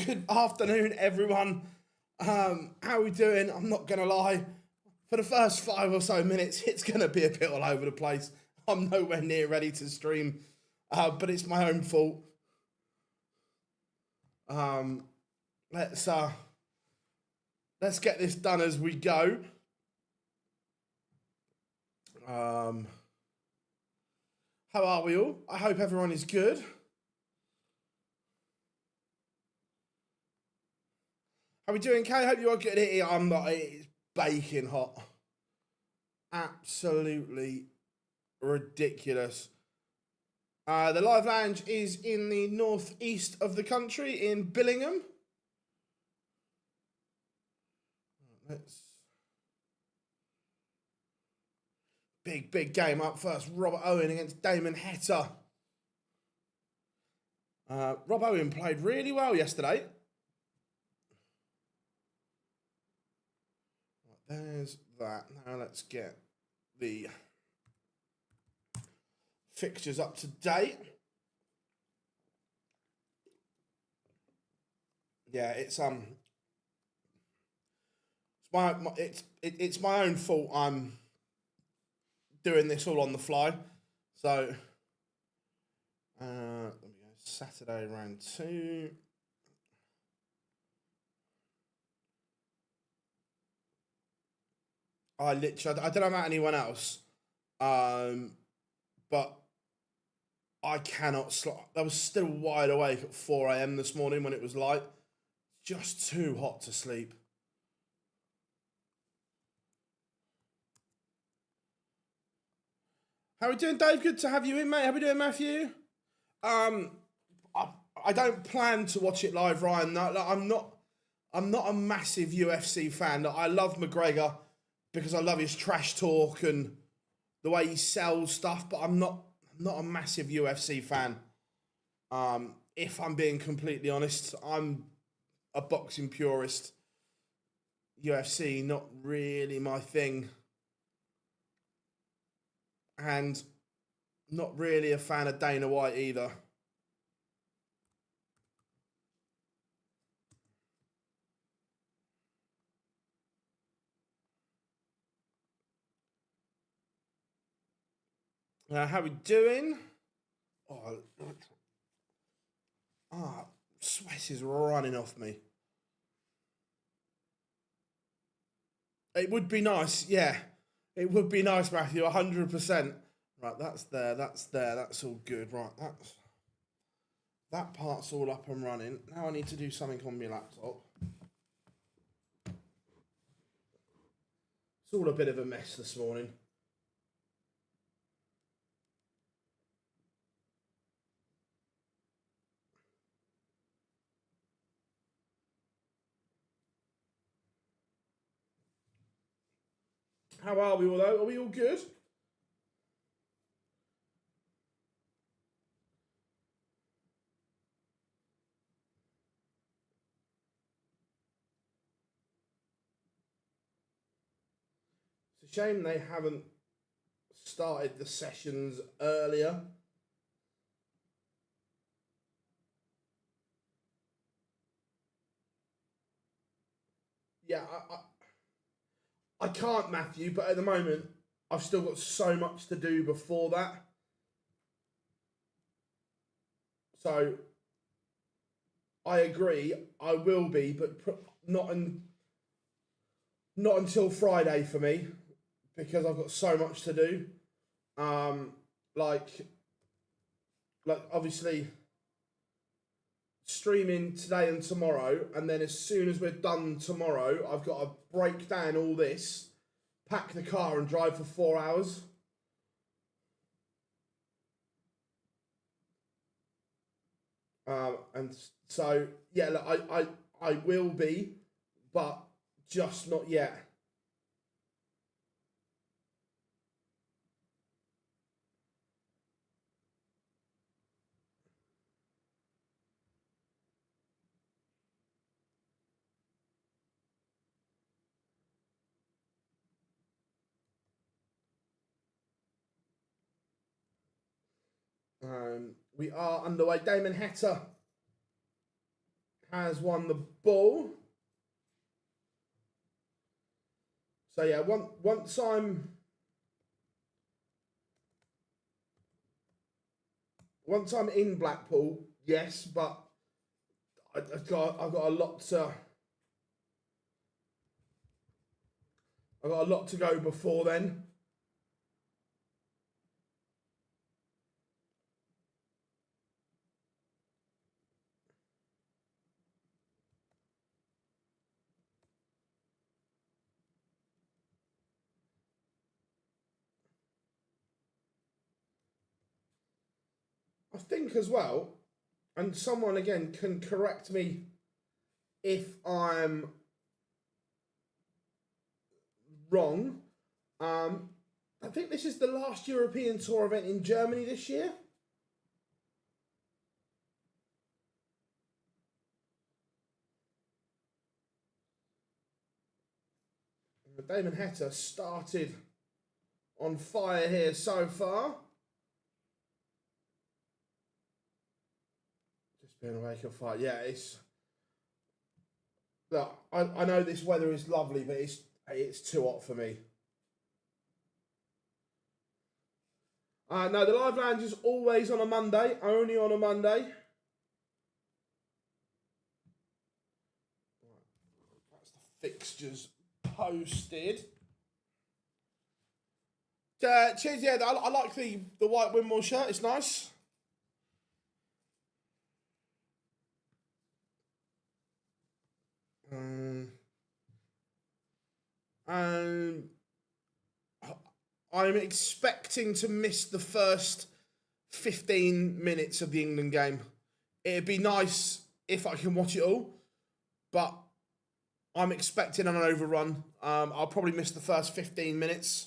Good afternoon, everyone. How are we doing? I'm not going to lie. For the first 5 or so minutes, it's going to be a bit all over the place. I'm nowhere near ready to stream, but it's my own fault. Let's get this done as we go. How are we all? I hope everyone is good. How are we doing, Kay? Hope you are good. I'm not. It's baking hot. Absolutely ridiculous. The live lounge is in the northeast of the country, in Billingham. Big game up first. Robert Owen against Damon Heta. Rob Owen played really well yesterday. There's that. Now let's get the fixtures up to date. Yeah, it's my own fault. I'm doing this all on the fly. So let me go Saturday round 2. I don't know about anyone else, but I cannot I was still wide awake at 4 a.m. this morning when it was light. Just too hot to sleep. How are we doing, Dave? Good to have you in, mate. How are we doing, Matthew? I don't plan to watch it live, Ryan. No, I'm not a massive UFC fan. I love McGregor because I love his trash talk and the way he sells stuff, but I'm not a massive UFC fan. If I'm being completely honest, I'm a boxing purist. UFC, not really my thing. And not really a fan of Dana White either. How we doing? Sweat is running off me. It would be nice, yeah. It would be nice, Matthew, 100%. Right, that's there, that's all good. Right, that part's all up and running. Now I need to do something on my laptop. It's all a bit of a mess this morning. How are we all, though? Are we all good? It's a shame they haven't started the sessions earlier. yeah, I can't, Matthew, but at the moment, I've still got so much to do before that. So I agree, I will be, but not until Friday for me because I've got so much to do. Um, like, obviously streaming today and tomorrow, and then as soon as we're done tomorrow, I've got to break down all this, pack the car, and drive for 4 hours. And so yeah, look, I will be, but just not yet. We are underway. Damon Heta has won the ball. So yeah, once I'm in Blackpool, yes, but I've got a lot to go before then. I think as well, and someone again can correct me if I'm wrong. I think this is the last European Tour event in Germany this year. Damon Heta started on fire here so far. Just being awake and fire. Yeah, it's. Look, I know this weather is lovely, but it's too hot for me. No, the live lounge is always on a Monday, only on a Monday. That's the fixtures posted. Cheers, yeah, I like the white windmill shirt, it's nice. And I'm expecting to miss the first 15 minutes of the England game. It'd be nice if I can watch it all, but I'm expecting an overrun. I'll probably miss the first 15 minutes.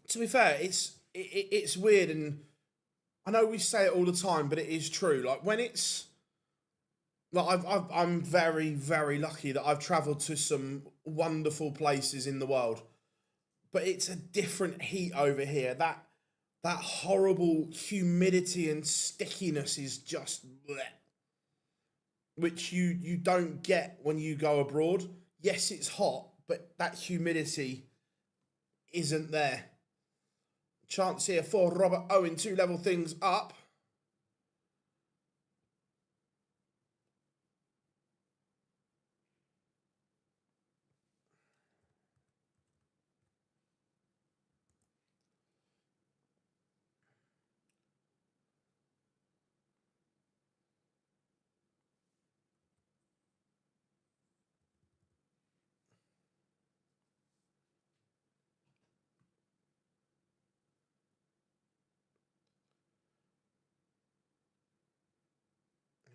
To be fair, it's weird, and I know we say it all the time, but it is true. Like when it's like I'm very very lucky that I've travelled to some wonderful places in the world, but it's a different heat over here. That horrible humidity and stickiness is just bleh, which you don't get when you go abroad. Yes, it's hot, but that humidity isn't there. Chance here for Robert Owen to level things up.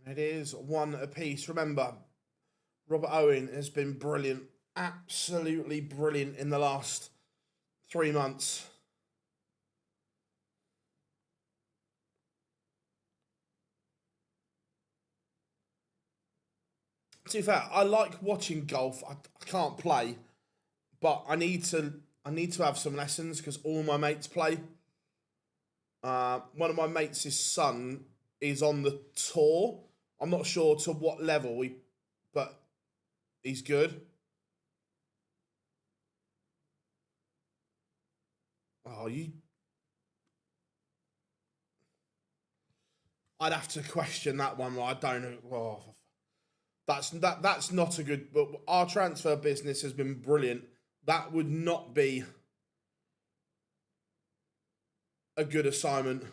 It is one apiece. Remember, Robert Owen has been brilliant, absolutely brilliant in the last 3 months. To be fair, I like watching golf. I can't play, but I need to. I need to have some lessons because all my mates play. One of my mates' son is on the tour. I'm not sure to what level, but he's good. Oh, I'd have to question that one. I don't know. Oh, that's not a good. But our transfer business has been brilliant. That would not be a good assignment.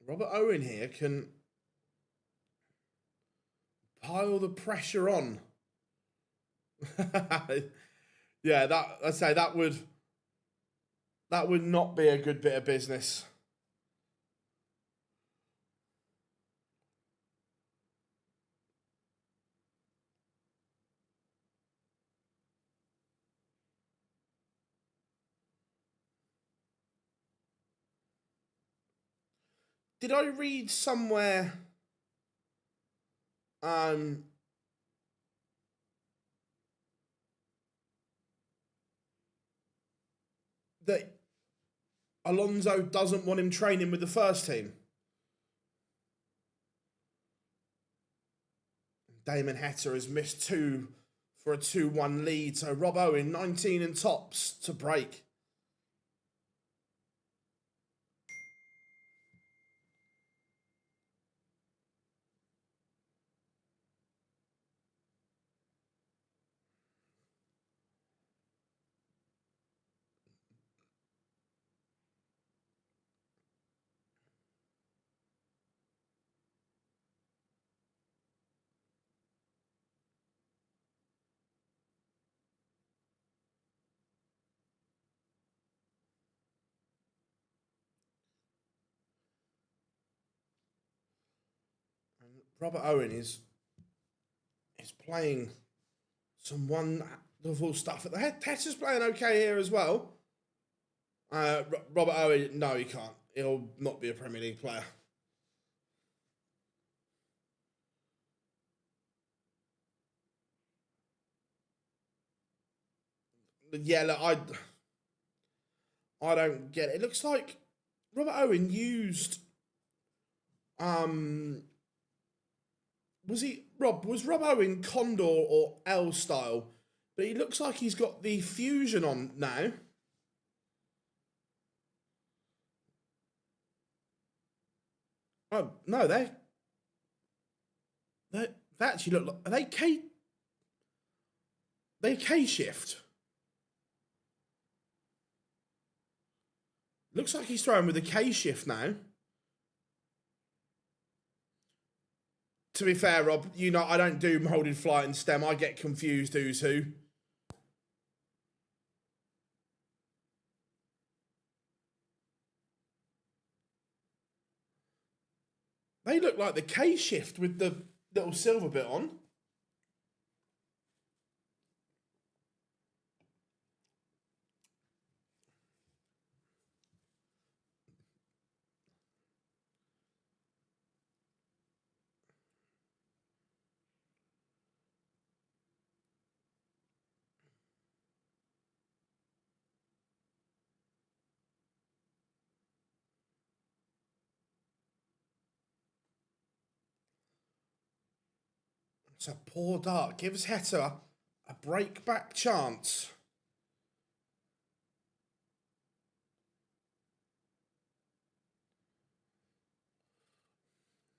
Robert Owen here can pile the pressure on. Yeah, I'd say that would not be a good bit of business. Did I read somewhere um that Alonso doesn't want him training with the first team? Damon Heta has missed two for a 2-1 lead. So Rob Owen, 19 and tops to break. And Robert Owen is playing some wonderful stuff. Heta's playing okay here as well. Robert Owen, no, he can't. He'll not be a Premier League player. But yeah, look, I don't get it. It looks like Robert Owen used was Rob Owen Condor or L style? But he looks like he's got the fusion on now. Oh no, they actually look like are they K shift. Looks like he's throwing with a K shift now. To be fair, Rob, you know I don't do molded flight and stem. I get confused who's who. They look like the K shift with the little silver bit on. So poor Dart gives Heta a break back chance.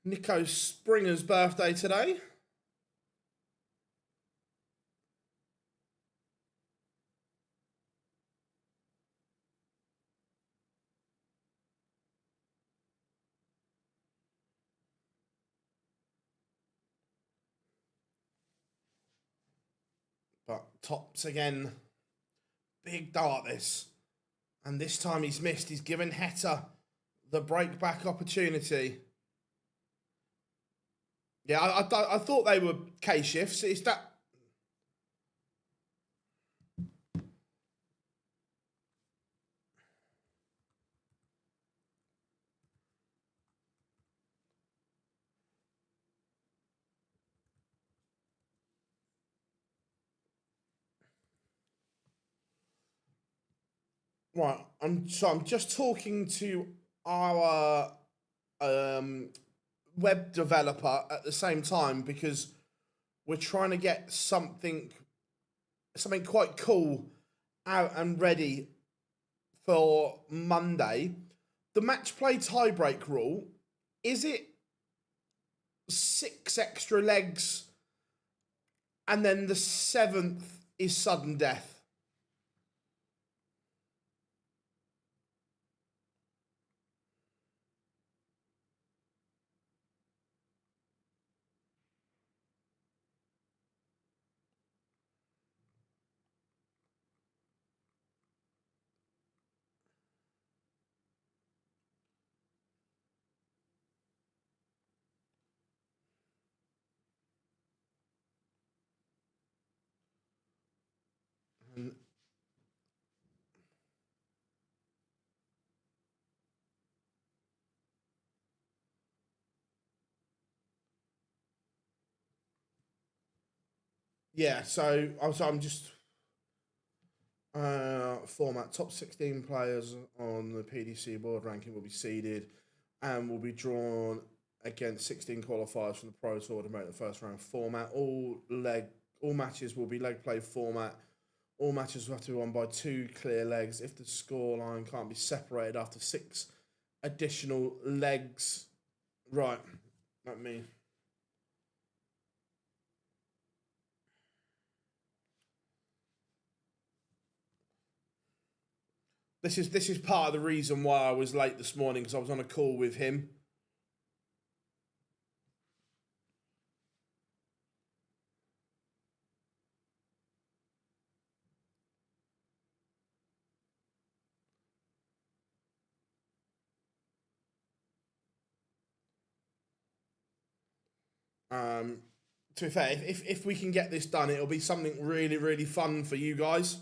Nico Springer's birthday today. But tops again. Big Dart this. And this time he's missed. He's given Heta the break back opportunity. Yeah, I thought they were K shifts. It's that. Right. I'm just talking to our um, web developer at the same time because we're trying to get something quite cool out and ready for Monday. The match play tiebreak rule, is it 6 extra legs and then the 7th is sudden death? And yeah, I'm just format top 16 players on the PDC board ranking will be seeded and will be drawn against 16 qualifiers from the Pro Tour to make the first round format. All matches will be leg play format. All matches will have to be won by 2 clear legs. If the scoreline can't be separated after 6 additional legs, right? Let me. This is part of the reason why I was late this morning because I was on a call with him. Um, to be fair, if we can get this done, it'll be something really, really fun for you guys.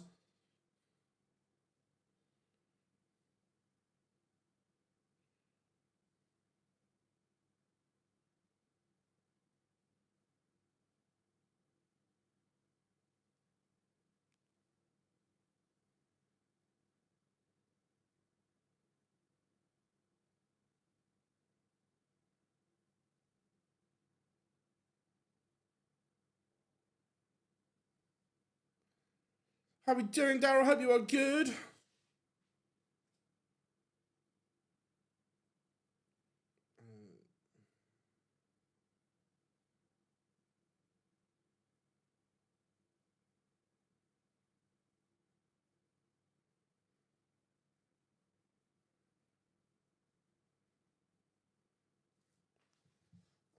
How are we doing, Daryl? Hope you are good.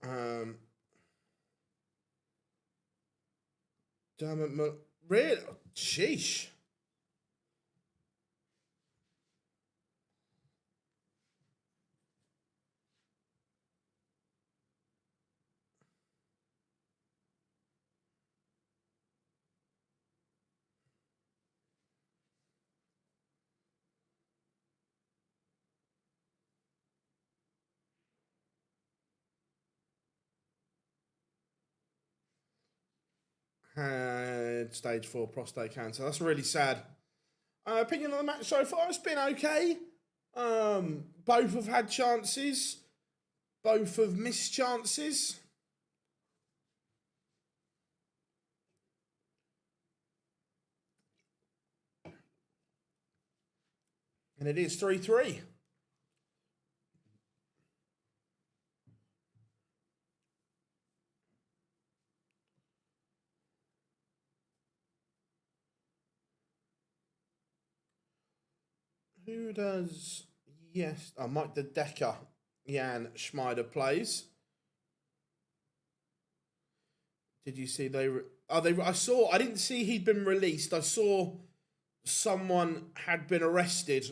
Um, damn it, really? Sheesh. Had stage 4 prostate cancer. That's really sad. Opinion on the match so far? It's been okay. Both have had chances. Both have missed chances. And it is 3-3. Who does? Yes. Oh, Mike the Decker. Jan Schmeider plays. Did you see they? Oh, they. I saw. I didn't see he'd been released. I saw someone had been arrested.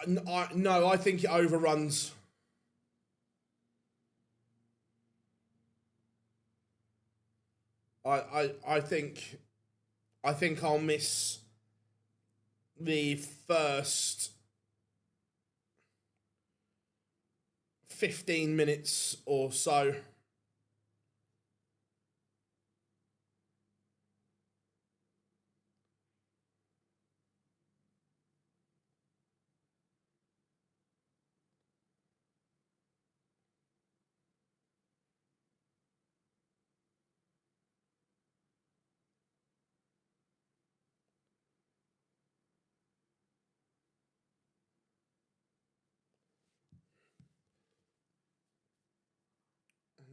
No, I think it overruns. I think I'll miss the first 15 minutes or so.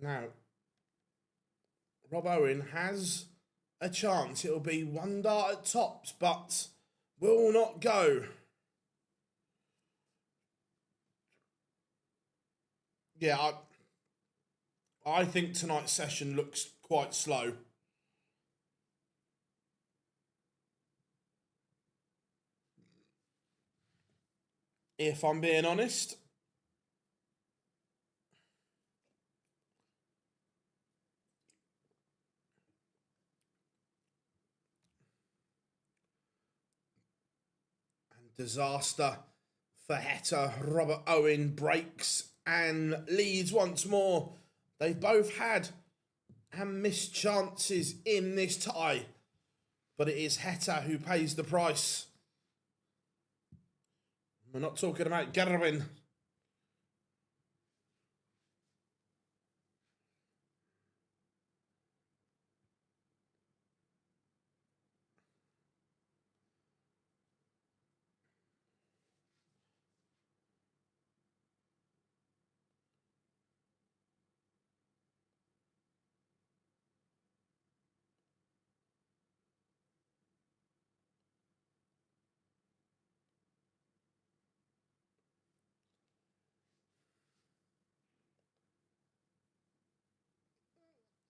Now, Rob Owen has a chance. It'll be one dart at tops, but will not go. Yeah, I think tonight's session looks quite slow. If I'm being honest. And disaster for Heta. Robert Owen breaks and leads once more. They've both had and missed chances in this tie, but it is Heta who pays the price. We're not talking about Gerwin.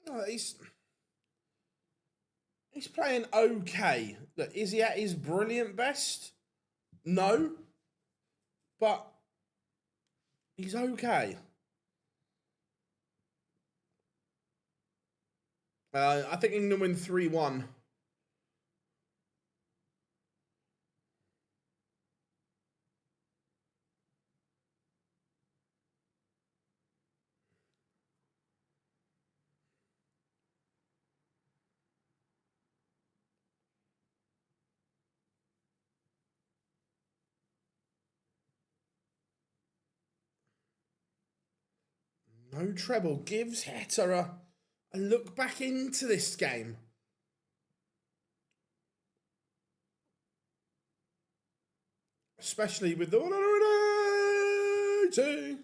Oh, he's playing okay. Look, is he at his brilliant best? No, but he's okay. I think England win 3-1. No treble gives Heta a look back into this game. Especially with the 180.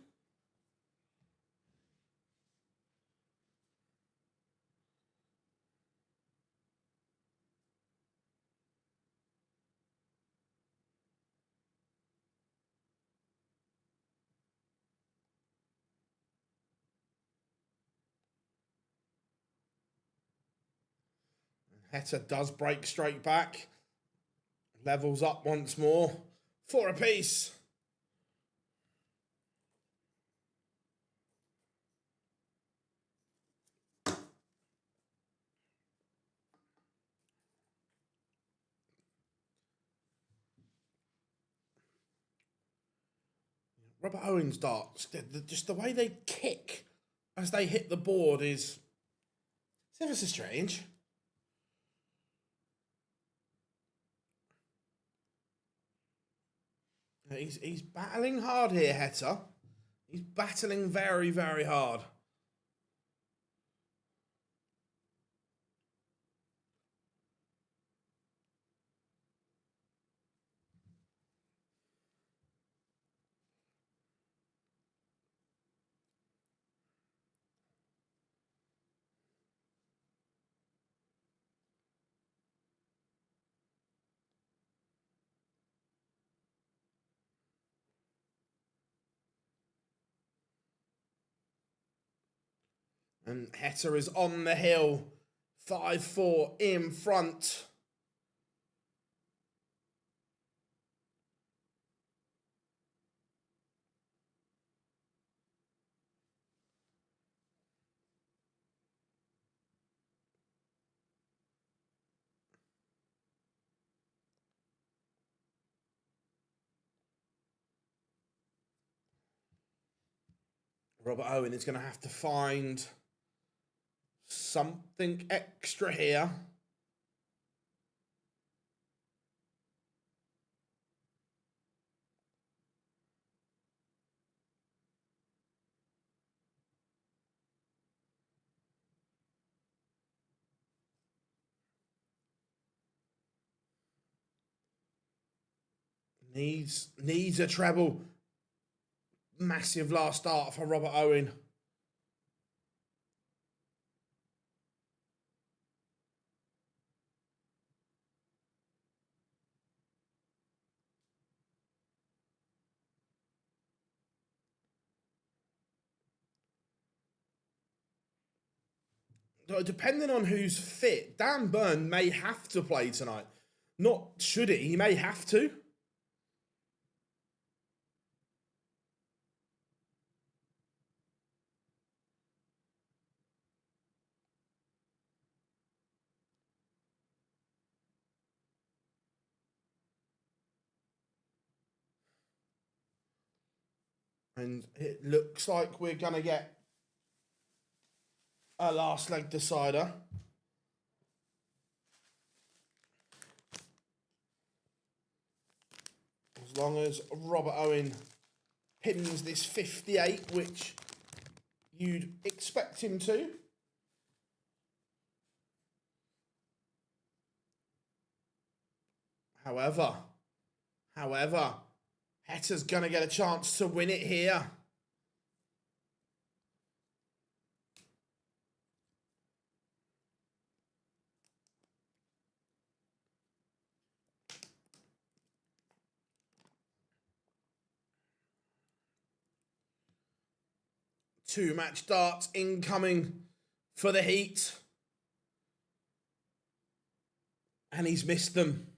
Heta does break straight back. Levels up once more. 4 apiece. Robert Owen's darts, just the way they kick as they hit the board is ever so strange. He's battling hard here, Heta. He's battling very, very hard. And Heta is on the hill. 5-4 in front. Robert Owen is going to have to find something extra here. Needs a treble. Massive last start for Robert Owen. Depending on who's fit, Dan Burn may have to play tonight. Not should he? He may have to. And it looks like we're going to get a last leg decider. As long as Robert Owen pins this 58, which you'd expect him to. However, Hetter's going to get a chance to win it here. Two match darts incoming for the heat. And he's missed them.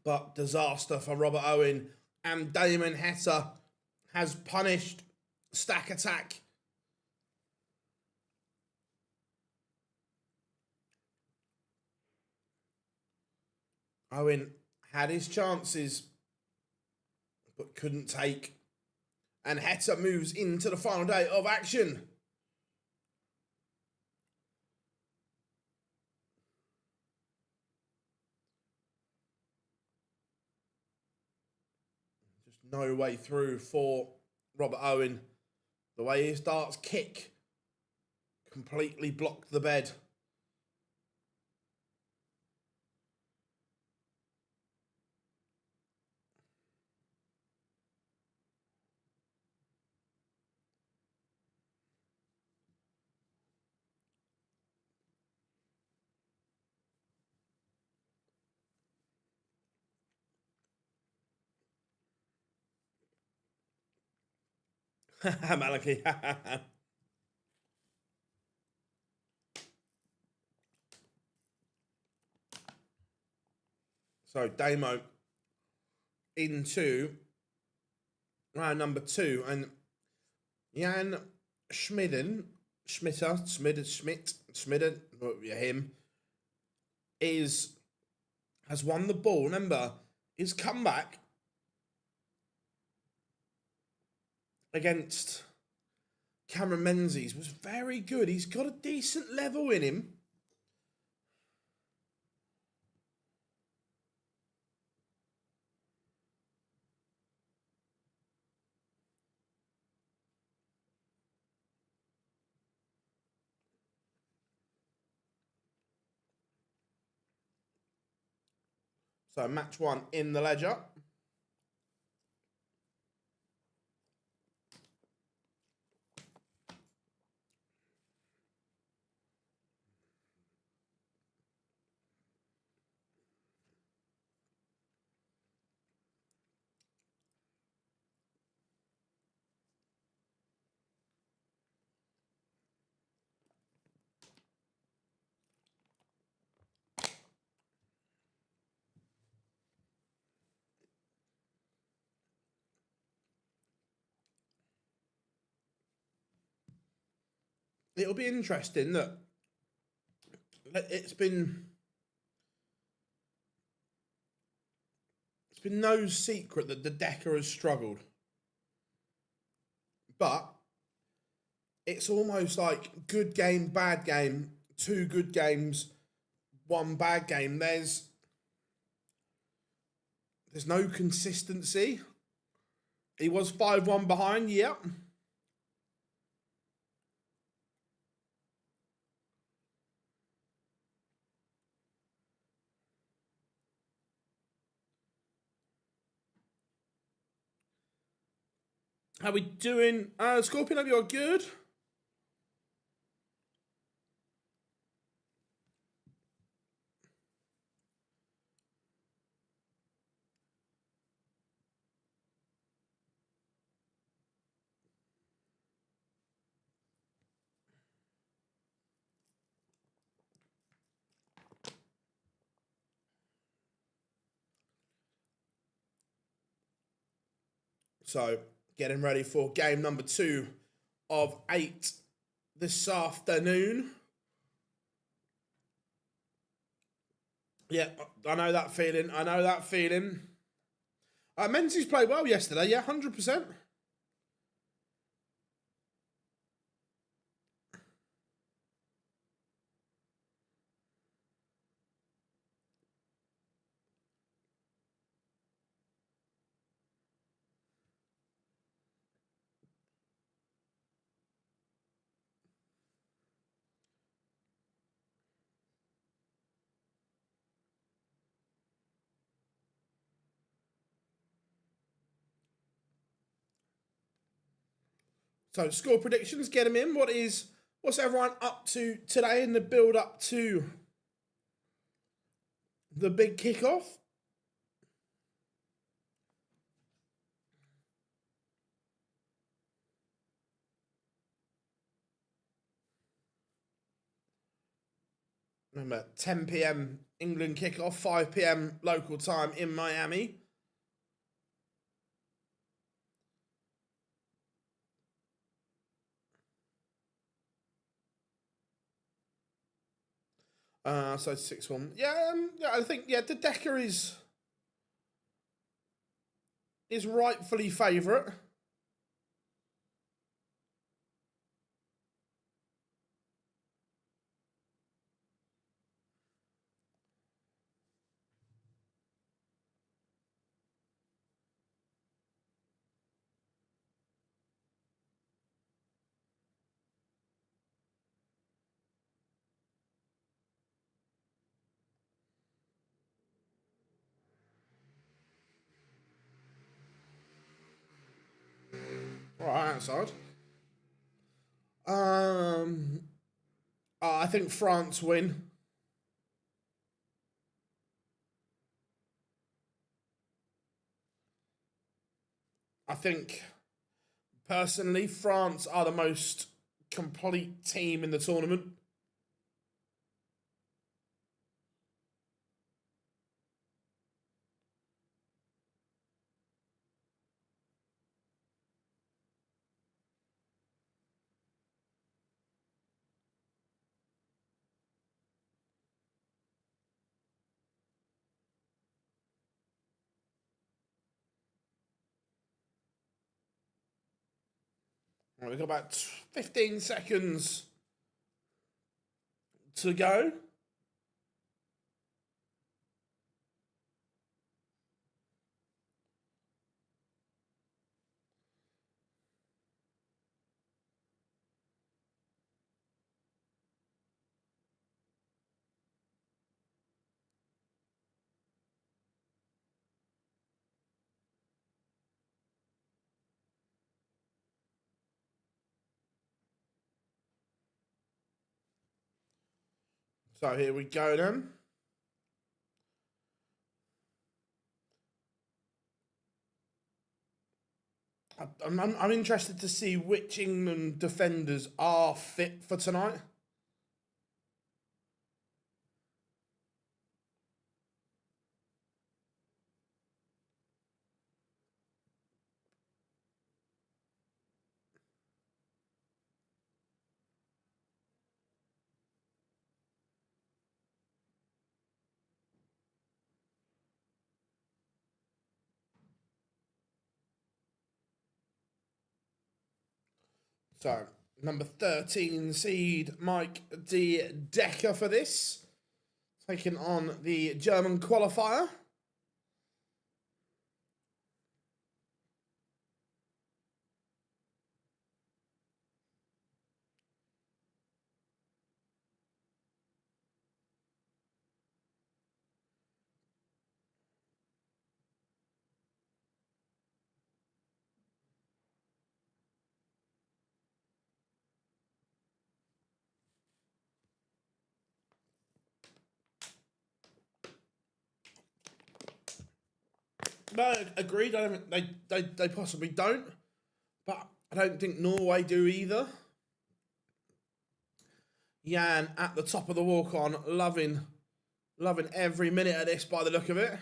But disaster for Robert Owen, and Damon Heta has punished Stack Attack. Owen had his chances, but couldn't take. And Heta moves into the final day of action. No way through for Robert Owen. The way his darts kick completely blocked the bed. Maliki. So Damo into round number 2, and Jan Schmidden, him, has won the ball. Remember, his comeback against Cameron Menzies was very good. He's got a decent level in him. So match 1 in the ledger. it'll be interesting that it's been no secret that the Decker has struggled, but it's almost like good game, bad game, 2 good games, 1 bad game. There's no consistency. He was 5-1 behind, yep. How we doing? Scorpion, hope you're good. So, getting ready for game number 2 of 8 this afternoon. Yeah, I know that feeling. Menzies played well yesterday, yeah, 100%. So, score predictions, get them in. What's everyone up to today in the build up to the big kickoff? Remember, 10 p.m. England kickoff, 5 p.m. local time in Miami. So 6-1. Yeah, I think the Decker is rightfully favourite. Right outside. I think France win. I think personally France are the most complete team in the tournament. Right, we've got about 15 seconds to go. So here we go then. I'm interested to see which England defenders are fit for tonight. So, number 13 seed, Mike D. Decker for this. Taking on the German qualifier. No, agreed. I don't, they possibly don't. But I don't think Norway do either. Jan at the top of the walk-on, loving every minute of this by the look of it.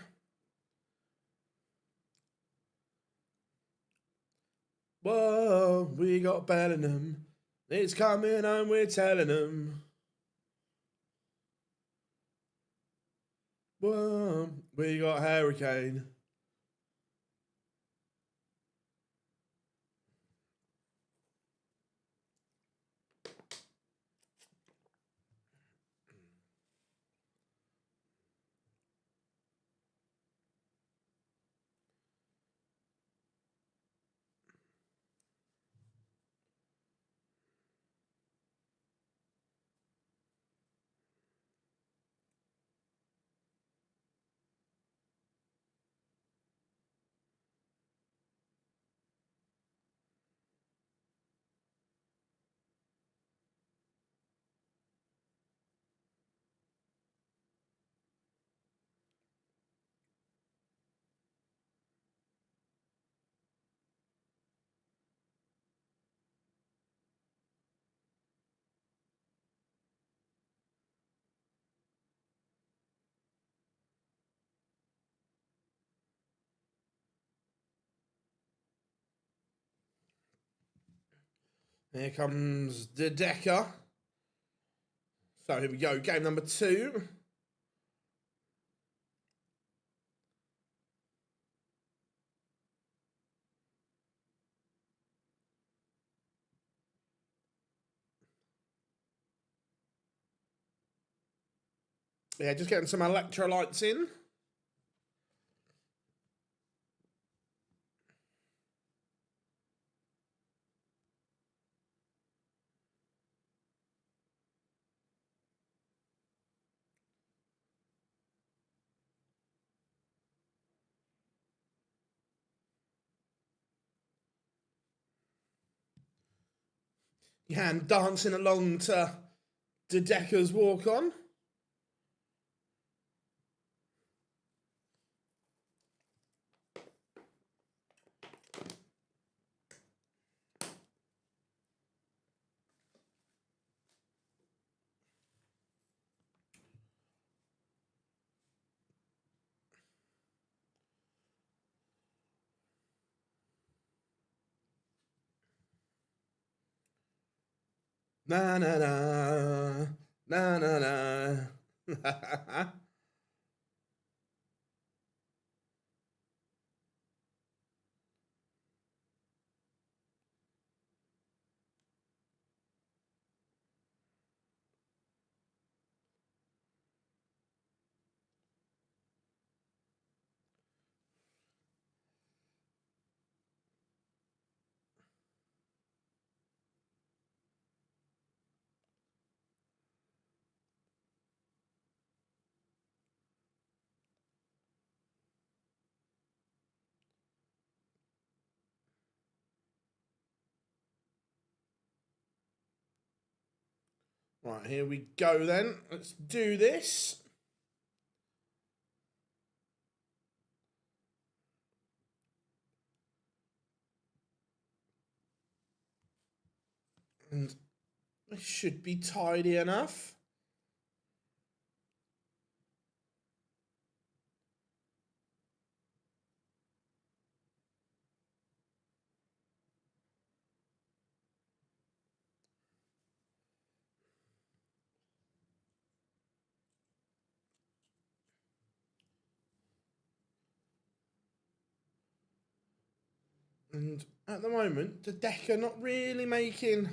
Whoa, we got Bellingham. It's coming and we're telling them. Whoa, we got Hurricane. Here comes De Decker. So here we go, game number 2. Yeah, just getting some electrolytes in. Jan dancing along to De Decker's walk-on. Na na na, na na na. Right, here we go then. Let's do this. And it should be tidy enough. And at the moment, the Decker not really making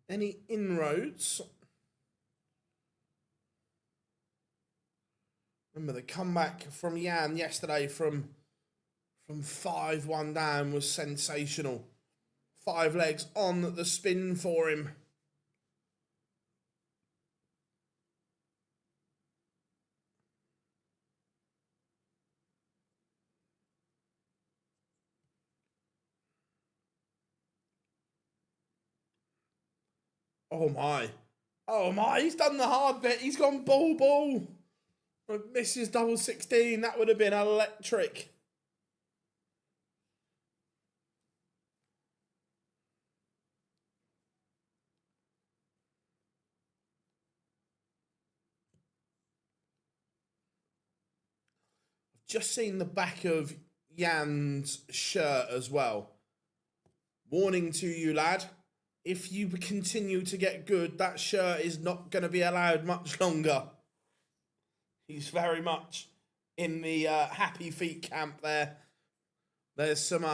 any inroads. Remember the comeback from Jan yesterday from 5-1 down was sensational. 5 legs on the spin for him. Oh my. Oh my, he's done the hard bit. He's gone ball. Misses double 16. That would have been electric. Just seen the back of Jan's shirt as well. Warning to you, lad. If you continue to get good, that shirt is not going to be allowed much longer. He's very much in the happy feet camp there. There's some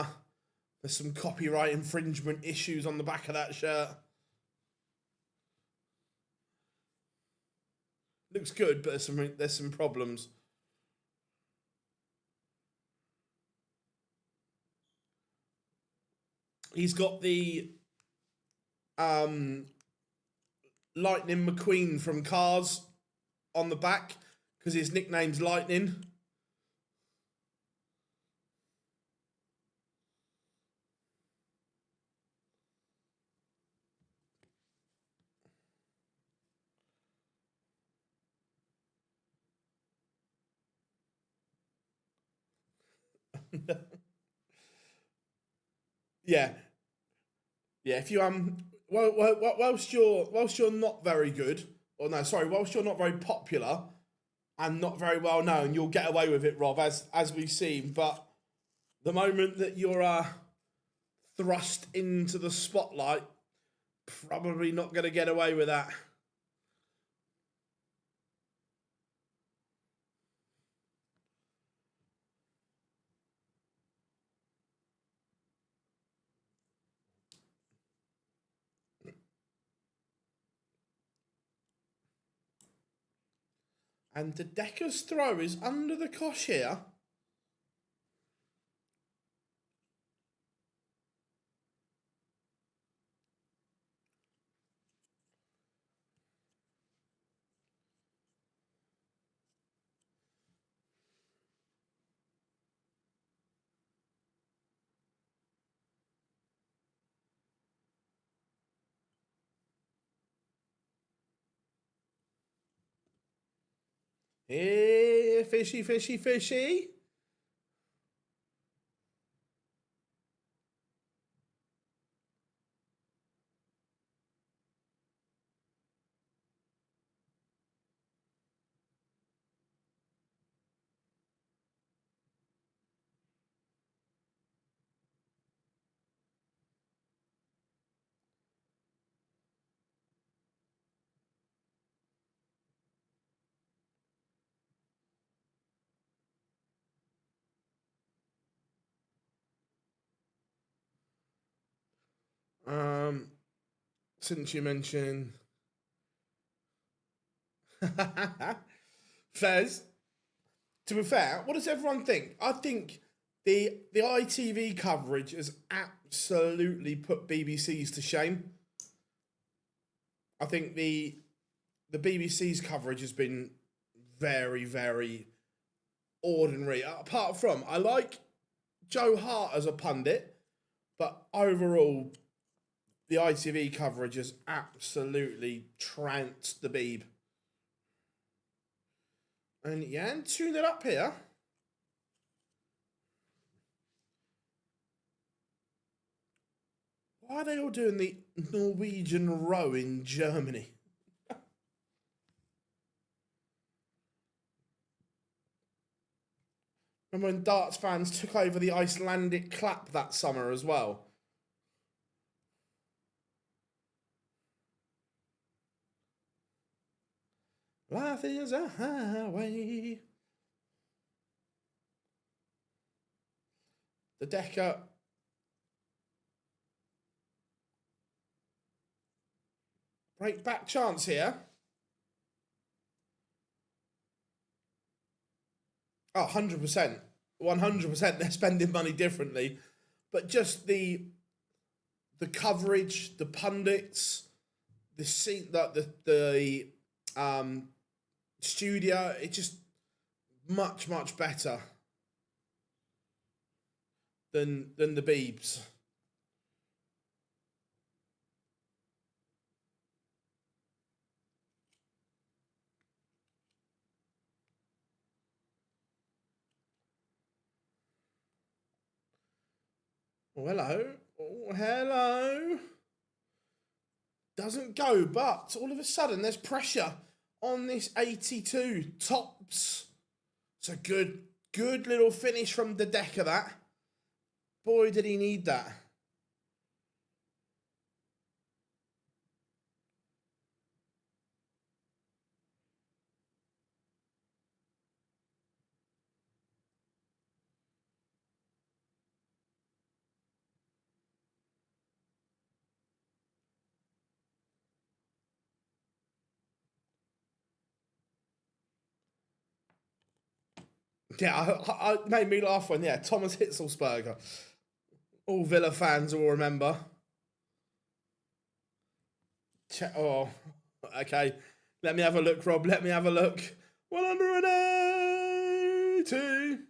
copyright infringement issues on the back of that shirt. Looks good, but there's some problems. He's got the Lightning McQueen from Cars on the back because his nickname's Lightning. Yeah. If you whilst you're not very good, or no, sorry, whilst you're not very popular and not very well known, you'll get away with it, Rob, as we've seen. But the moment that you're thrust into the spotlight, probably not going to get away with that. And the Decker's throw is under the cosh here. Hey, fishy. Since you mentioned Fez, to be fair, what does everyone think? I think the ITV coverage has absolutely put BBC's to shame. I think the BBC's coverage has been very, very ordinary. Apart from, I like Joe Hart as a pundit, but overall, the ITV coverage has absolutely trounced the Beeb. And Jan tuned it up here. Why are they all doing the Norwegian row in Germany? Remember when darts fans took over the Icelandic clap that summer as well? Life is a highway. The Decker. Break back chance here. Oh, 100%. 100% they're spending money differently. But just the coverage, the pundits, the scene, the studio, it's just much, much better than the Beebs. Oh, hello. Oh, hello. Doesn't go, but all of a sudden there's pressure on this 82 tops. It's a good little finish from the Decker, that. Boy, did he need that. Yeah, I made me laugh when, Thomas Hitzelsberger. All Villa fans will remember. Oh, okay. Let me have a look, Rob. Let me have a look. 180.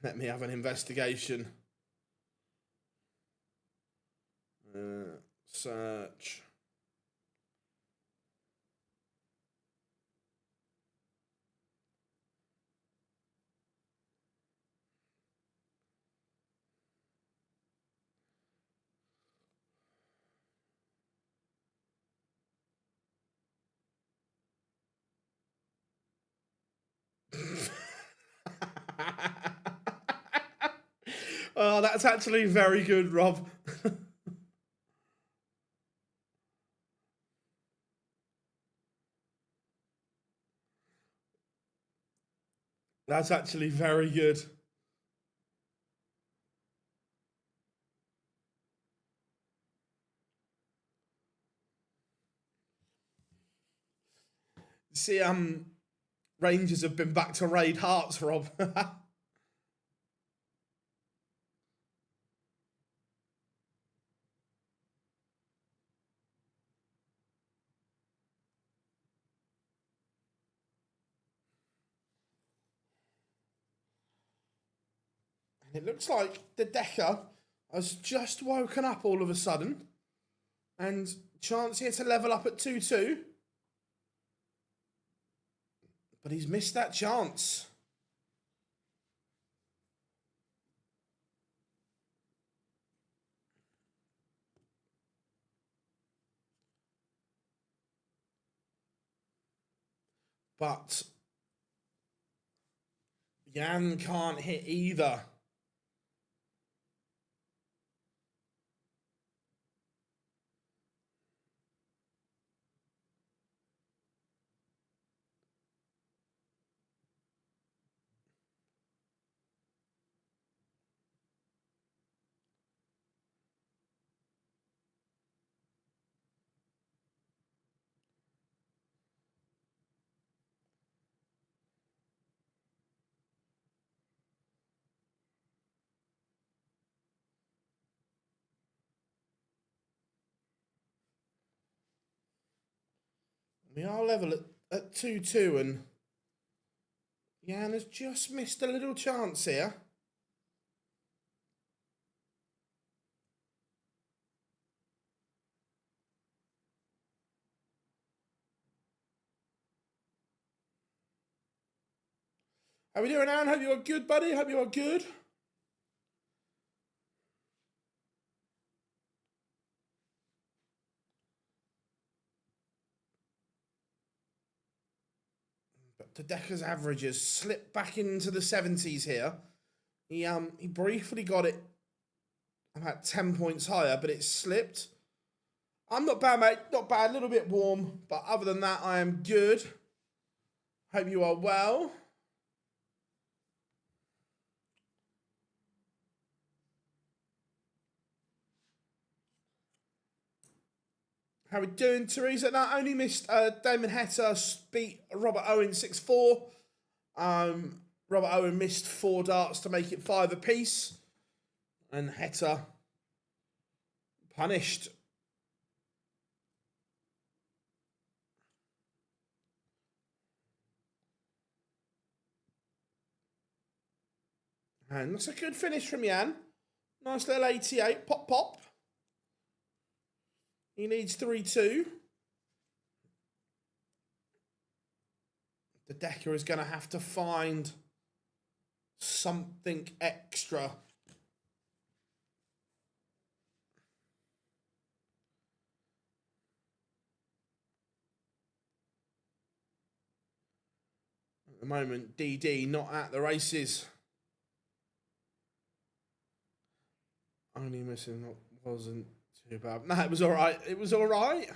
Let me have an investigation. Search. Oh, that's actually very good, Rob. That's actually very good. See, Rangers have been back to raid Hearts, Rob. It looks like the Decker has just woken up all of a sudden. And chance here to level up at 2-2. But he's missed that chance. But Jan can't hit either. We are level at 2-2 and Jan has just missed a little chance here. How we doing, Aaron? Hope you are good, buddy. Hope you are good. But the Decker's averages slipped back into the 70s here. He briefly got it about 10 points higher, but it slipped. I'm not bad, mate. Not bad. A little bit warm. But other than that, I am good. Hope you are well. How we doing, Teresa? No, only missed Damon Heta beat Robert Owen 6-4. Robert Owen missed 4 darts to make it 5 apiece. And Heta punished. And that's a good finish from Jan. Nice little 88. Pop, pop. He needs 3-2. The Decker is going to have to find something extra. At the moment, DD not at the races. Only missing wasn't too bad. No, it was all right. It was all right.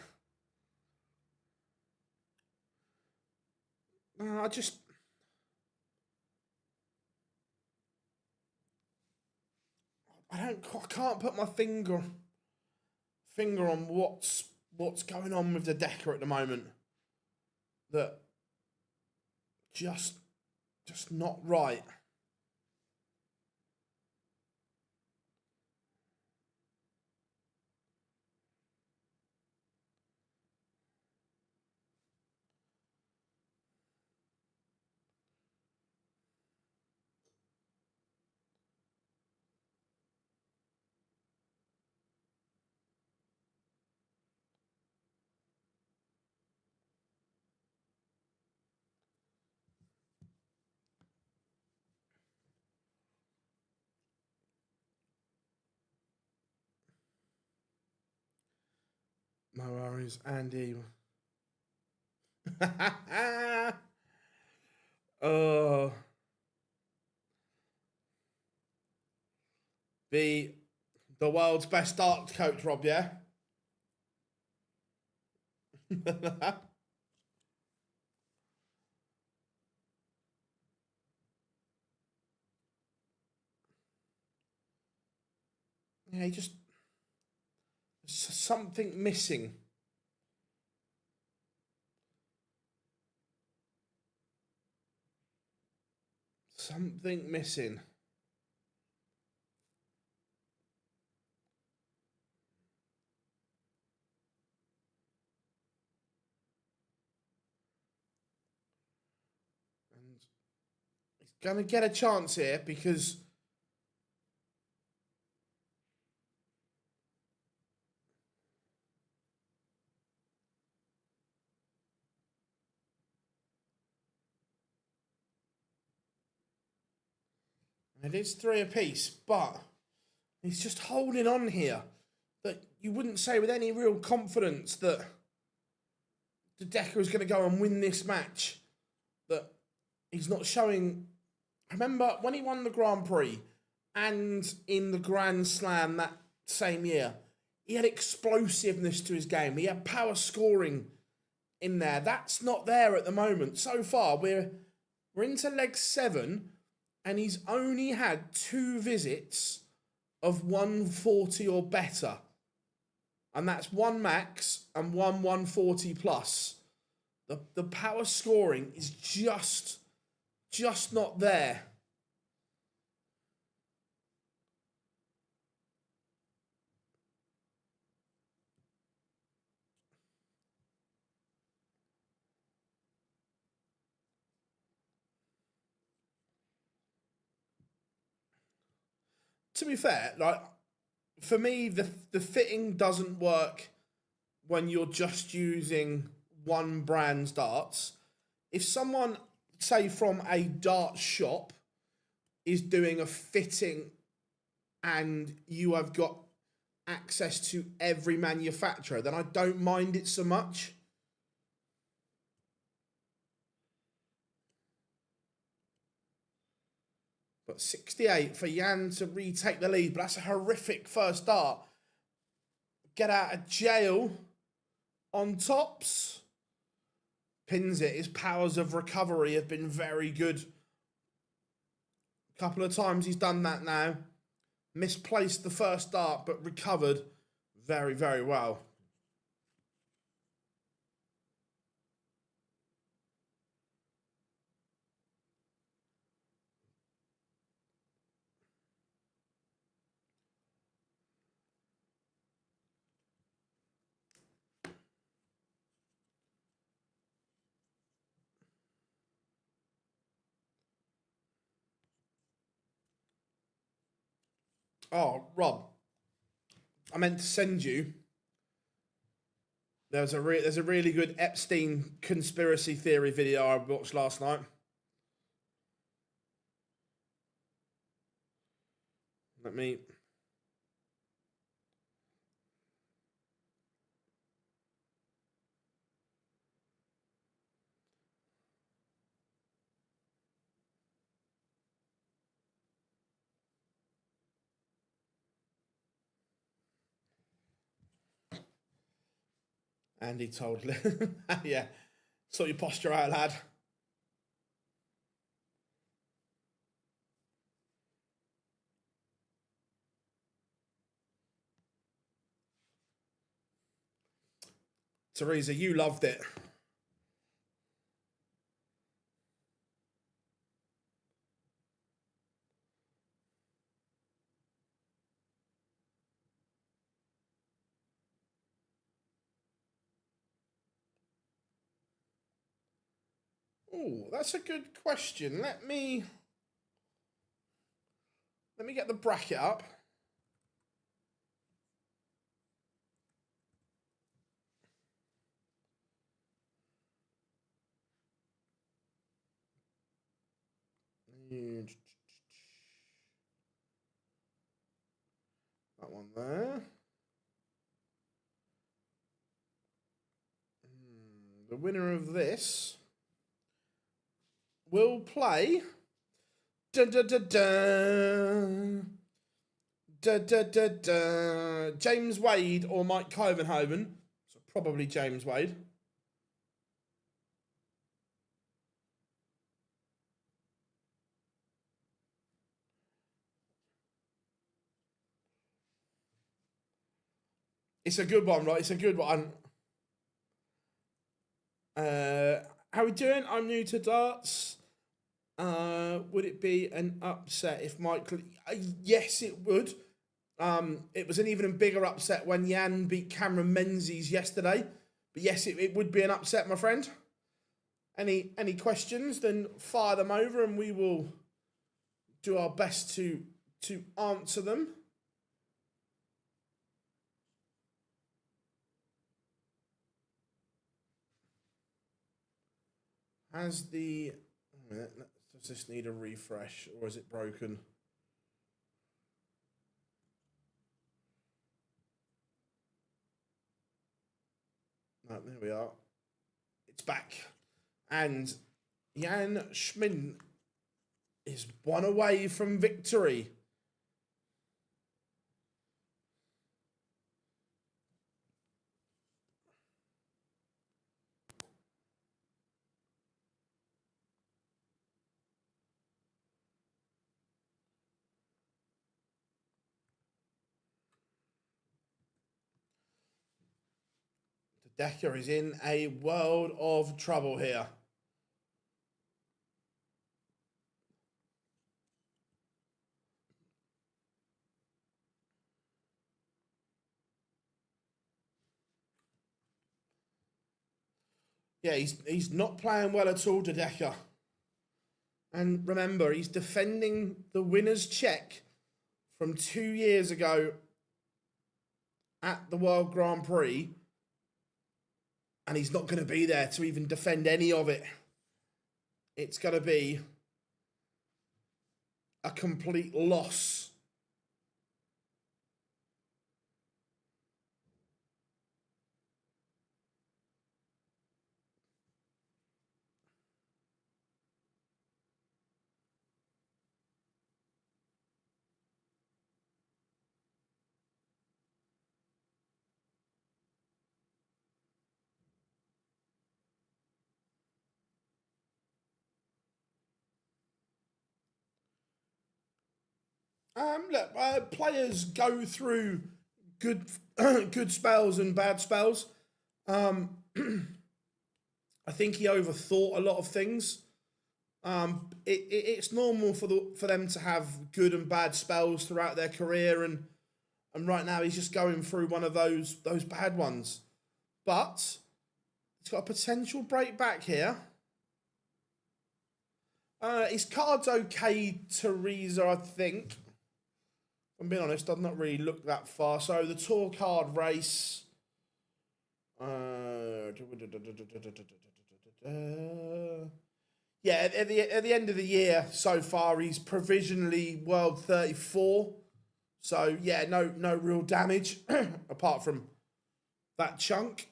I can't put my finger on what's going on with the Decker at the moment. That just not right. No worries, Andy. Oh. Be the world's best darts coach, Rob, yeah? Yeah, just something missing. Something missing. And he's going to get a chance here because it is 3 apiece, but he's just holding on here. That you wouldn't say with any real confidence that the Decker is going to go and win this match. That he's not showing. I remember when he won the Grand Prix and in the Grand Slam that same year, he had explosiveness to his game. He had power scoring in there. That's not there at the moment. So far, we're into leg 7, and he's only had 2 visits of 140 or better. And that's 1 max and 1 140 plus. The power scoring is just not there. To be fair, like for me, the fitting doesn't work when you're just using one brand's darts. If someone, say from a dart shop, is doing a fitting and you have got access to every manufacturer, then I don't mind it so much. But 68 for Jan to retake the lead, but that's a horrific first start. Get out of jail on tops. Pins it. His powers of recovery have been very good. A couple of times he's done that now. Misplaced the first start, but recovered very, very well. Oh, Rob, I meant to send you. There's a really good Epstein conspiracy theory video I watched last night. Let me. And he told, yeah, sort your posture out, lad. Teresa, you loved it. Oh, that's a good question. Let me get the bracket up. That one there. The winner of this will play. Da, da, da, da. Da, da, da, da. James Wade or Mike Covenhoven. So probably James Wade. It's a good one, right? It's a good one. How we doing? I'm new to darts. Would it be an upset if Mike? Yes, it would. It was an even bigger upset when Jan beat Cameron Menzies yesterday. But yes, it would be an upset, my friend. Any questions? Then fire them over, and we will do our best to answer them. Does this need a refresh, or is it broken? No, there we are. It's back. And Jan Schmidt is one away from victory. Decker is in a world of trouble here. Yeah, he's not playing well at all, Decker. And remember, he's defending the winner's check from 2 years ago at the World Grand Prix. And he's not going to be there to even defend any of it. It's going to be a complete loss. Look, players go through good good spells and bad spells. I think he overthought a lot of things. It's normal for them to have good and bad spells throughout their career, and right now he's just going through one of those bad ones. But he's got a potential break back here. His card's okay, Teresa, I think. I'm being honest, I've not really looked that far. So the Tour Card race. Yeah, at the end of the year so far, he's provisionally World 34. So yeah, no real damage apart from that chunk.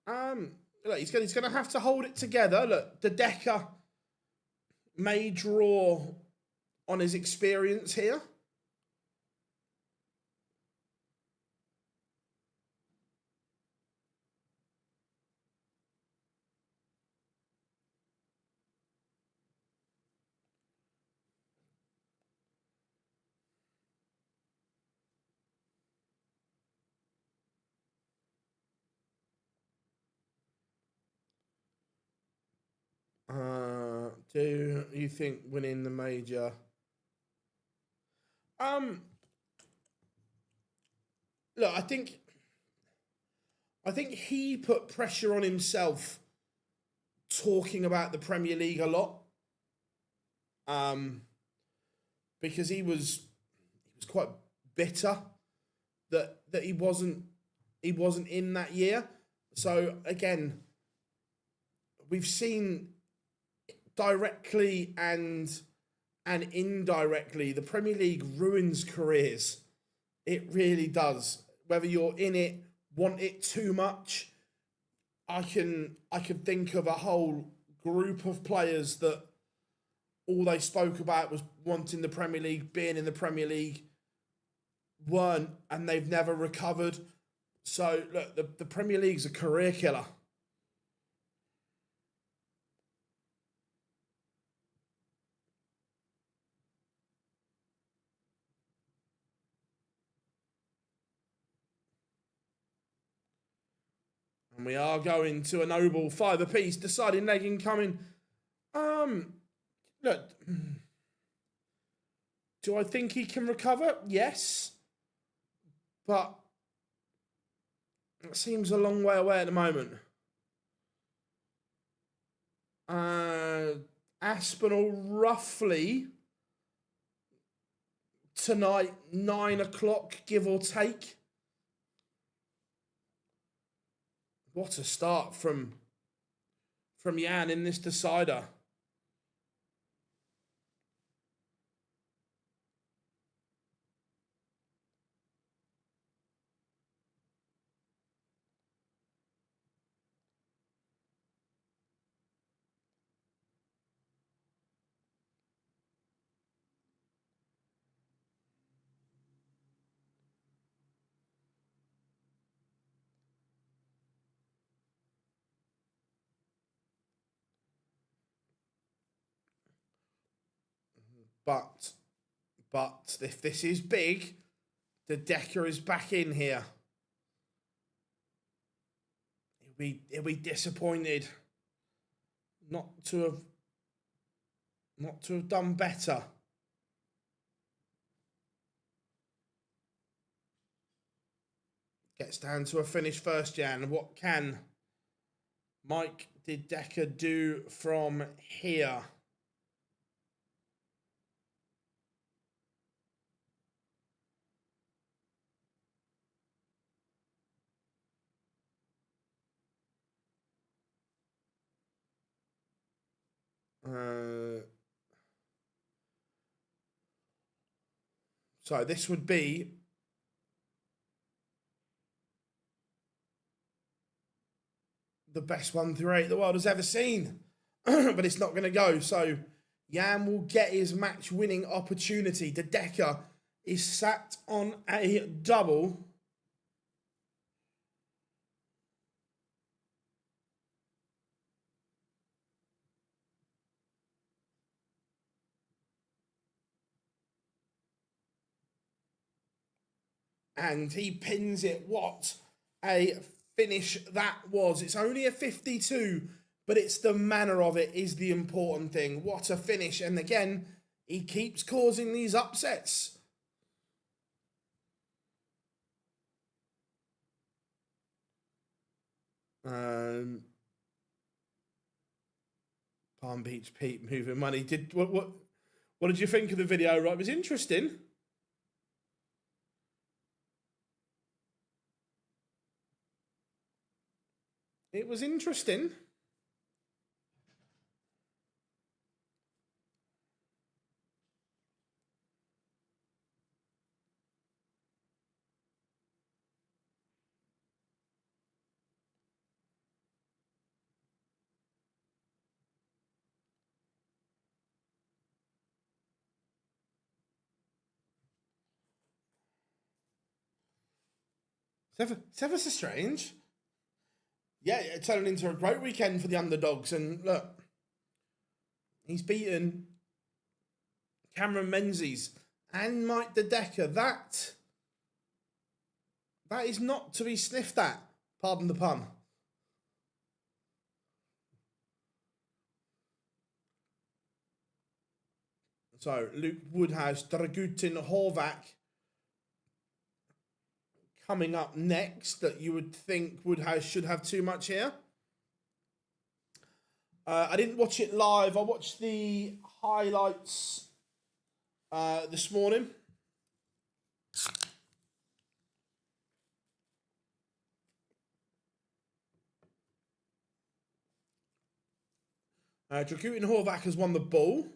Um, Look, he's gonna have to hold it together. Look, the Decker may draw on his experience here. Do you think winning the major? Um, Look, I think he put pressure on himself talking about the Premier League a lot. Um, because he was quite bitter that he wasn't in that year. So again, we've seen directly and indirectly the Premier League ruins careers. It really does. Whether you're in it, want it too much, I could think of a whole group of players that all they spoke about was wanting the Premier League, being in the Premier League, weren't, and they've never recovered. So look, the Premier League's a career killer. And we are going to a noble five apiece, deciding leg incoming. Um, Look, do I think he can recover? Yes, but it seems a long way away at the moment. Uh, Aspinall roughly tonight, 9 o'clock, give or take. What a start from Jan in this decider. But if this is big, the Decker is back in here. He'll be disappointed not to have done better. Gets down to a finish first, Jan. What can Mike De Decker do from here? So this would be the best 1-8 the world has ever seen. But it's not going to go. So Jan will get his match winning opportunity. De Decker is sat on a double. and he pins it. What a finish that was. It's only a 52, but it's the manner of it is the important thing. What a finish. And again, he keeps causing these upsets. Palm Beach Pete moving money. What did you think of the video? Right, it was interesting. It was interesting. It's ever so strange. Yeah, it turned into a great weekend for the underdogs. And look, he's beaten Cameron Menzies and Mike De Decker. That is not to be sniffed at. Pardon the pun. So, Luke Woodhouse, Dragutin Horvath coming up next, that you would think Woodhouse should have too much here. I didn't watch it live. I watched the highlights this morning. Dragutin Horvath has won the bull.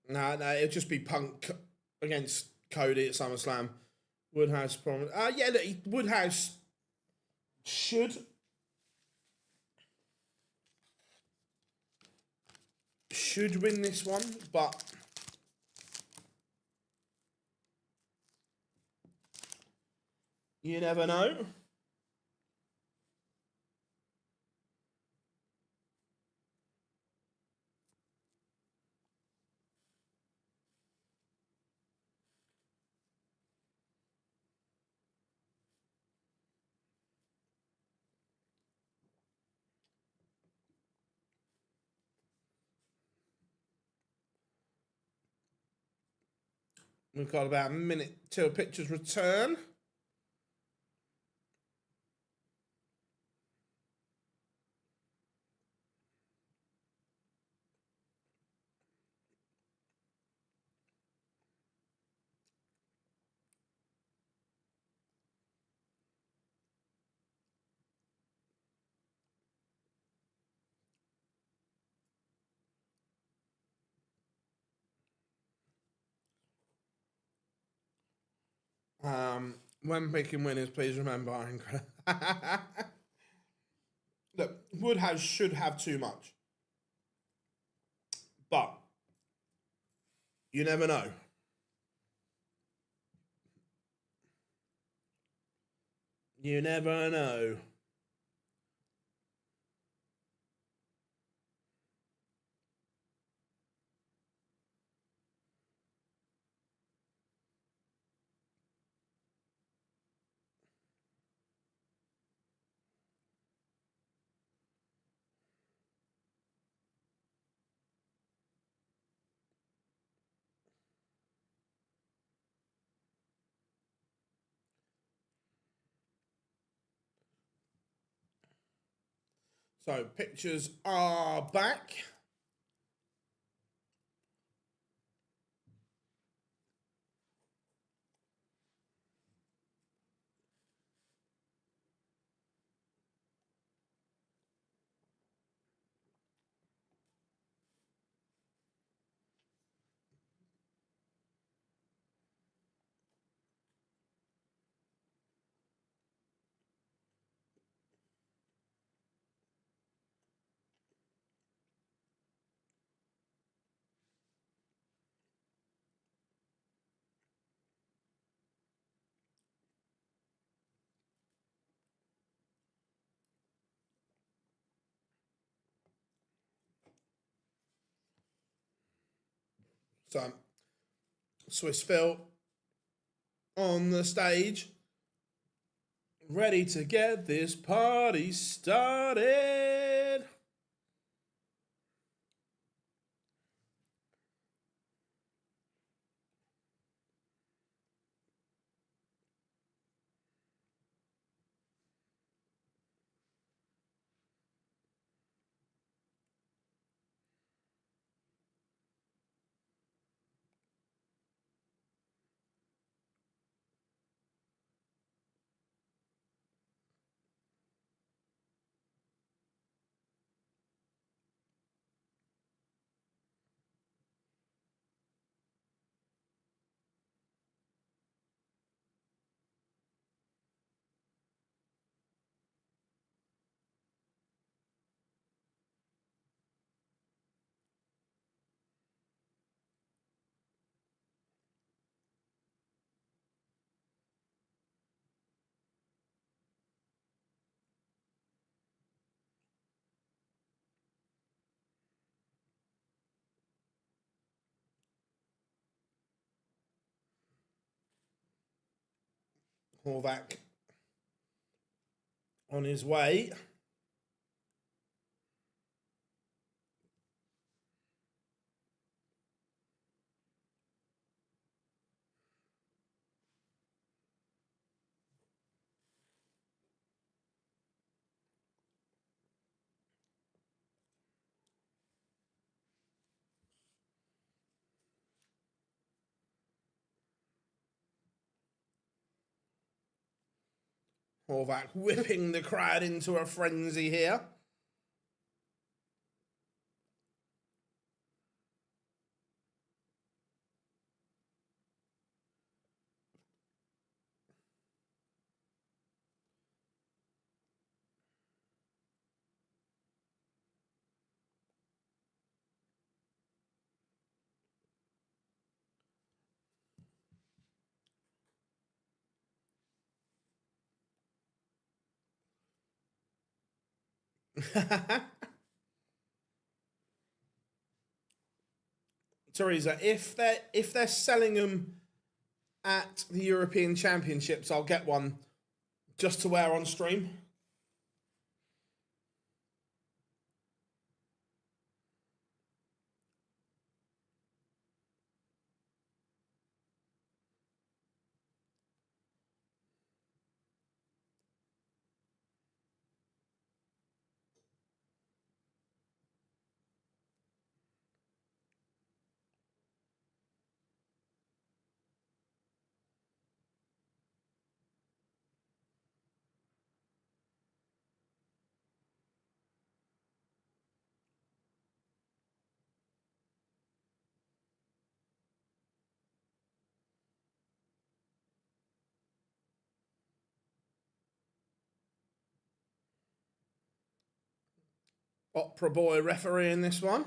No, it'll just be Punk against Cody at SummerSlam. Woodhouse problem. Yeah, look, Woodhouse should win this one, but you never know. We've got about a minute till pictures return. When picking winners, please remember. Look, Woodhouse should have too much, but you never know. You never know. So pictures are back. So Swiss Phil on the stage, ready to get this party started. Horvath on his way. Horvath whipping the crowd into a frenzy here. Teresa, if they're selling them at the European Championships, I'll get one just to wear on stream. Opera boy referee in this one.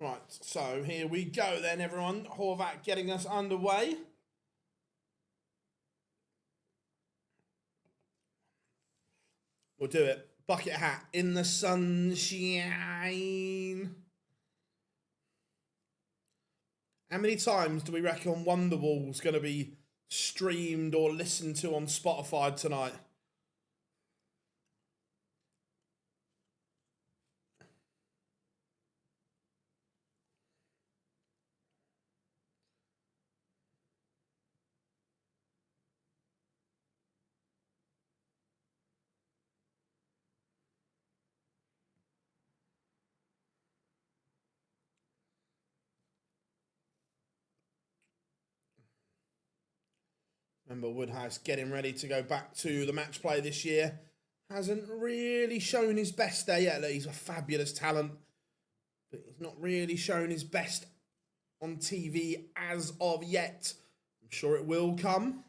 Right, so here we go then, everyone. Horvat getting us underway. We'll do it. Bucket hat in the sunshine. How many times do we reckon Wonderwall's going to be streamed or listened to on Spotify tonight? Remember, Woodhouse getting ready to go back to the match play this year. Hasn't really shown his best there yet. Look, he's a fabulous talent, but he's not really shown his best on TV as of yet. I'm sure it will come,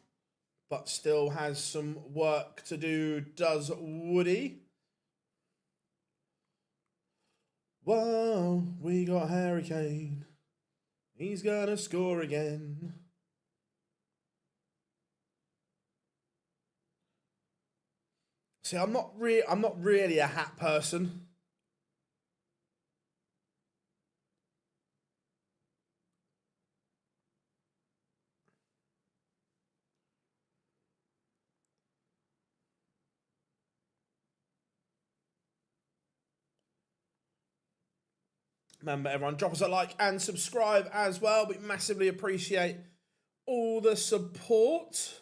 but still has some work to do, does Woody. Whoa, we got Harry Kane. He's gonna score again. See, I'm not really a hat person. Remember, everyone, drop us a like and subscribe as well. We massively appreciate all the support.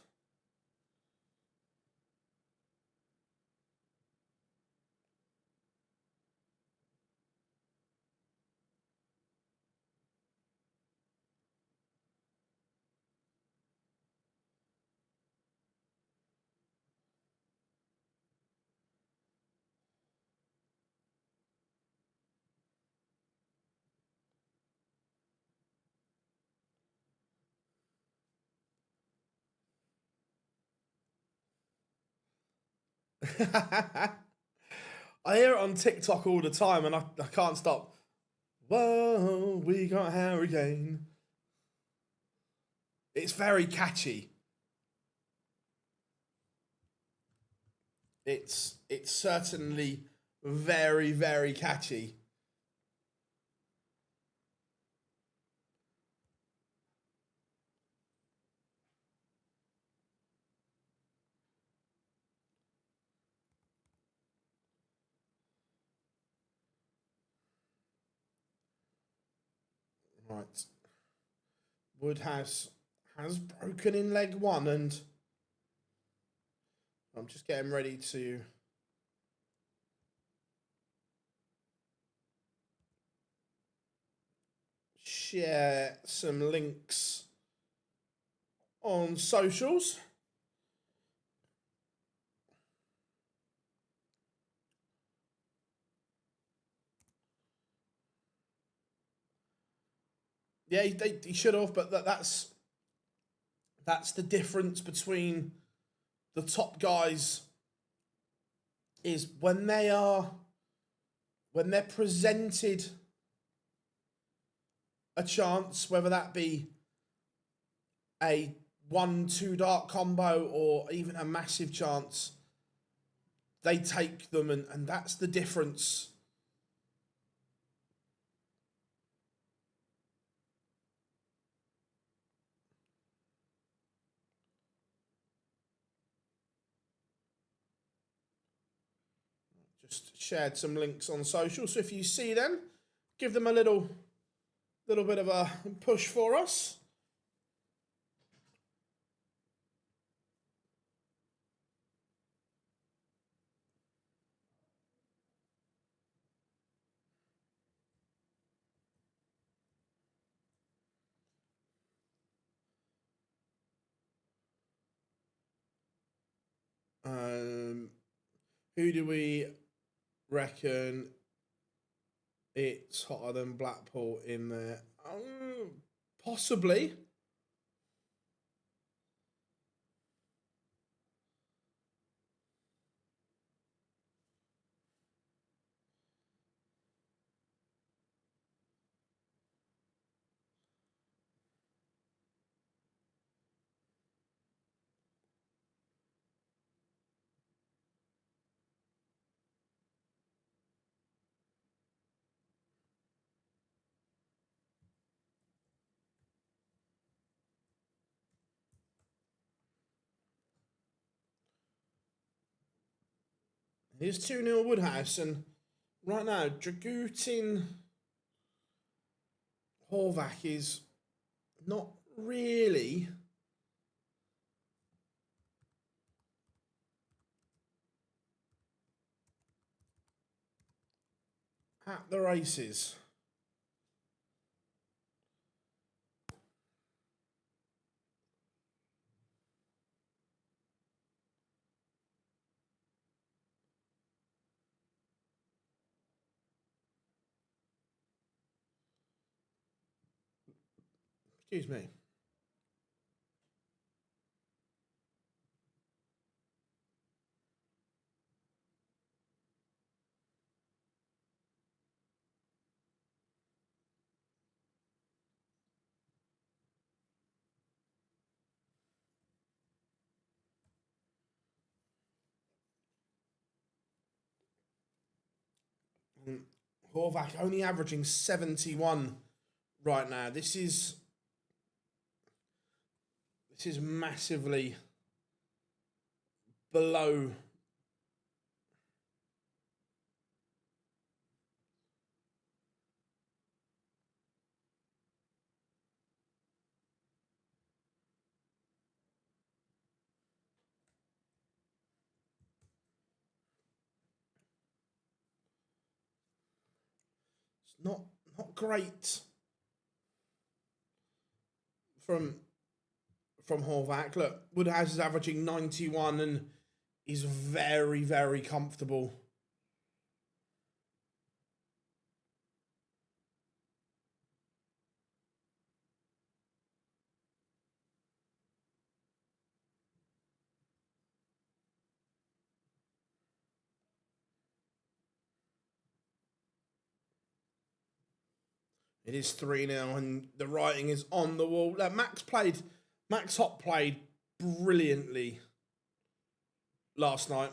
I hear it on TikTok all the time and I can't stop. Whoa, we got Harry Kane. It's very catchy. It's certainly very, very catchy. Right. Woodhouse has broken in leg one, and I'm just getting ready to share some links on socials. Yeah, he should have, but that's the difference between the top guys is when they're presented a chance, whether that be a 1-2 dart combo or even a massive chance, they take them, and that's the difference. Just shared some links on social, so if you see them, give them a little bit of a push for us. Who do we reckon it's hotter than Blackpool in there? Possibly. Here's 2-0 Woodhouse, and right now, Dragutin Horvath is not really at the races. Excuse me. Horvath only averaging 71 right now. This is massively below. It's not great from Horvath. Look, Woodhouse is averaging 91 and is very, very comfortable. It is 3-0 and the writing is on the wall. Max Hopp played brilliantly last night.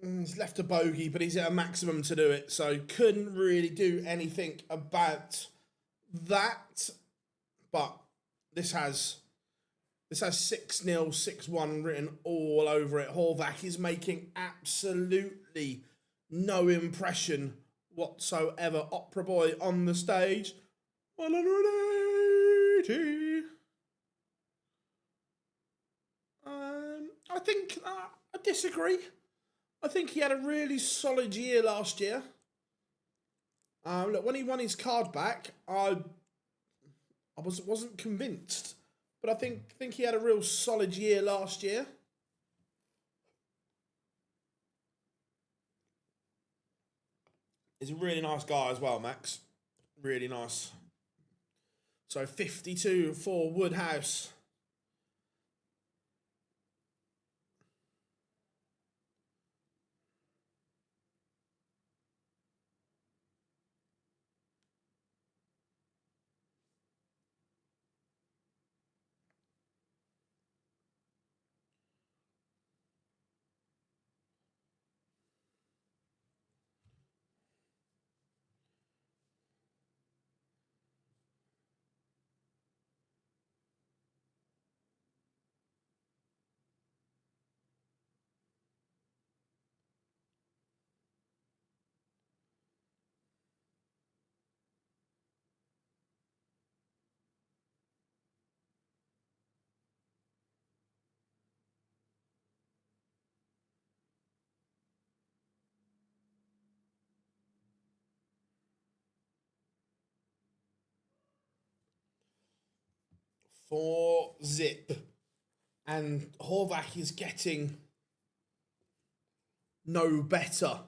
He's left a bogey, but he's at a maximum to do it, so couldn't really do anything about that. But this has 6-0, 6-1 written all over it. Horvath is making absolutely no impression whatsoever. Opera Boy on the stage, 180. I think I disagree. I think he had a really solid year last year. Look, when he won his card back, I wasn't convinced, but I think he had a real solid year last year. He's a really nice guy as well, Max. Really nice. So 52 for Woodhouse. for Zip. And Horvath is getting no better.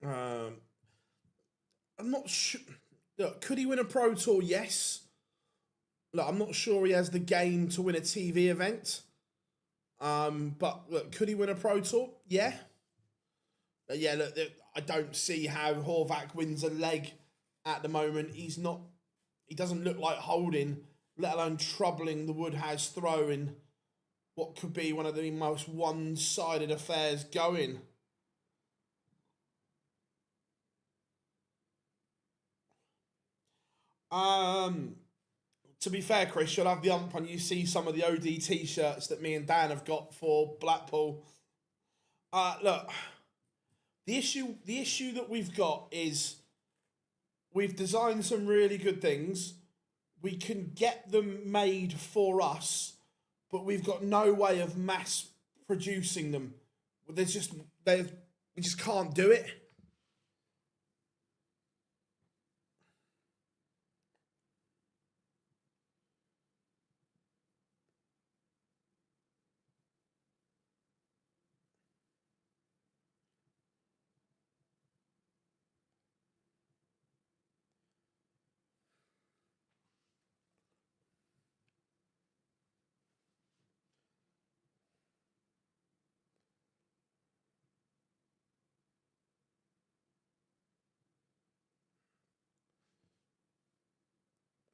Um, I'm not sure. Look, could he win a Pro Tour? Yes. Look, I'm not sure he has the game to win a TV event. But look, could he win a Pro Tour? Yeah. Yeah, look, I don't see how Horvath wins a leg at the moment. He's not. He doesn't look like holding, let alone troubling the Woodhouse throw in what could be one of the most one-sided affairs going. To be fair, Chris, you'll have the ump when you see some of the OD t-shirts that me and Dan have got for Blackpool. Look, the issue that we've got is we've designed some really good things. We can get them made for us, but we've got no way of mass producing them. We just can't do it.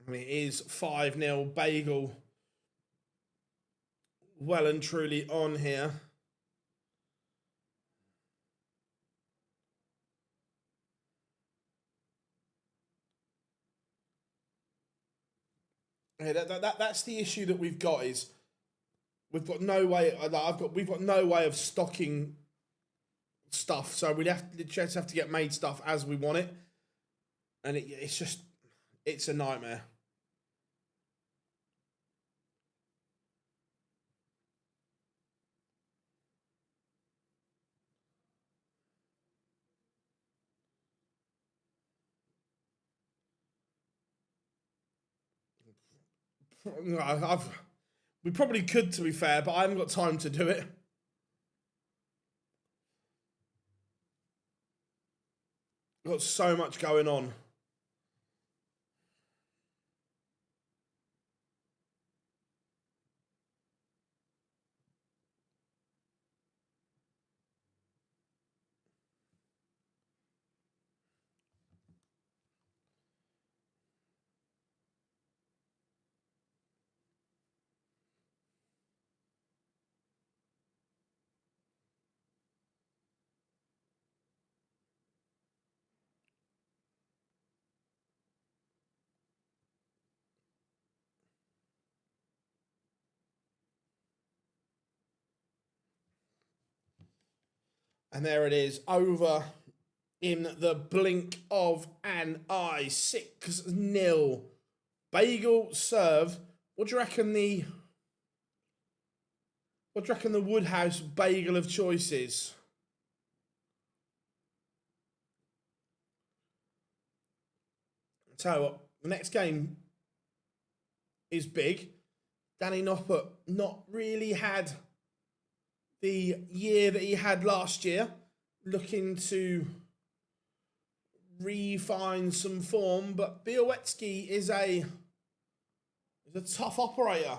I mean, it is 5-0 Bagel well and truly on here. Yeah, that's the issue that we've got is we've got no way. We've got no way of stocking stuff, so we'd just have to get made stuff as we want it, and it's a nightmare. We probably could, to be fair, but I haven't got time to do it. I've got so much going on. And there it is, over in the blink of an eye. 6-0. Bagel serve. What do you reckon the Woodhouse bagel of choice is? Tell you what, the next game is big. Danny Noppert not really had the year that he had last year, looking to refine some form, but Białecki is a tough operator.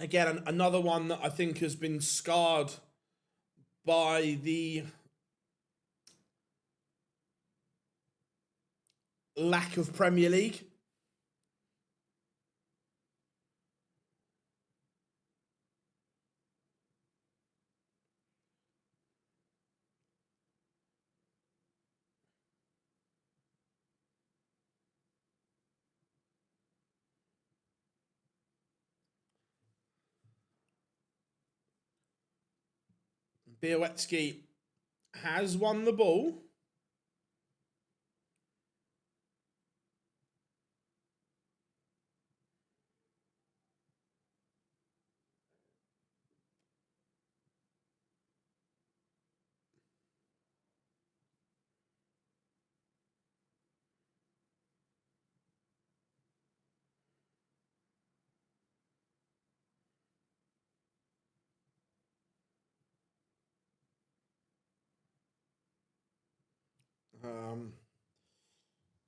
Again, another one that I think has been scarred by the lack of Premier League. Białecki has won the ball.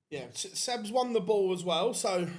Yeah, Seb's won the ball as well, so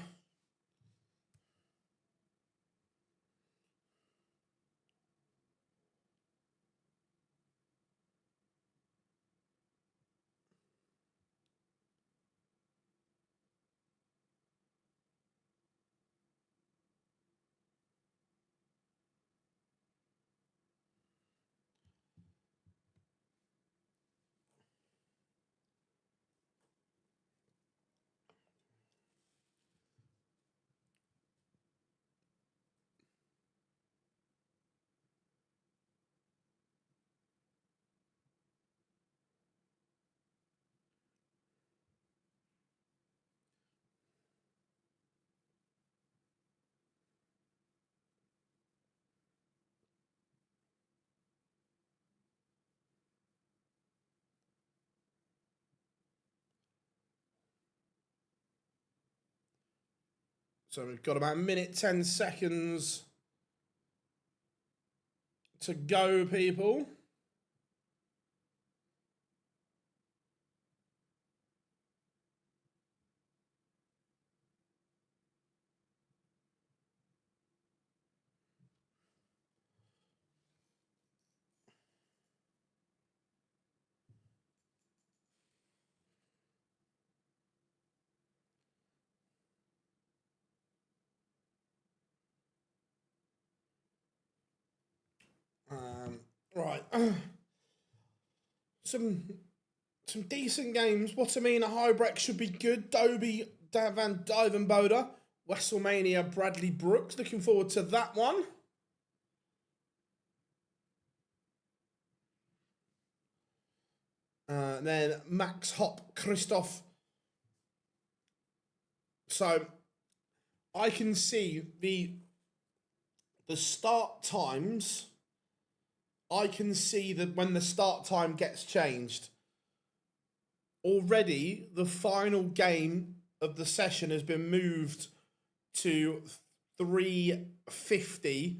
we've got about a minute, 10 seconds to go, people. Right. Some decent games. Watermina Highbreck should be good. Dobie, Van Dyvenbode, WrestleMania, Bradley Brooks. Looking forward to that one. Then Max Hopp, Christoph. So I can see the start times. I can see that when the start time gets changed. Already, the final game of the session has been moved to 3:50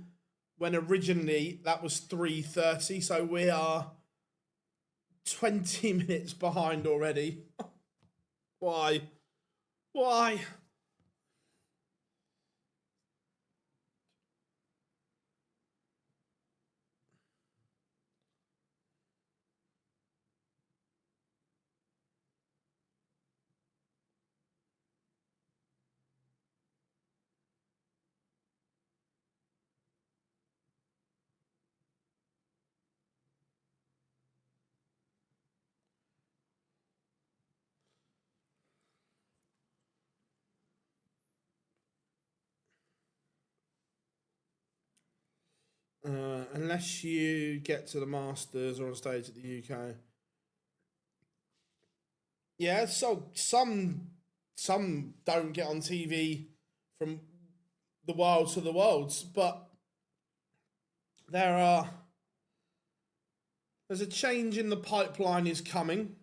when originally that was 3:30. So we are 20 minutes behind already. Why? Why? Unless you get to the Masters or on stage at the UK. Yeah, so some don't get on TV from the Wilds to the Worlds, but there's a change in the pipeline is coming.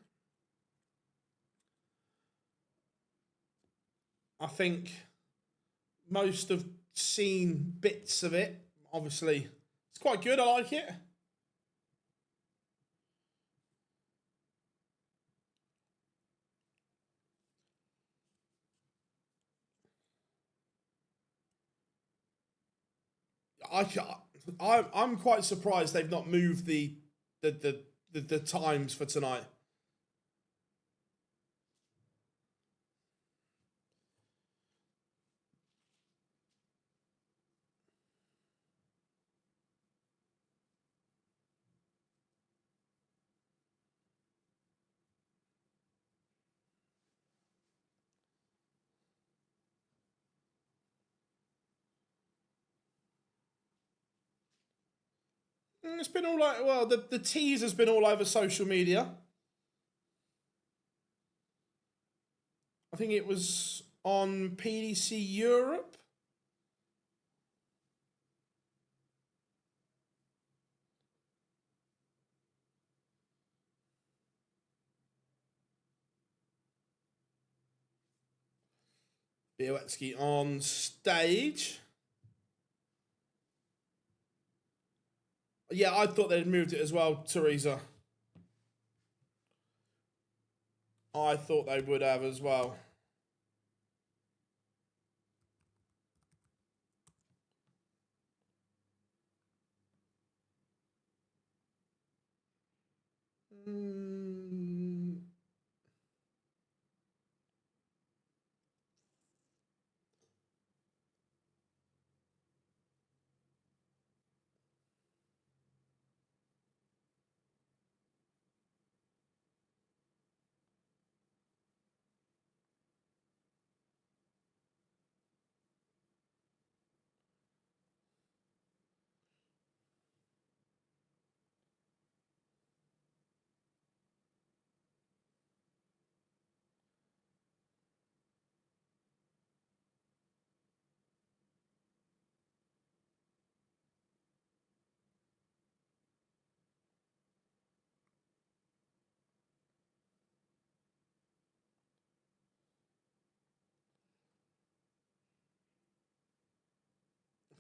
I think most have seen bits of it. Obviously, it's quite good. I like it. I'm quite surprised they've not moved the the times for tonight. It's been all like, well, the teaser's been all over social media. I think it was on PDC Europe. Białecki on stage. Yeah, I thought they'd moved it as well, Teresa. I thought they would have as well.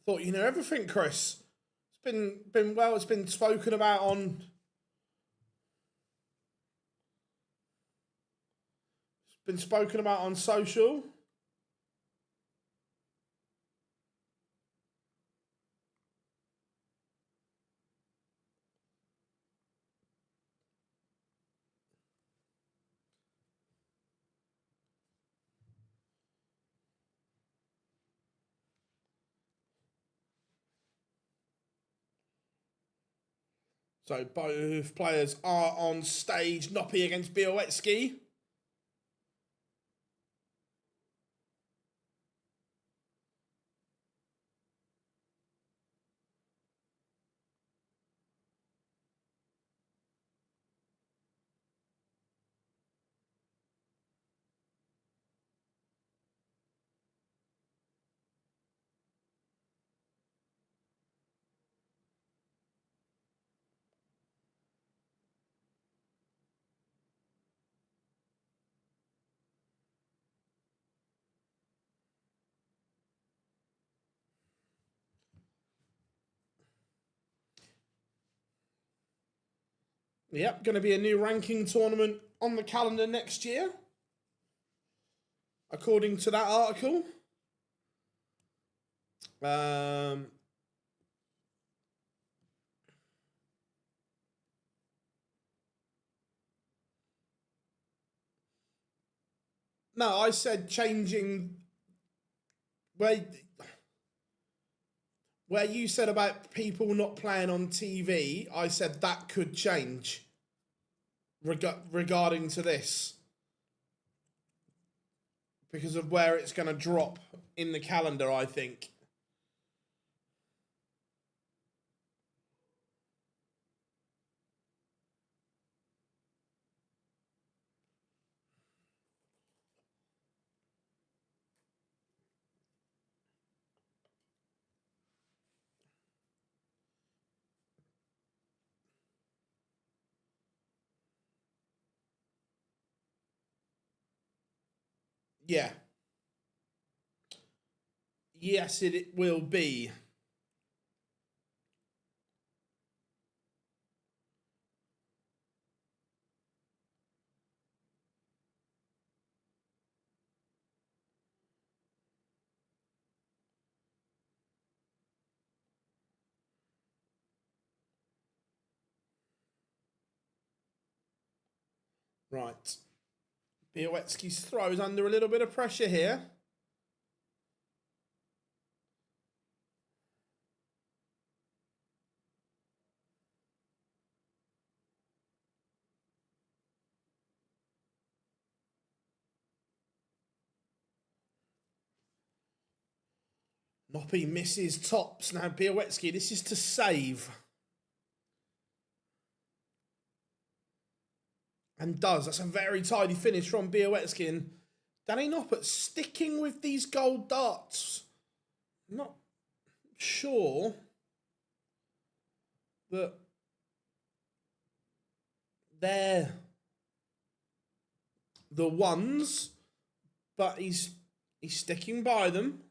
Thought you know everything, Chris. It's been spoken about on. It's been spoken about on social. So both players are on stage. Noppy against Białecki. Yep, going to be a new ranking tournament on the calendar next year, according to that article. No, I said changing where you said about people not playing on TV. I said that could change regarding to this because of where it's going to drop in the calendar, I think. Yeah. Yes, it will be. Right. Białecki's throw is under a little bit of pressure here. Noppy misses tops. Now Białecki, this is to save. And does. That's a very tidy finish from Białecki. And Danny Noppert sticking with these gold darts. Not sure that they're the ones, but he's sticking by them.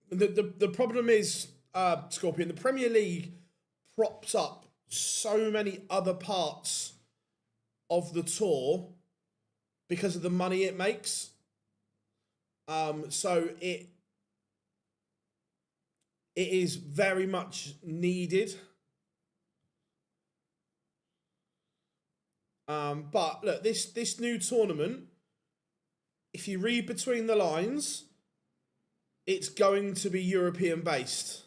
The problem is, Scorpion, the Premier League props up so many other parts of the tour because of the money it makes. So it is very much needed. But look, this new tournament, if you read between the lines, it's going to be European based.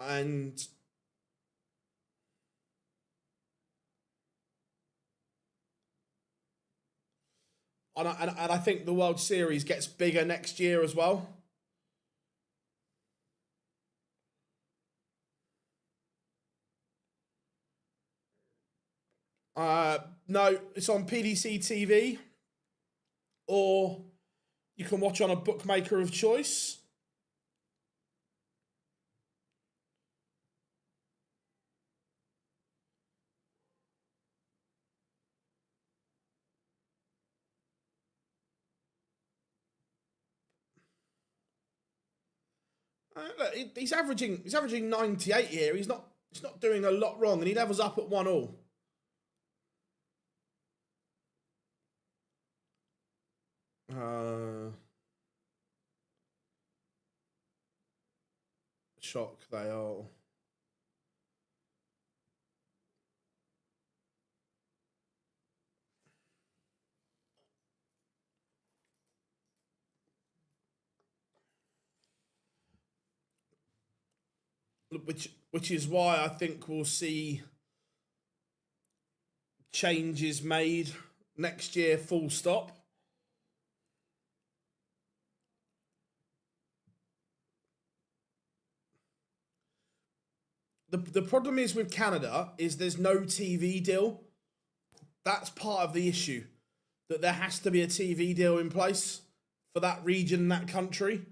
And I think the World Series gets bigger next year as well. No, it's on PDC TV, or you can watch on a bookmaker of choice. Look, he's averaging 98 here. He's not doing a lot wrong, and he levels up at 1-1. Shock they are. Which is why I think we'll see changes made next year, full stop. The problem is with Canada is there's no TV deal. That's part of the issue, that there has to be a TV deal in place for that region, that country.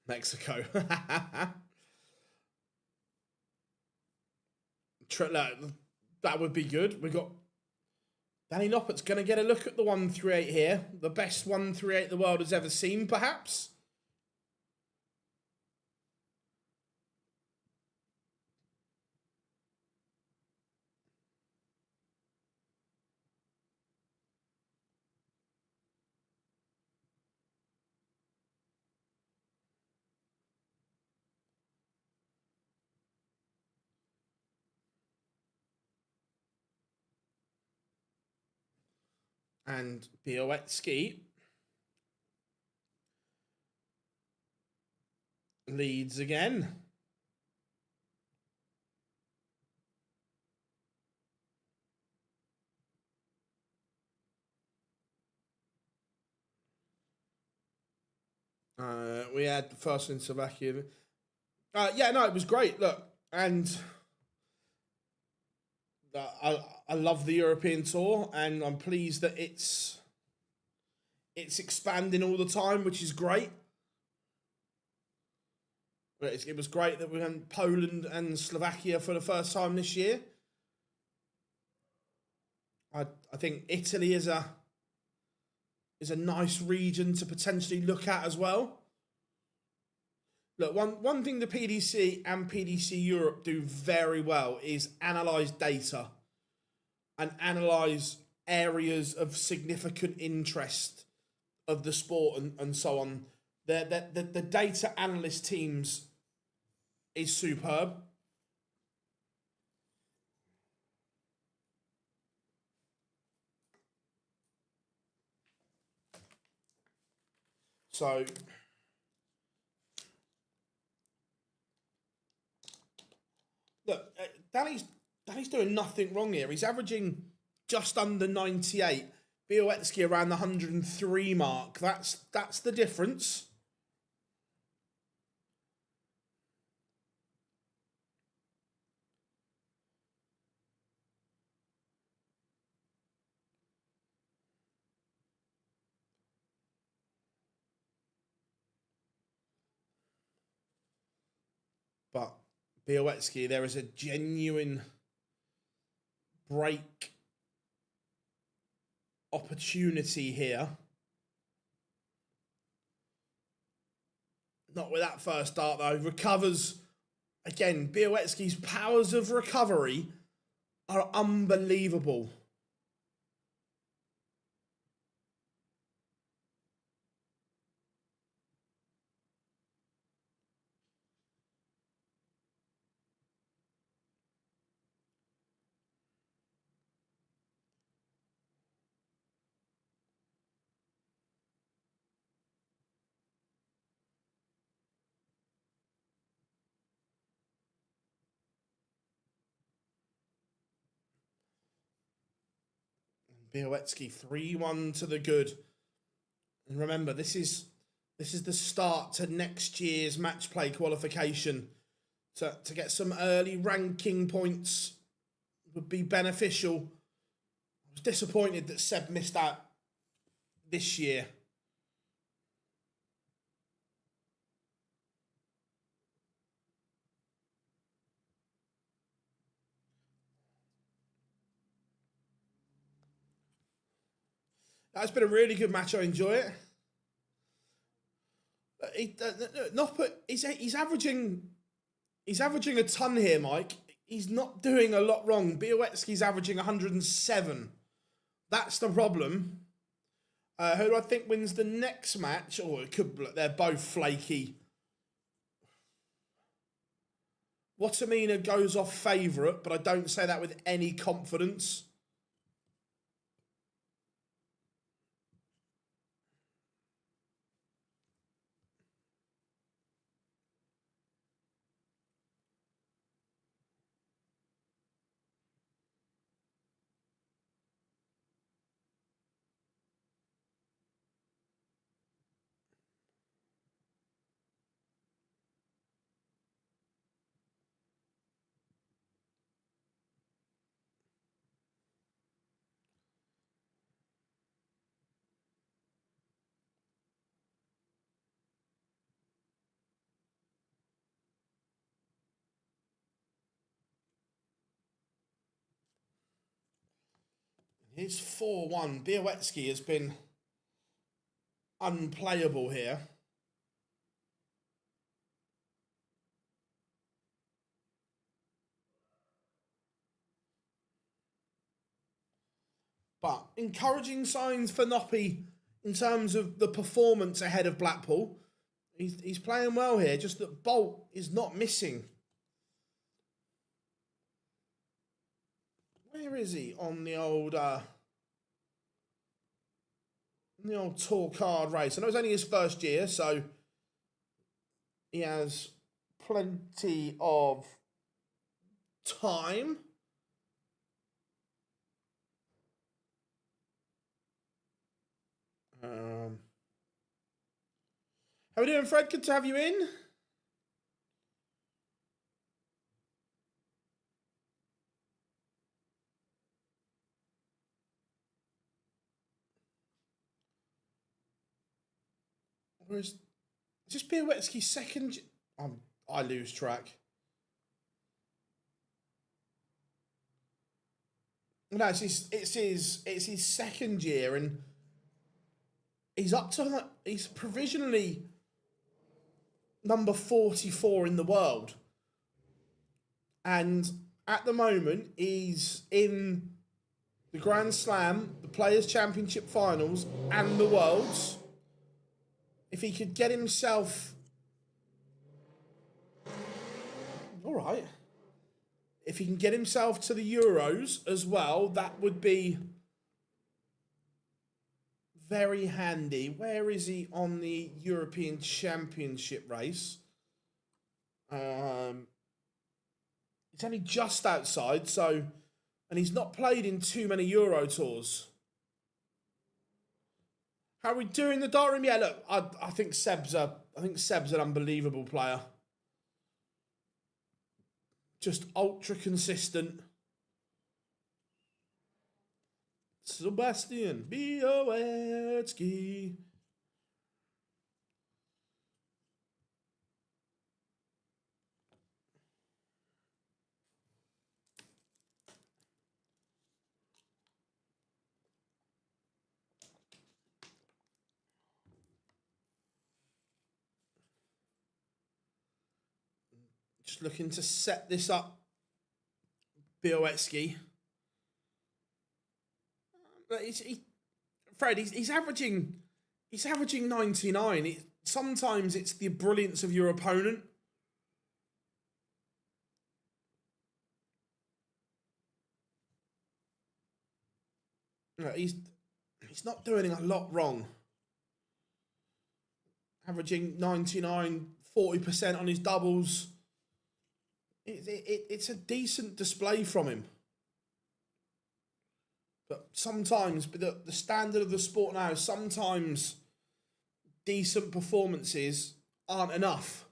Mexico. That would be good. We got Danny Noppert's going to get a look at the 138 here. The best 138 the world has ever seen, perhaps. And Białecki leads again. We had the first in Slovakia. Yeah, no, it was great. Look, and I love the European Tour, and I'm pleased that it's expanding all the time, which is great. It was great that we had Poland and Slovakia for the first time this year. I think Italy is a nice region to potentially look at as well. Look, one thing the PDC and PDC Europe do very well is analyse data and analyse areas of significant interest of the sport and so on. The data analyst teams is superb. So look, Danny's doing nothing wrong here. He's averaging just under 98. Białecki around the 103 mark. That's the difference. But Białecki, there is a genuine break opportunity here. Not with that first start though. Recovers again. Białecki's powers of recovery are unbelievable. Białecki 3-1 to the good. And remember, this is the start to next year's match play qualification. To get some early ranking points would be beneficial. I was disappointed that Seb missed out this year. That's been a really good match. I enjoy it. He's averaging a ton here, Mike. He's not doing a lot wrong. Białecki's averaging 107. That's the problem. Who do I think wins the next match? Oh, it could. They're both flaky. Watamina goes off favourite, but I don't say that with any confidence. He's 4-1. Białecki has been unplayable here. But encouraging signs for Noppy in terms of the performance ahead of Blackpool. He's playing well here, just that Bolt is not missing. Where is he on the old tour card race? I know it's only his first year, so he has plenty of time. How are we doing, Fred? Good to have you in. Whereas, just Białecki's second... I lose track. No, it's his second year, and he's up to... He's provisionally number 44 in the world. And at the moment, he's in the Grand Slam, the Players' Championship Finals, and the Worlds. If he could get himself... All right. If he can get himself to the Euros as well, that would be very handy. Where is he on the European Championship race? It's only just outside, so... And he's not played in too many Euro tours. How are we doing in the dart room? Yeah, look, I think Seb's an unbelievable player. Just ultra consistent. Sebastian Białecki. Just looking to set this up. Białecki. Fred, he's averaging 99. Sometimes it's the brilliance of your opponent. He's not doing a lot wrong. Averaging 99, 40% on his doubles. It's a decent display from him. But sometimes, the standard of the sport now, sometimes decent performances aren't enough.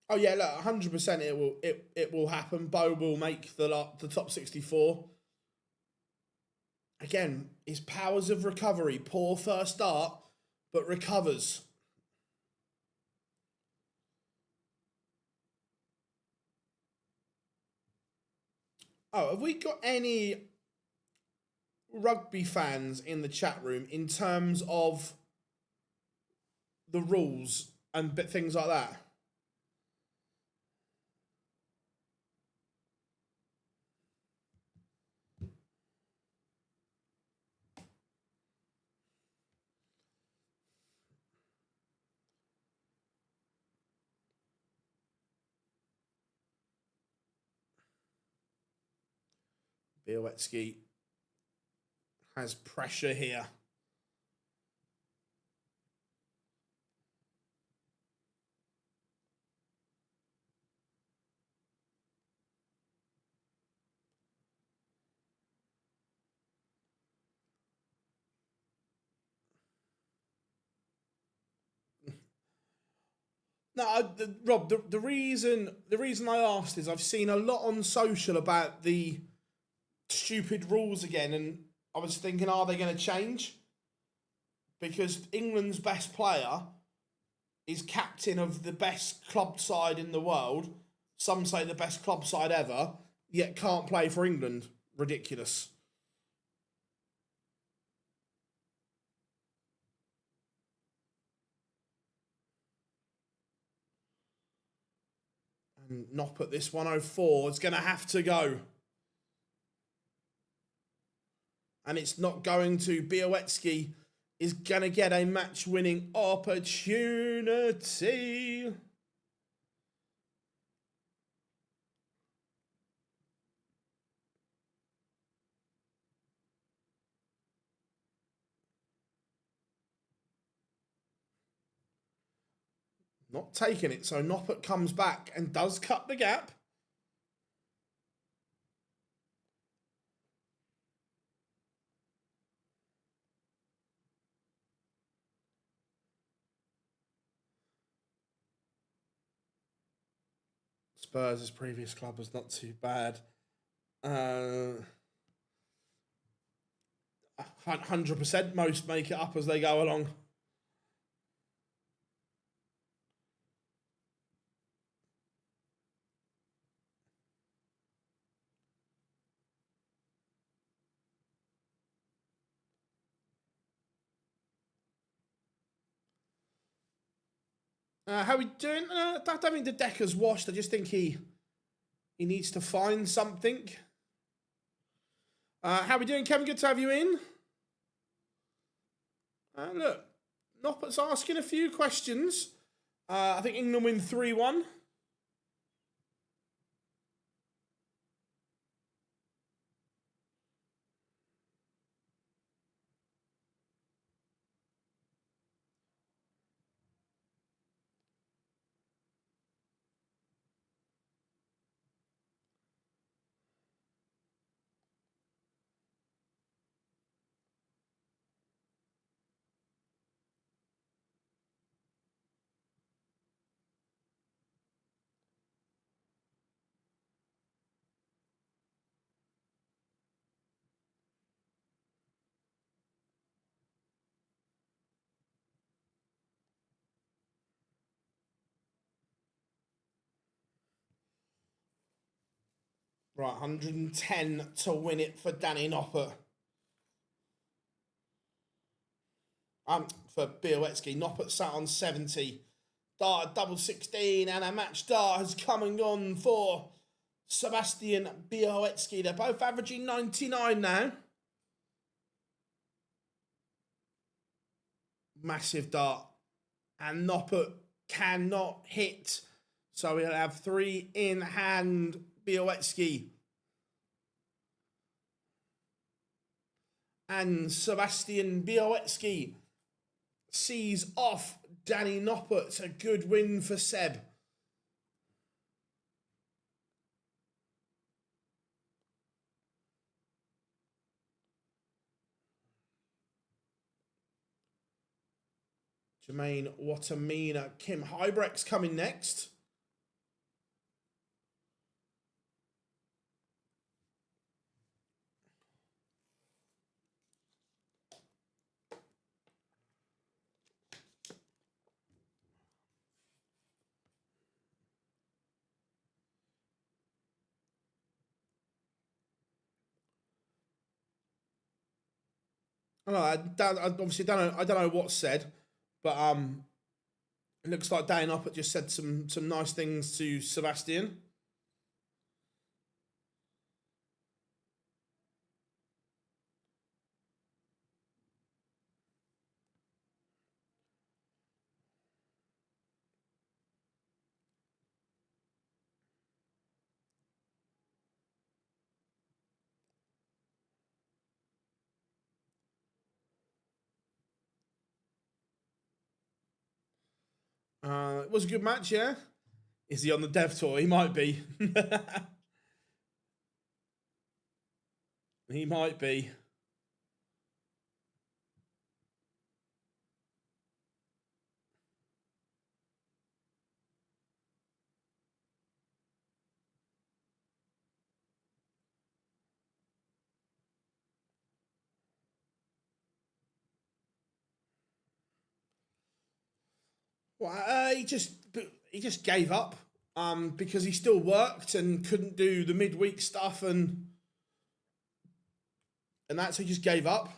Oh yeah, look, 100% it will happen. Bo will make the top 64. Again, his powers of recovery, poor first start, but recovers. Oh, have we got any rugby fans in the chat room in terms of the rules and things like that? Białecki has pressure here. No, Rob. The reason I asked is I've seen a lot on social about the stupid rules again, and I was thinking, are they going to change? Because England's best player is captain of the best club side in the world. Some say the best club side ever, yet can't play for England. Ridiculous. And Knopp at this 104 is going to have to go. And it's not going to. Białecki is going to get a match-winning opportunity. Not taking it, so Noppert comes back and does cut the gap. Spurs, his previous club, was not too bad. 100% most make it up as they go along. How we doing? I don't think the deck has washed. I just think he needs to find something. How we doing, Kevin? Good to have you in. Look, Noppert's asking a few questions. I think England win 3-1. Right, 110 to win it for Danny Noppert. For Białecki. Noppert sat on 70. Dart at double 16, and a match dart has come and gone for Sebastian Białecki. They're both averaging 99 now. Massive dart. And Noppert cannot hit. So he'll have 3 in hand. Białecki. And Sebastian Białecki sees off Danny Noppert. It's a good win for Seb. Jermaine Watamina. Kim Hybrecht's coming next. I obviously don't know what's said, but it looks like Danny Noppert just said some nice things to Sebastian. It was a good match, yeah. Is he on the dev tour? He might be. He might be. Well, he just gave up because he still worked and couldn't do the midweek stuff and that's he just gave up.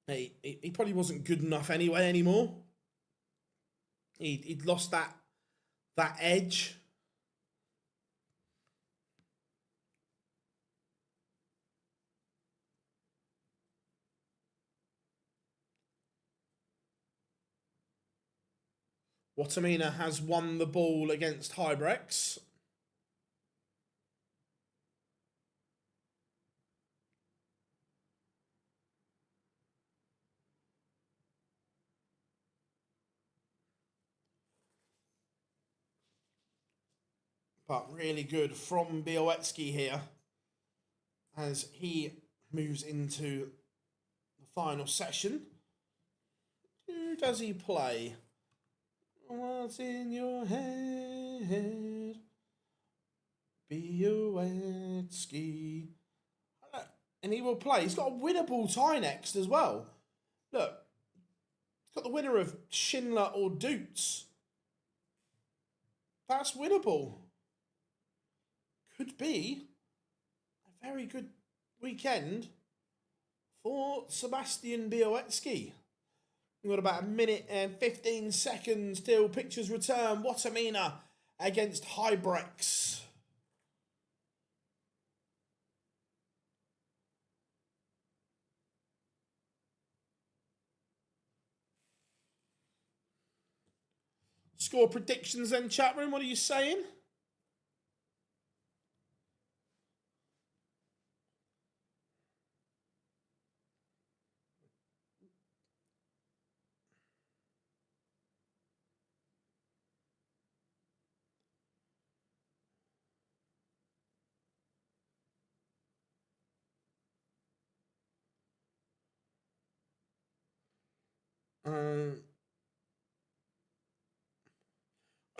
He probably wasn't good enough anyway anymore. He'd lost that edge. Watamina has won the ball against Hybrechts. But really good from Białecki here as he moves into the final session. Who does he play? What's in your head? Be a wet ski. And he will play. He's got a winnable tie next as well. Look, he's got the winner of Schindler or Dutz. That's winnable. Could be a very good weekend for Sebastian Białecki. We've got about a minute and 15 seconds till pictures return. Watamina against Hybrex. Score predictions then, chat room. What are you saying?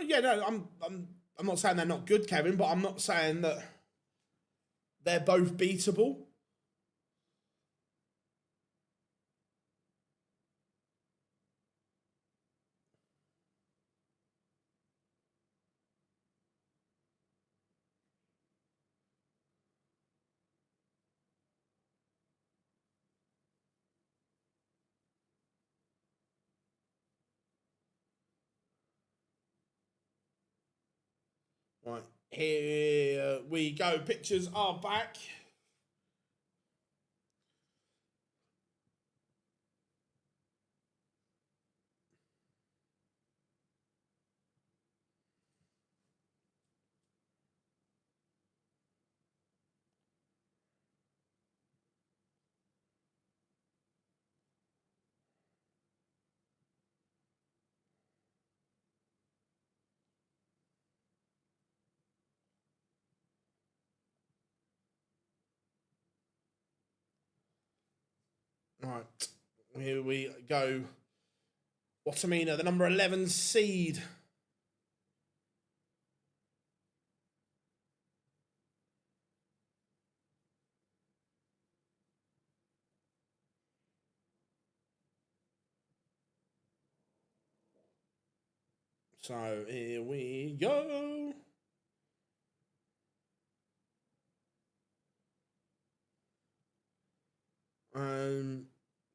Yeah, no, I'm not saying they're not good, Kevin, but I'm not saying that they're both beatable. Right, here we go. Pictures are back. Right, here we go. Watamina, the number 11 seed. So here we go.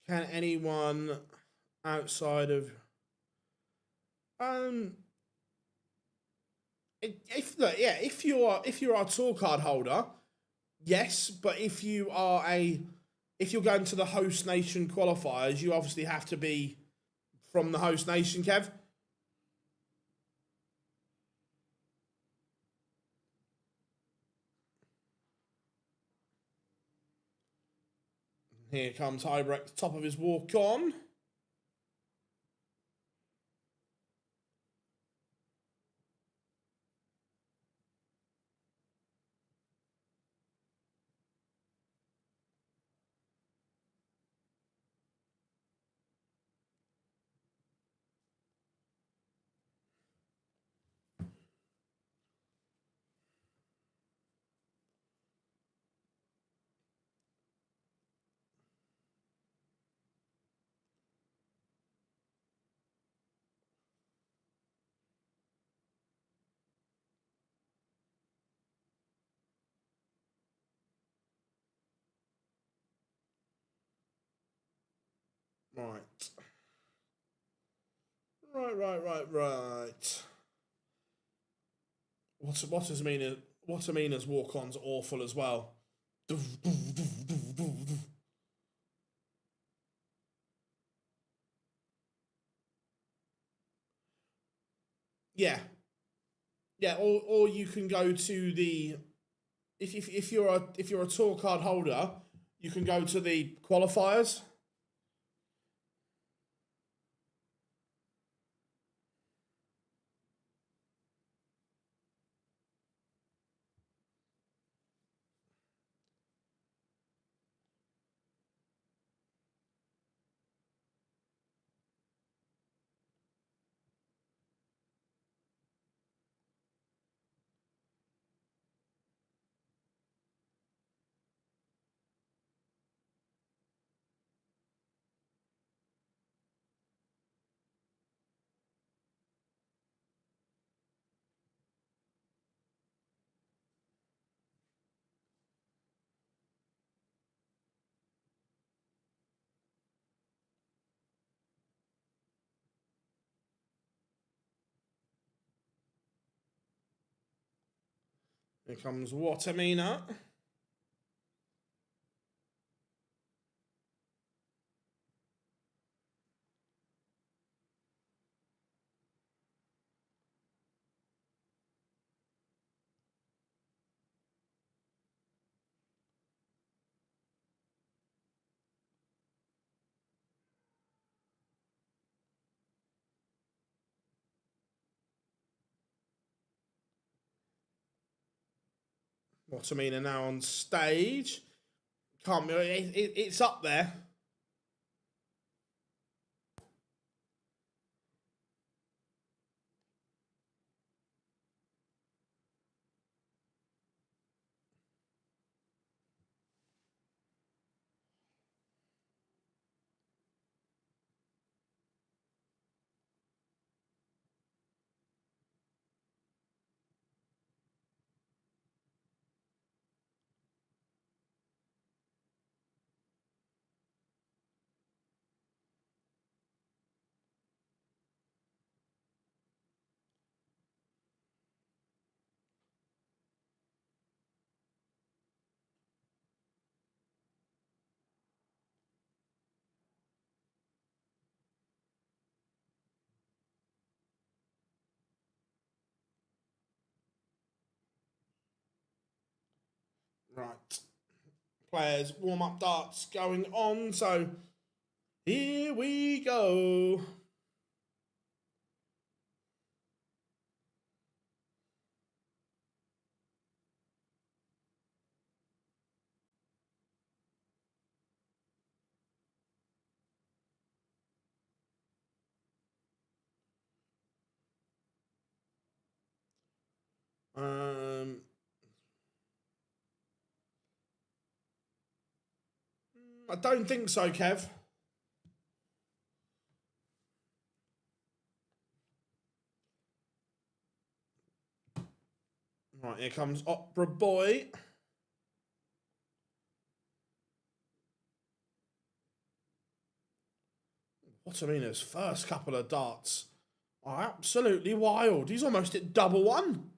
Can anyone outside of if you're a tour card holder, yes, but if you're going to the host nation qualifiers, you obviously have to be from the host nation, Kev. Here comes Hybrex, top of his walk on. Right. Right. Watamina's walk-on's awful as well. Yeah, yeah. Or you can go to the if you're a tour card holder, you can go to the qualifiers. Here comes Watamina. Watamina now on stage. Can't be, it's up there. Right. Players, warm-up darts going on. So here we go. I don't think so, Kev. Right, here comes Opera Boy. Watamina's first couple of darts are absolutely wild. He's almost at double one.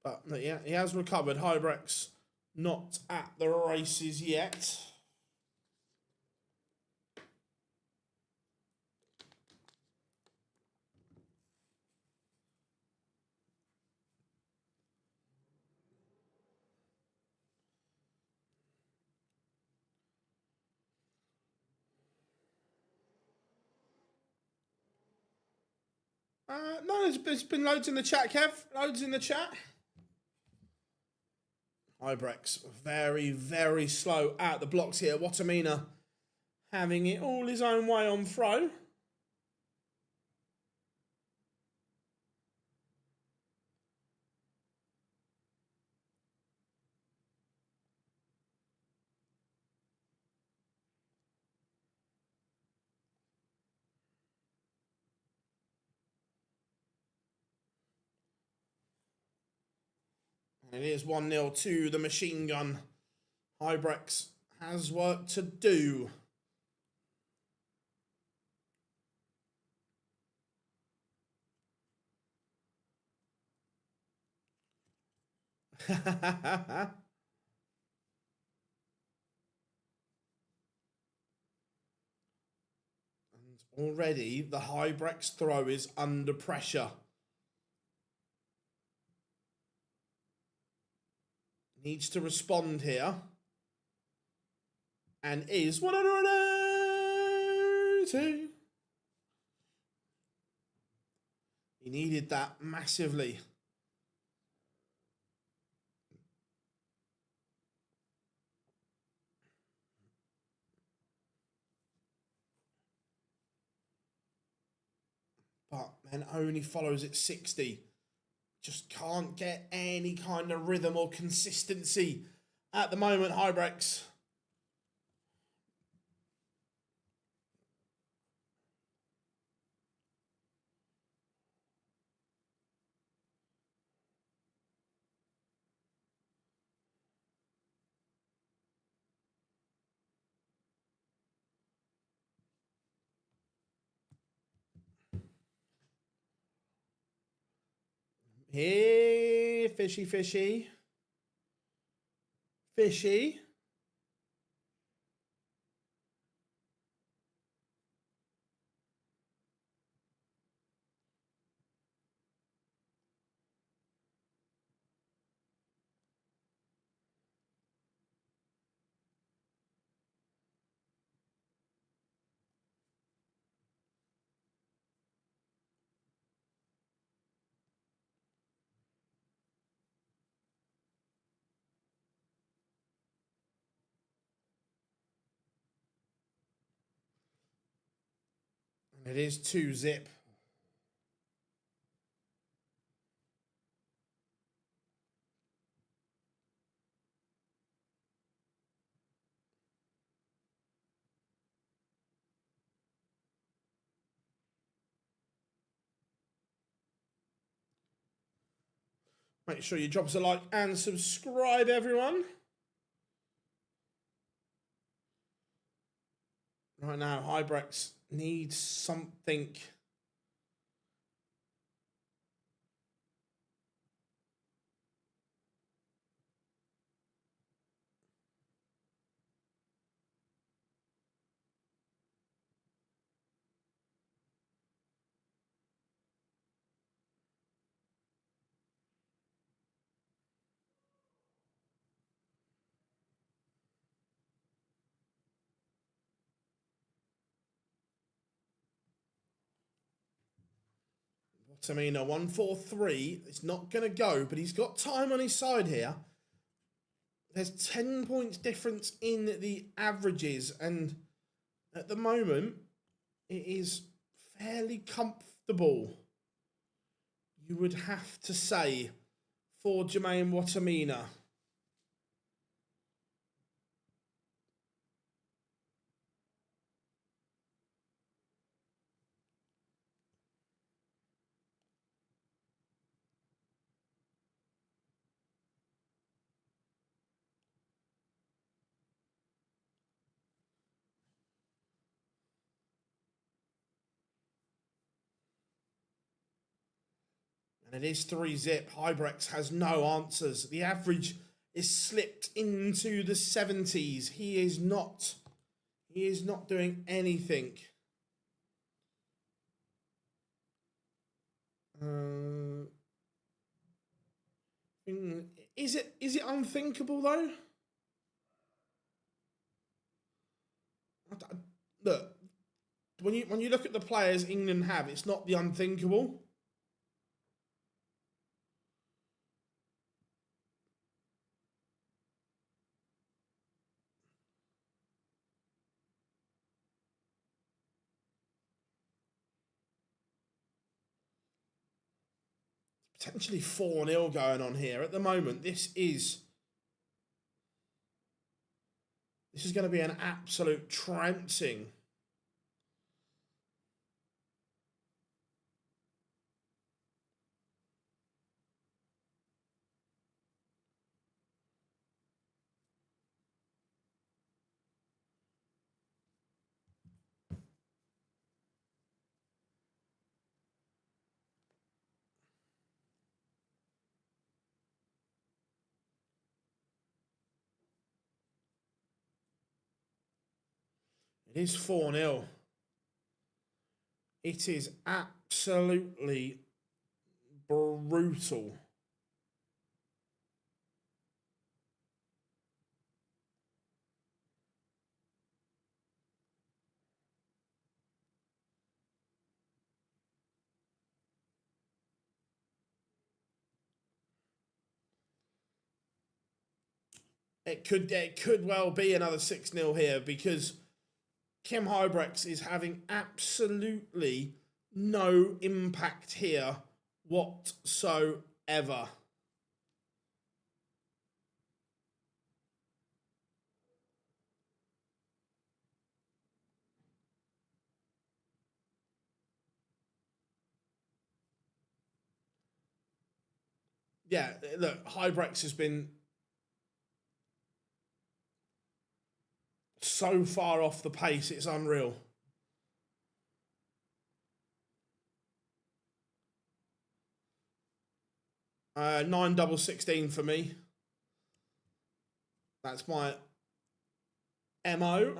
But yeah, he has recovered. Hybrex not at the races yet. No, there's been loads in the chat, Kev. Loads in the chat. Hybrex very, very slow out the blocks here. Watamina having it all his own way on throw. And it is 1-0 to the machine gun. Hybrex has work to do. And already the Hybrex throw is under pressure. Needs to respond here. And is 180. He needed that massively. But then only follows at 60. Just can't get any kind of rhythm or consistency at the moment, Hybrex. Here, fishy, fishy. Fishy. And it is 2-zip. Make sure you drop us a like and subscribe, everyone. Right now, Hybrex needs something. Tamina 143. It's not going to go, but he's got time on his side here. There's 10 points difference in the averages, and at the moment, it is fairly comfortable, you would have to say, for Jermaine Watamina. And it is 3-zip. Hybrex has no answers. The average is slipped into the 70s. He is not doing anything. Is it unthinkable though? Look, when you look at the players England have, it's not the unthinkable. Potentially 4-0 going on here at the moment. This is going to be an absolute trouncing. It is 4-0. It is absolutely brutal. It could well be another 6-0 here because Kim Hybrex is having absolutely no impact here whatsoever. Yeah, look, Hybrex has been so far off the pace, it's unreal. 9 double 16 for me. That's my MO.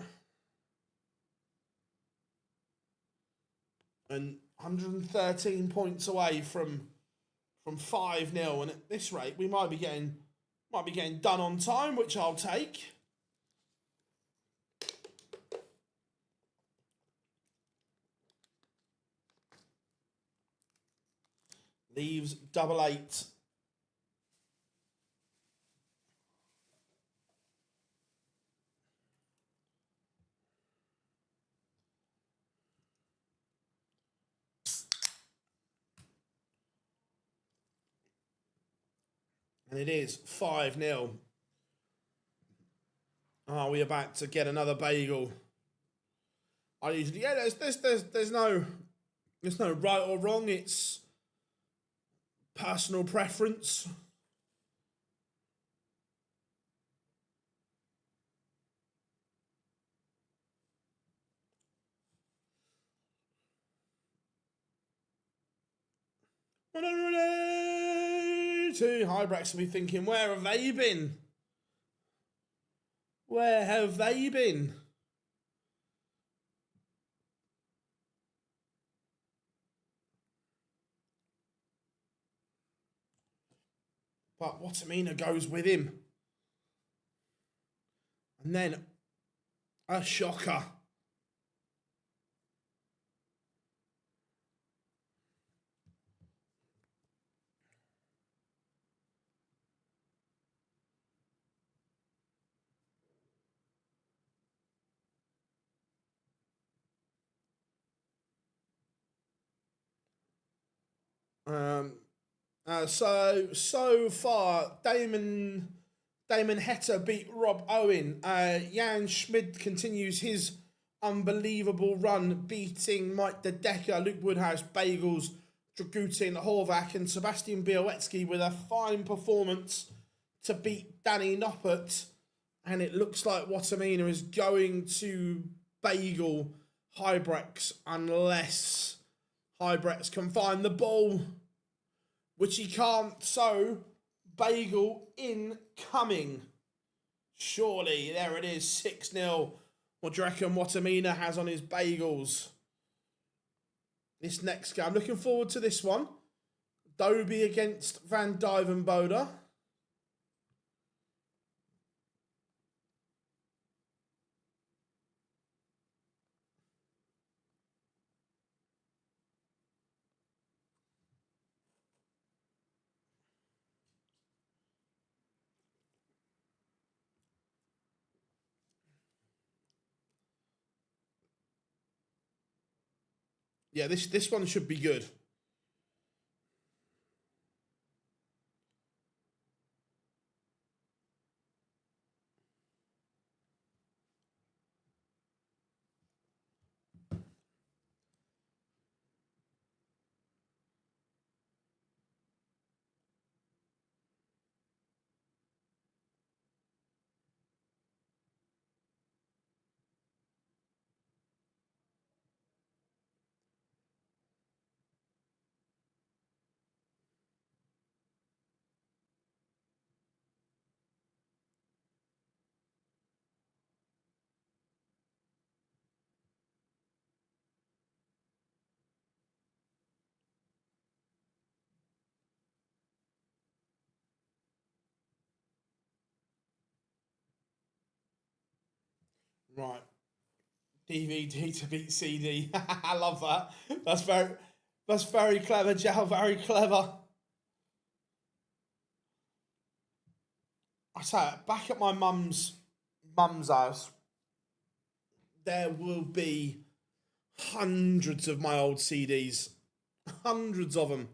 And 113 points away from 5-0. And at this rate, we might be getting done on time, which I'll take. Leaves double 8. And it is 5-0. Are we about to get another bagel? There's no right or wrong. It's personal preference. Hybrax will be thinking, where have they been? Where have they been? But Watamina goes with him. And then a shocker. So far, Damon Heta beat Rob Owen. Jan Schmid continues his unbelievable run, beating Mike De Decker, Luke Woodhouse, Bagels, Dragutin, Horvath, and Sebastian Białecki with a fine performance to beat Danny Noppert. And it looks like Watamina is going to bagel Hybrex unless Hybrex can find the ball, which he can't. So, bagel incoming. Surely, there it is, 6-0. What do you reckon Watamina has on his bagels? This next game, I'm looking forward to this one. Dobie against Van Duijvenbode. Yeah, this one should be good. Right. DVD to beat CD. I love that. That's very clever, Jal. Very clever. I say, back at my mum's house, there will be hundreds of my old CDs. Hundreds of them.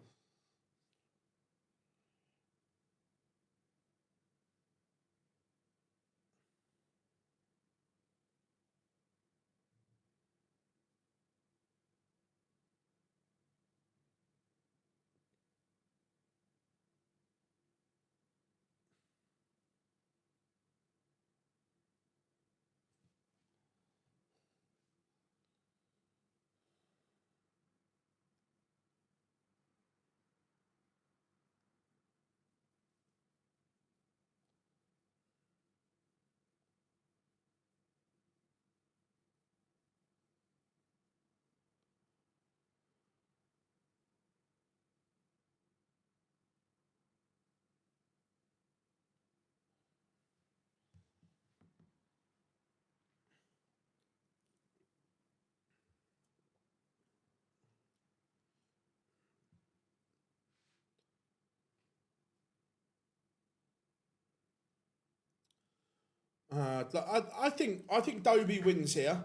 I think Dobie wins here.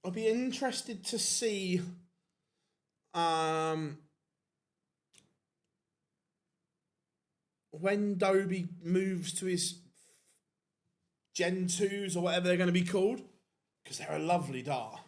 I'll be interested to see um, when Dobie moves to his Gen 2s or whatever they're going to be called, because they're a lovely dart.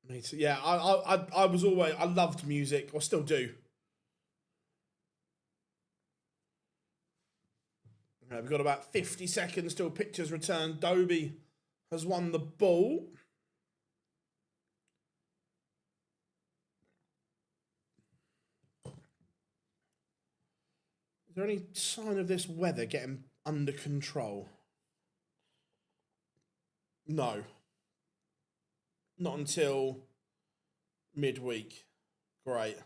Me too. Yeah, I was always, I loved music, I still do. We've got about 50 seconds till pictures return. Dobie has won the ball. Is there any sign of this weather getting under control? No. Not until midweek. Great.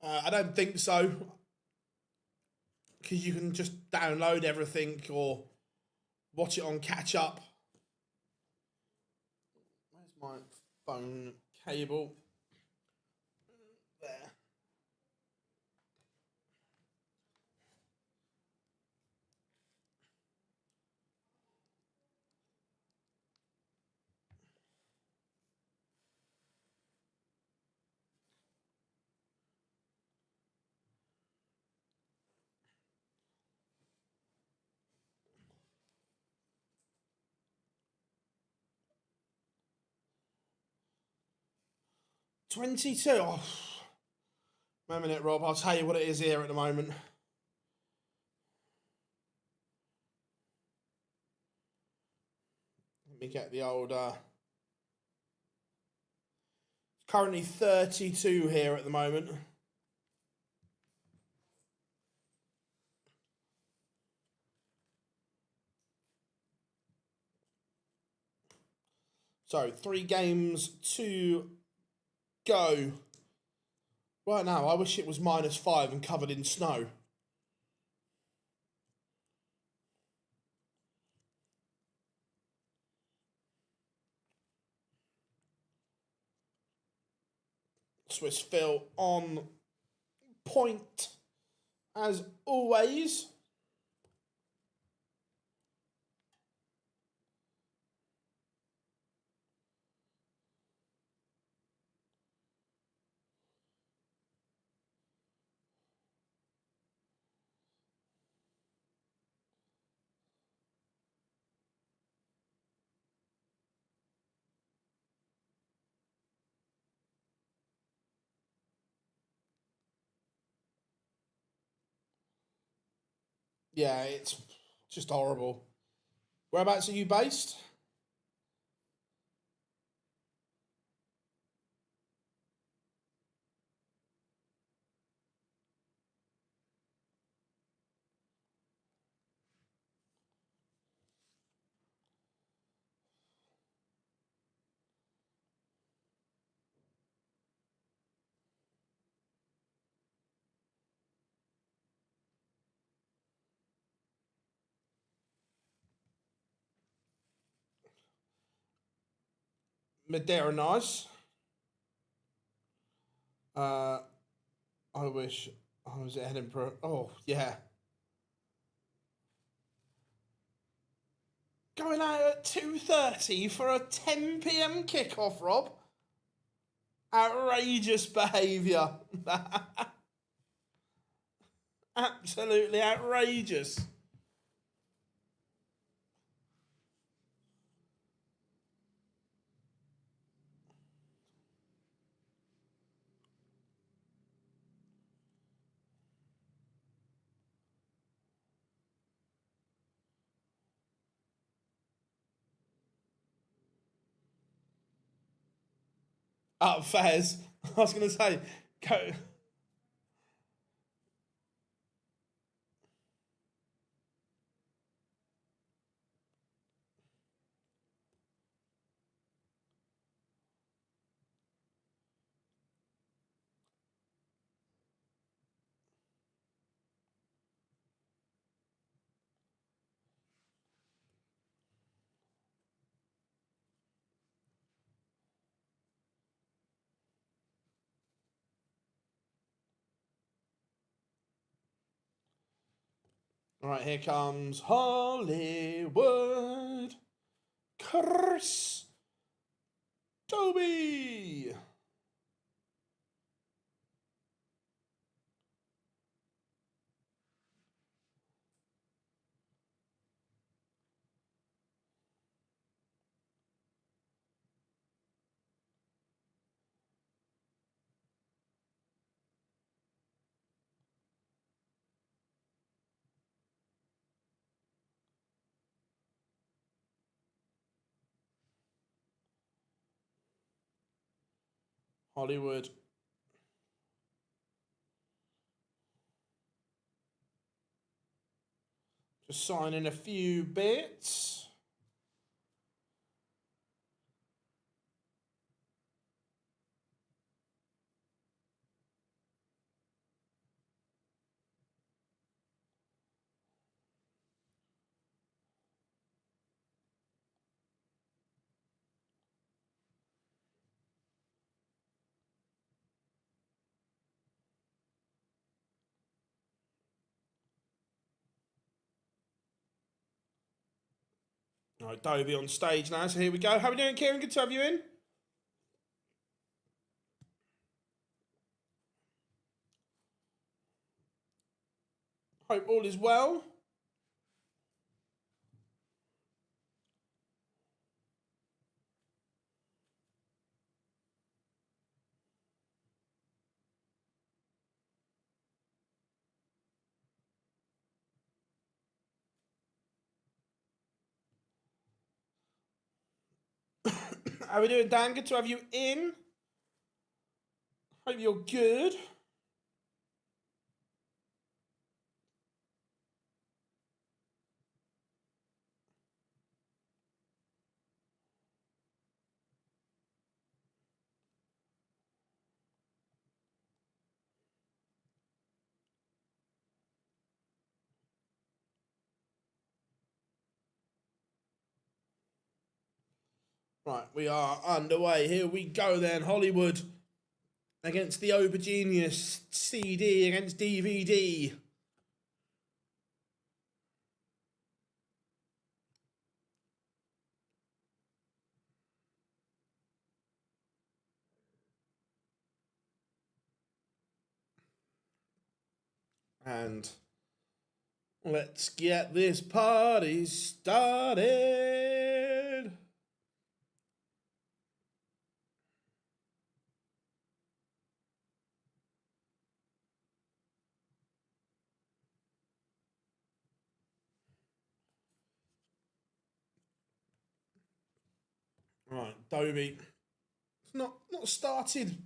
I don't think so, because you can just download everything or watch it on catch up. Where's my phone cable? There. '22. Oh, wait a minute, Rob. I'll tell you what it is here at the moment. Let me get the old. Currently 32 here at the moment. So 3 games to go. Right now, I wish it was -5 and covered in snow. Swiss Phil on point as always. Yeah, it's just horrible. Whereabouts are you based? Madeira, nice. Uh, I wish I was at Edinburgh. Oh, yeah. Going out at 2:30 for a 10 p.m. kickoff, Rob. Outrageous behaviour. Absolutely outrageous. Up Faz. I was going to say, go. All right, here comes Hollywood. Chris Toby. Hollywood. Just signing a few bits. All right, Dobie on stage now, so here we go. How are we doing, Kieran? Good to have you in. Hope all is well. How are we doing, Dan? Good to have you in. Hope you're good. Right, we are underway. Here we go then. Hollywood against the Aubergenius. CD against DVD. And let's get this party started. Right, Dobie. It's not started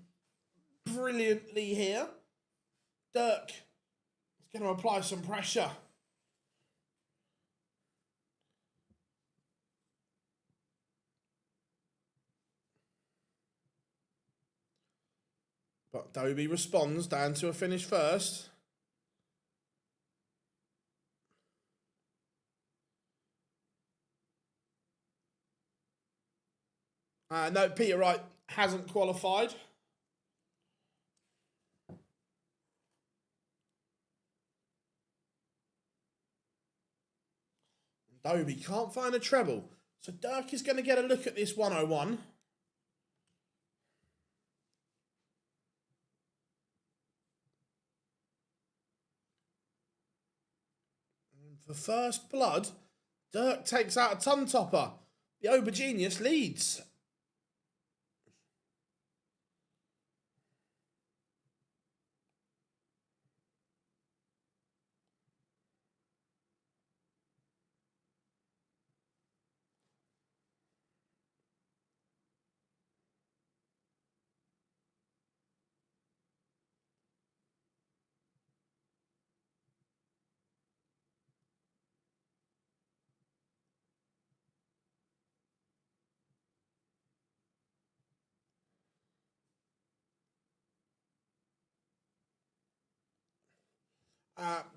brilliantly here. Dirk is going to apply some pressure. But Dobie responds down to a finish first. No, Peter Wright hasn't qualified. Dobie can't find a treble. So Dirk is going to get a look at this 101. And for first blood, Dirk takes out a ton topper. The Aubergenius leads.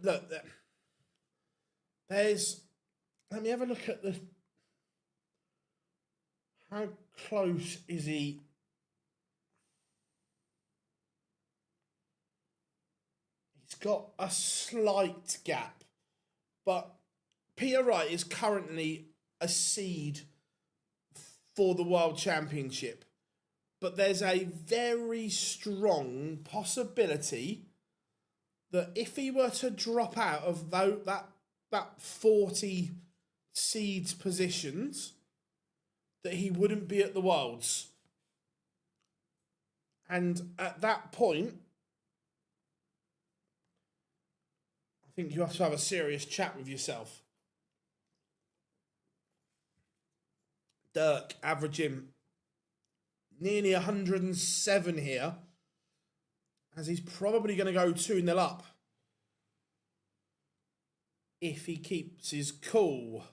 Look, there's. Let me have a look at the. How close is he? He's got a slight gap, but Peter Wright is currently a seed for the World Championship. But there's a very strong possibility that if he were to drop out of that 40 seeds positions, that he wouldn't be at the Worlds. And at that point, I think you have to have a serious chat with yourself. Dirk averaging nearly 107 here, as he's probably going to go 2-0 up if he keeps his cool.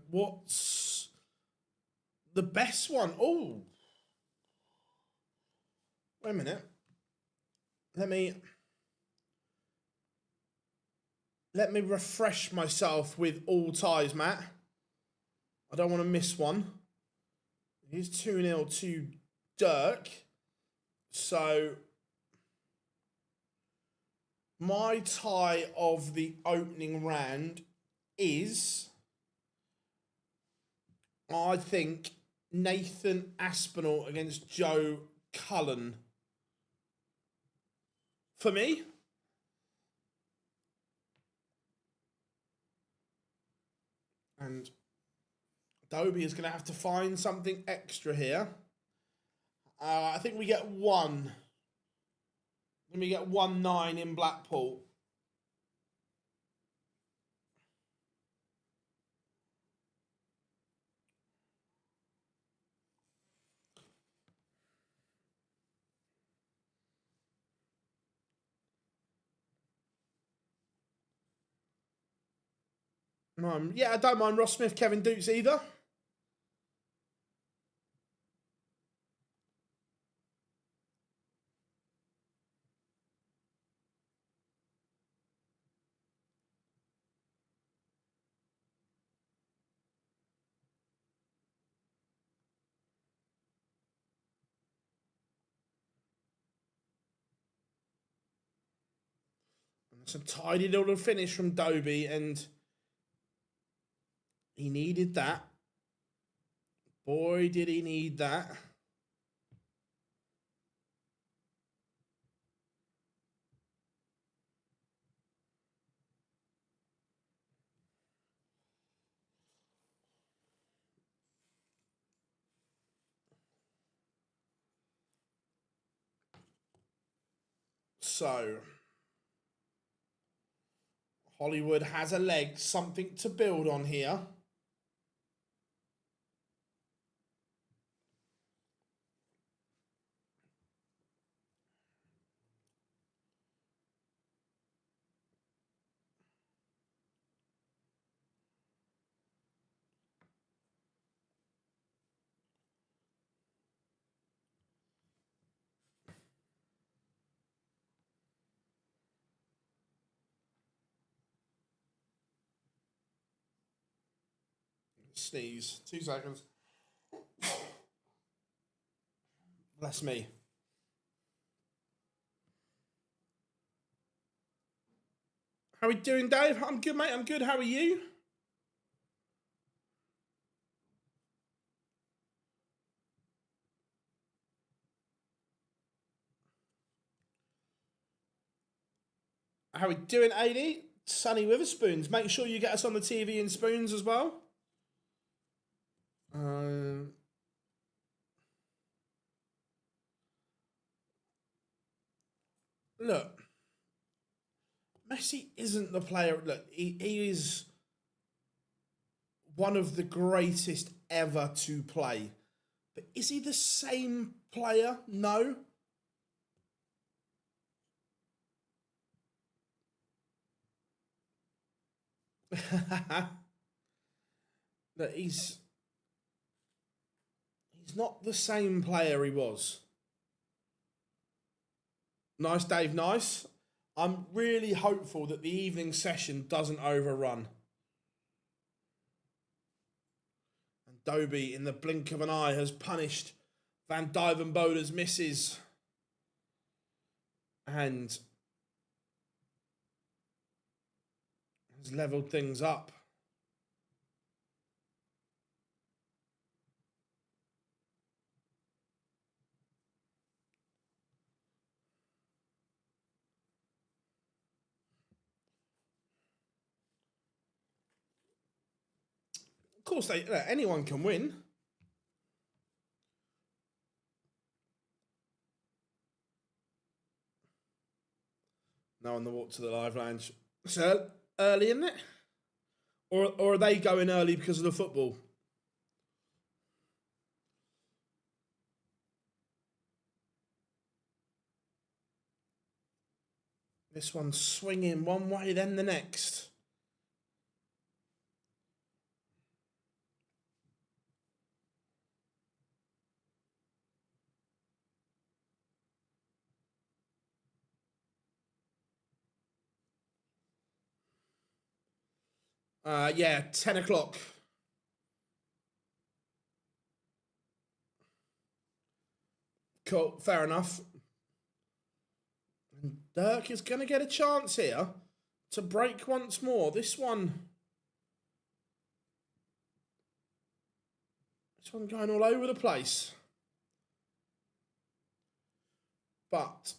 What's the best one? Oh, wait a minute. Let me refresh myself with all ties, Matt. I don't want to miss one. Here's 2-0 to Dirk. So my tie of the opening round is, I think, Nathan Aspinall against Joe Cullen. For me. And Dobie is going to have to find something extra here. I think we get 1. Then we get 1-9 in Blackpool. Yeah, I don't mind Ross Smith, Kevin Dukes either. It's a tidy little finish from Dobie, and he needed that. Boy, did he need that. So, Hollywood has a leg, something to build on here. Sneeze. 2 seconds. Bless me. How are we doing, Dave? I'm good, mate. I'm good. How are you? How are we doing, AD? Sunny Witherspoons. Make sure you get us on the TV in spoons as well. look, Messi isn't the player. Look, he is one of the greatest ever to play. But is he the same player? No. That he's not the same player he was. Nice, Dave, nice. I'm really hopeful that the evening session doesn't overrun. And Dobie, in the blink of an eye, has punished Van Dijvenbode's misses. And has levelled things up. Of course, anyone can win. Now on the walk to the live lounge. So early, isn't it? Or are they going early because of the football? This one's swinging one way, then the next. Yeah, 10 o'clock. Cool, fair enough. And Dirk is going to get a chance here to break once more. This one going all over the place. But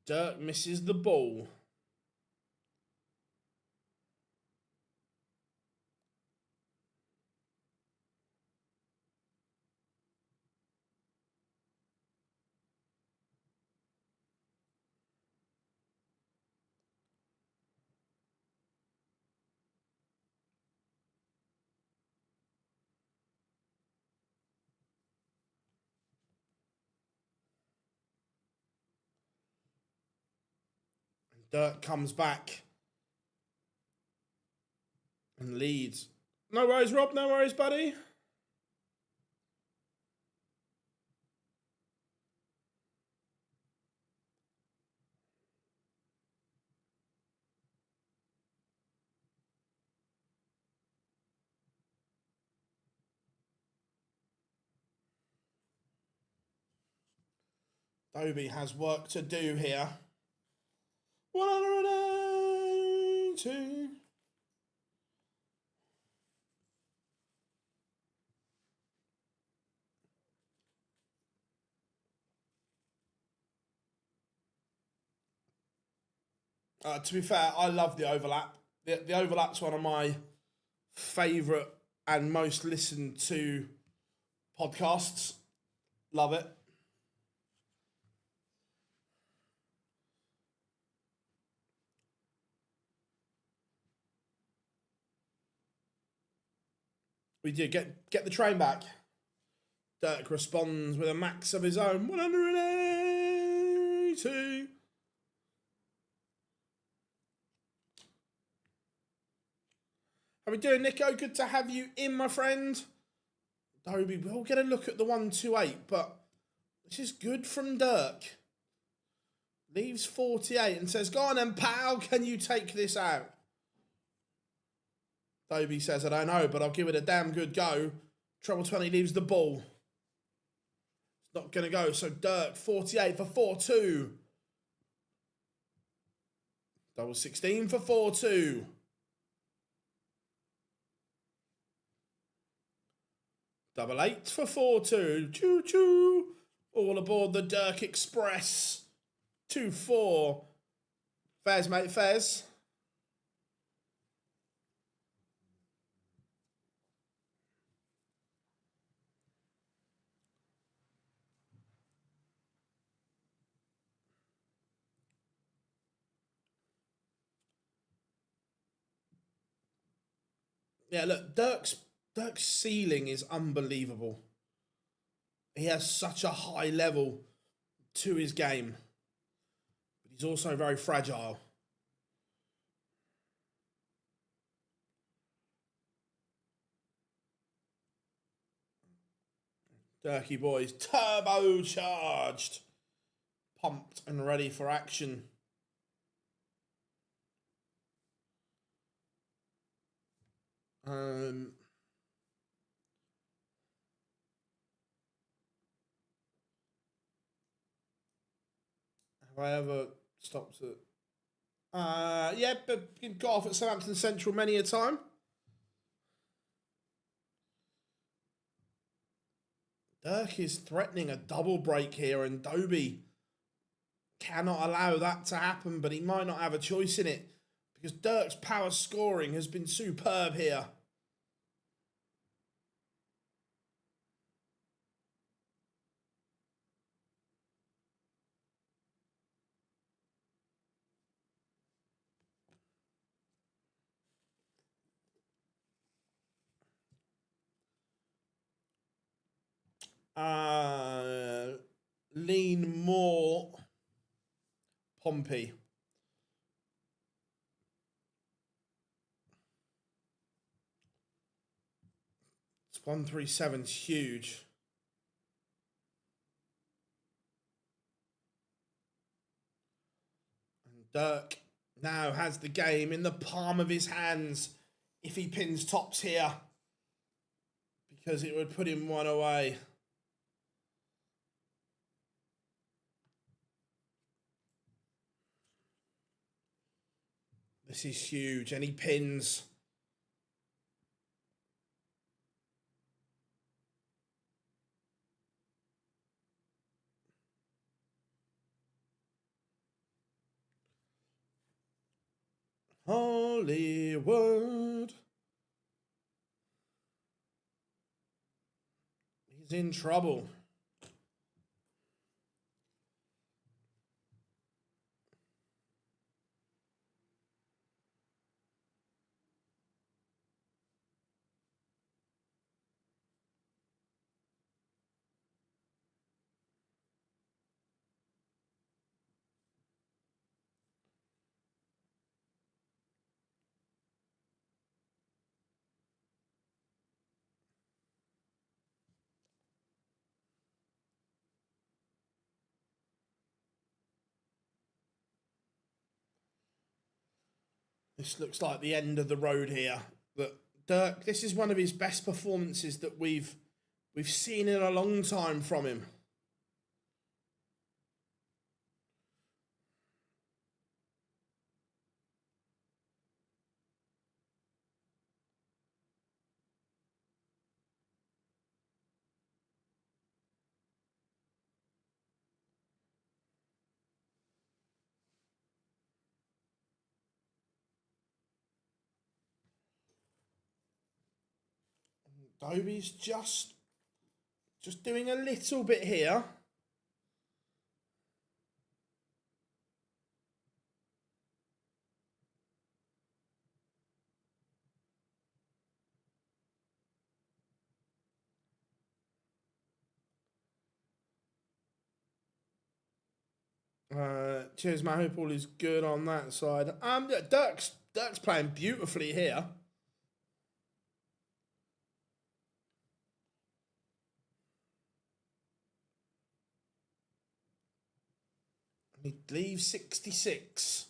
Dirk misses the ball. Dirk comes back and leads. No worries, Rob. No worries, buddy. Dobie has work to do here. 182. To be fair, I love the overlap. The overlap's one of my favourite and most listened to podcasts. Love it. We do get the train back. Dirk responds with a max of his own. 182. How we doing, Nico? Good to have you in, my friend. Dobie, we'll get a look at the 128, but this is good from Dirk. Leaves 48 and says, go on then, pal, can you take this out? Dobie says, I don't know, but I'll give it a damn good go. Treble 20 leaves the ball. It's not going to go, so Dirk, 48 for 4-2. Double 16 for 4-2. Double 8 for 4-2. Choo-choo. All aboard the Dirk Express. 2-4. Fez, mate, Fez. Yeah, look, Dirk's ceiling is unbelievable. He has such a high level to his game, but he's also very fragile. Dirky boys, turbocharged, pumped and ready for action. Um, have I ever stopped at? Yeah, but got off at Southampton Central many a time. Dirk is threatening a double break here, and Dobie cannot allow that to happen, but he might not have a choice in it because Dirk's power scoring has been superb here. Lean more Pompey. It's 137 is huge. And Dirk now has the game in the palm of his hands if he pins tops here, because it would put him one away. This is huge, and he pins. Hollywood. He's in trouble. This looks like the end of the road here. But Dirk, this is one of his best performances that we've seen in a long time from him. Dobie's just doing a little bit here. Cheers, man. Hope all is good on that side. Yeah, Dirk's playing beautifully here. He leaves 66.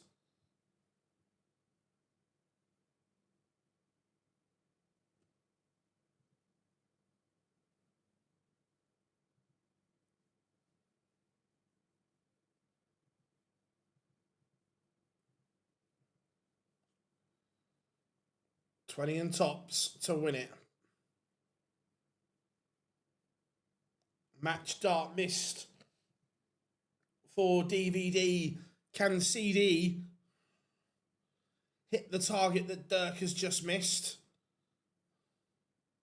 $20 and tops to win it. Match dart missed for DVD. Can CD hit the target that Dirk has just missed?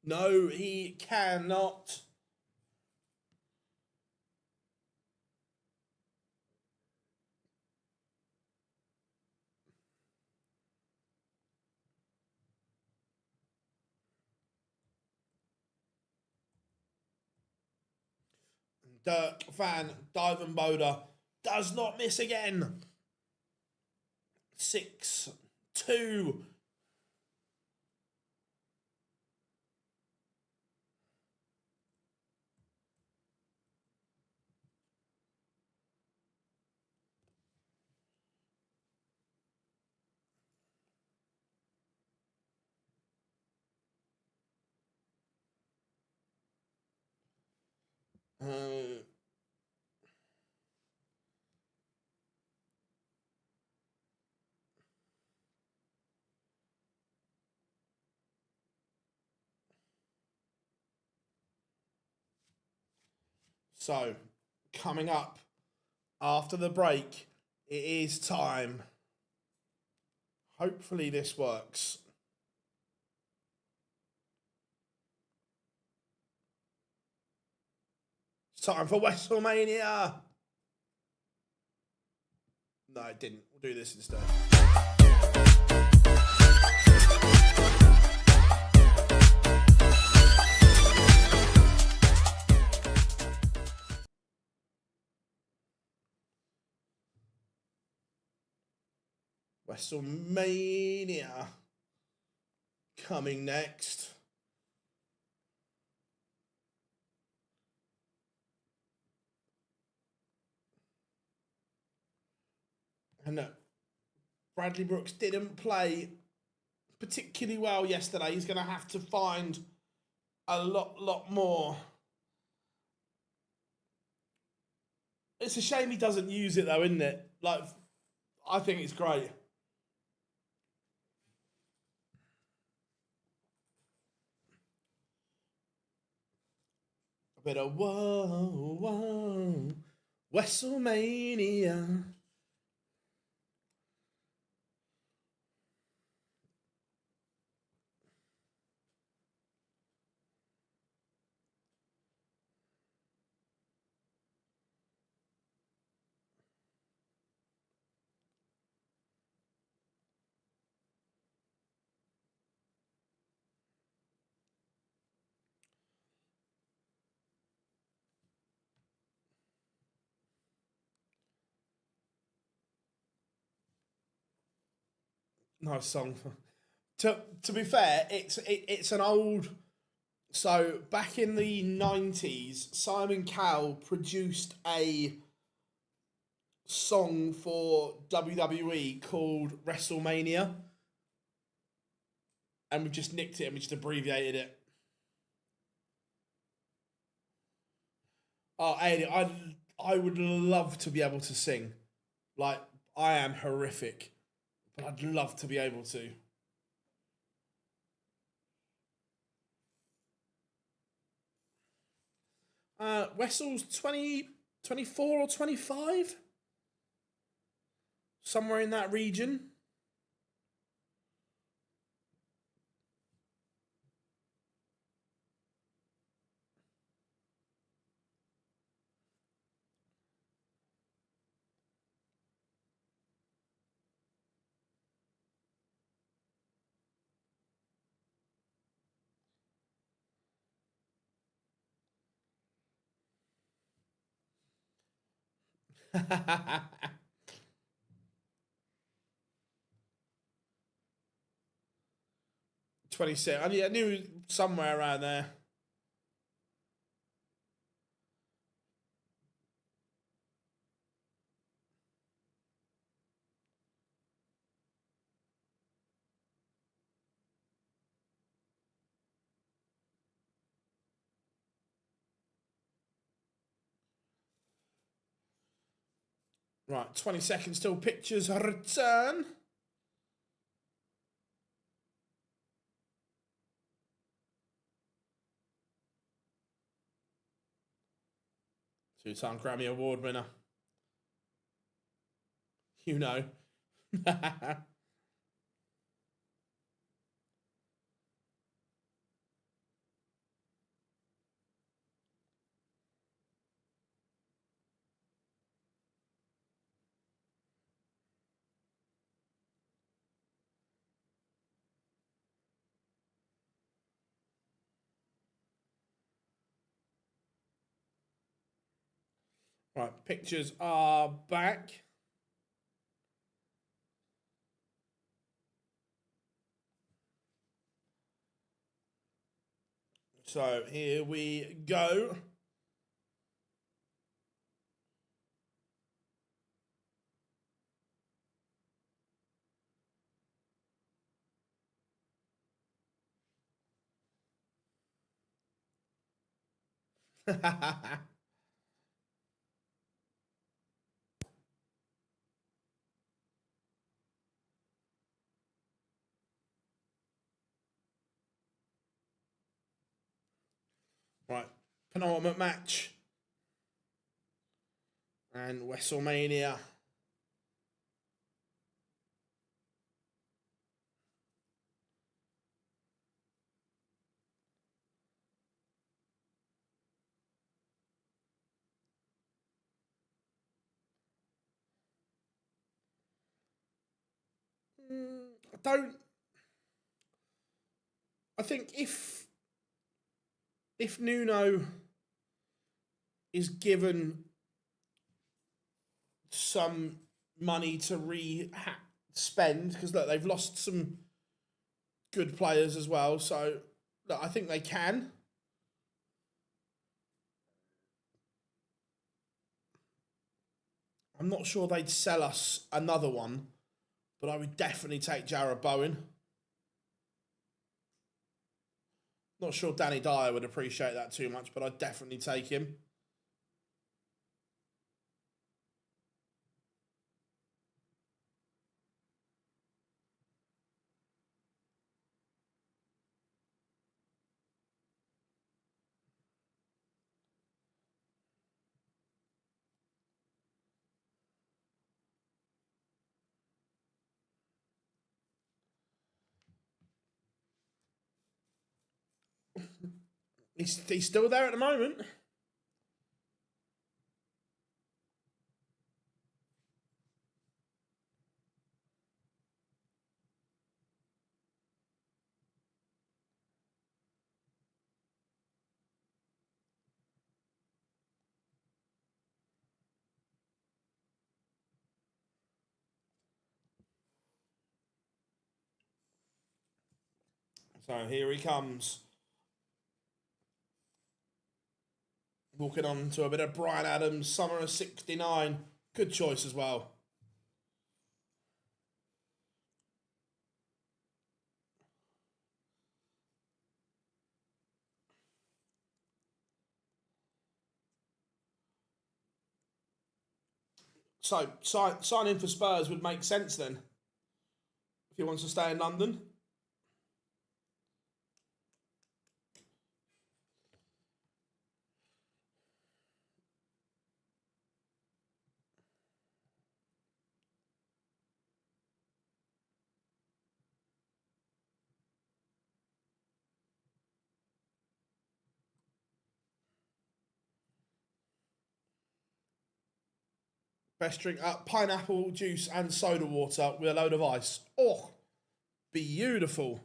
No, he cannot. Dirk Van Dijvenbode does not miss again. 6-2. So, coming up after the break, it is time. Hopefully this works. It's time for WrestleMania. No, it didn't. We'll do this instead. WrestleMania coming next. And Bradley Brooks didn't play particularly well yesterday. He's going to have to find a lot more. It's a shame he doesn't use it though, isn't it? Like, I think it's great. A bit of whoa, whoa, WrestleMania. Nice song. To be fair, it's an old. So back in the 90s, Simon Cowell produced a song for WWE called WrestleMania, and we've just nicked it and we just abbreviated it. Oh, Ailey, I would love to be able to sing. Like, I am horrific, but I'd love to be able to. Wessel's 20, 24 or 25? Somewhere in that region. '26. I knew somewhere around there. Right, 20 seconds till pictures return. Two-time Grammy Award winner. You know. Right, pictures are back. So here we go. Right, penultimate match. And WrestleMania. I don't. I think if Nuno is given some money to spend, because look, they've lost some good players as well, so look, I think they can. I'm not sure they'd sell us another one, but I would definitely take Jarrod Bowen. Not sure Danny Dyer would appreciate that too much, but I'd definitely take him. He's still there at the moment. So here he comes. Walking on to a bit of Brian Adams, Summer of '69. Good choice as well. So signing for Spurs would make sense then, if he wants to stay in London. Best drink, pineapple juice and soda water with a load of ice. Oh, beautiful.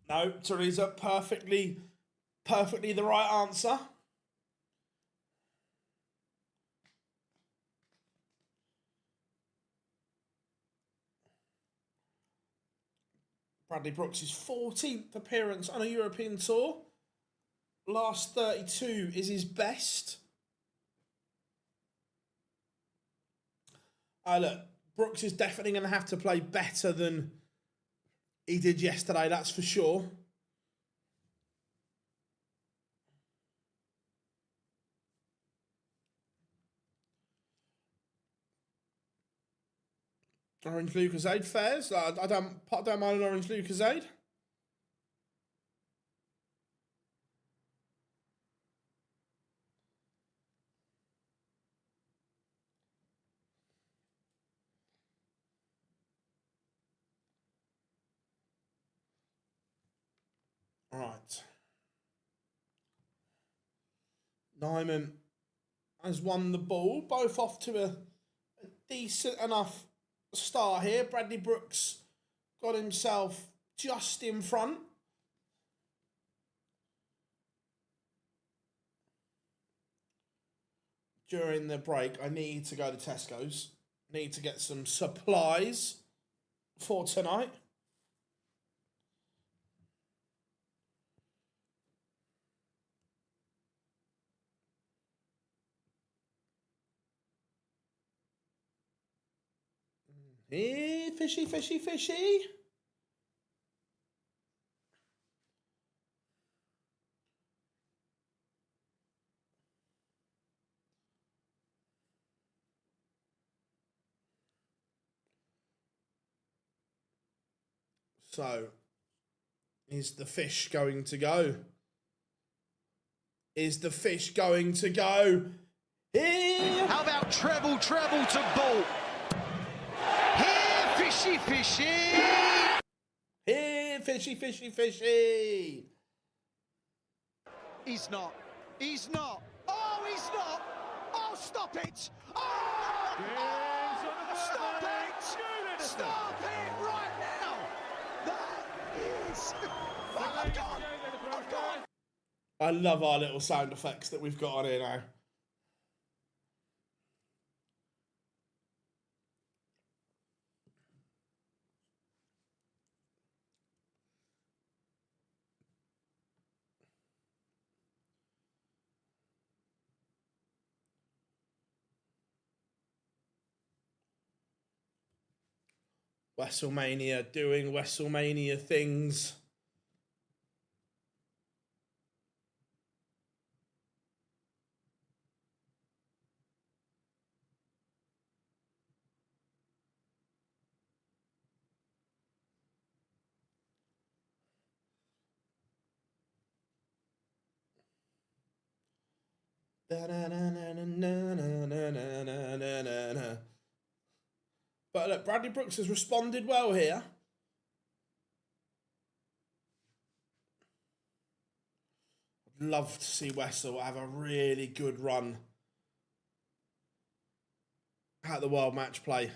No, Teresa, perfectly the right answer. Bradley Brooks' 14th appearance on a European tour. Last 32 is his best. Look, Brooks is definitely going to have to play better than he did yesterday, that's for sure. Orange Lucozade fares. I don't mind an orange Lucozade. Right. Nyman has won the ball, both off to a decent enough start here. Bradley Brooks got himself just in front. During the break, I need to go to Tesco's. Need to get some supplies for tonight. Hey, fishy, fishy, fishy. So, is the fish going to go? Is the fish going to go? Here! How about treble to ball? Here, fishy, fishy! Here, fishy, fishy, fishy! He's not. He's not. Oh, he's not! Oh, stop it! Oh! Stop it! Stop it right now! That is... Oh, I've gone! I've gone! I love our little sound effects that we've got on here now. WrestleMania doing WrestleMania things. But look, Bradley Brooks has responded well here. I'd love to see Wessel have a really good run at the World Match Play.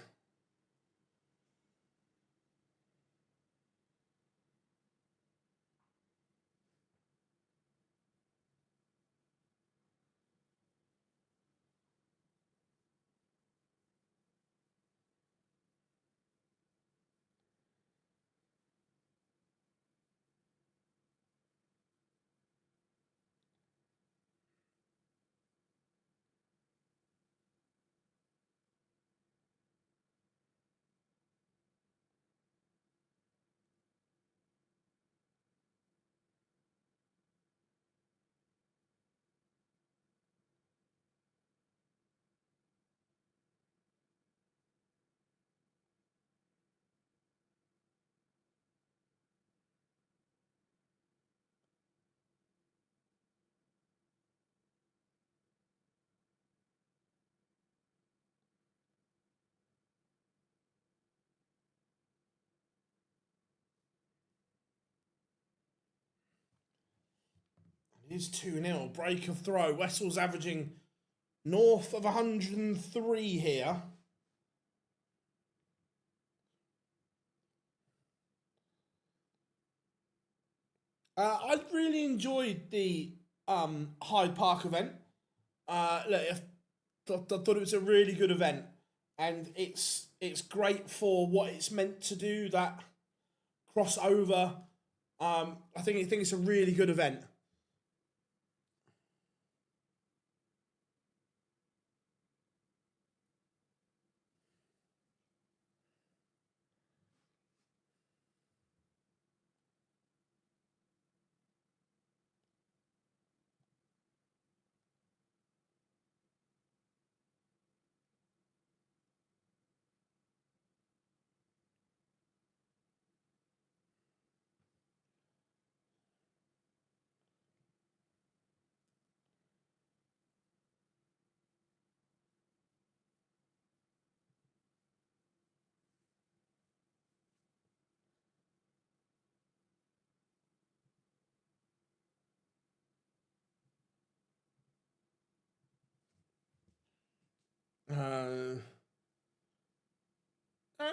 It is 2-0. Break of throw. Wessel's averaging north of 103 here. I really enjoyed the Hyde Park event. Look, I thought it was a really good event, and it's great for what it's meant to do. That crossover. I think it's a really good event.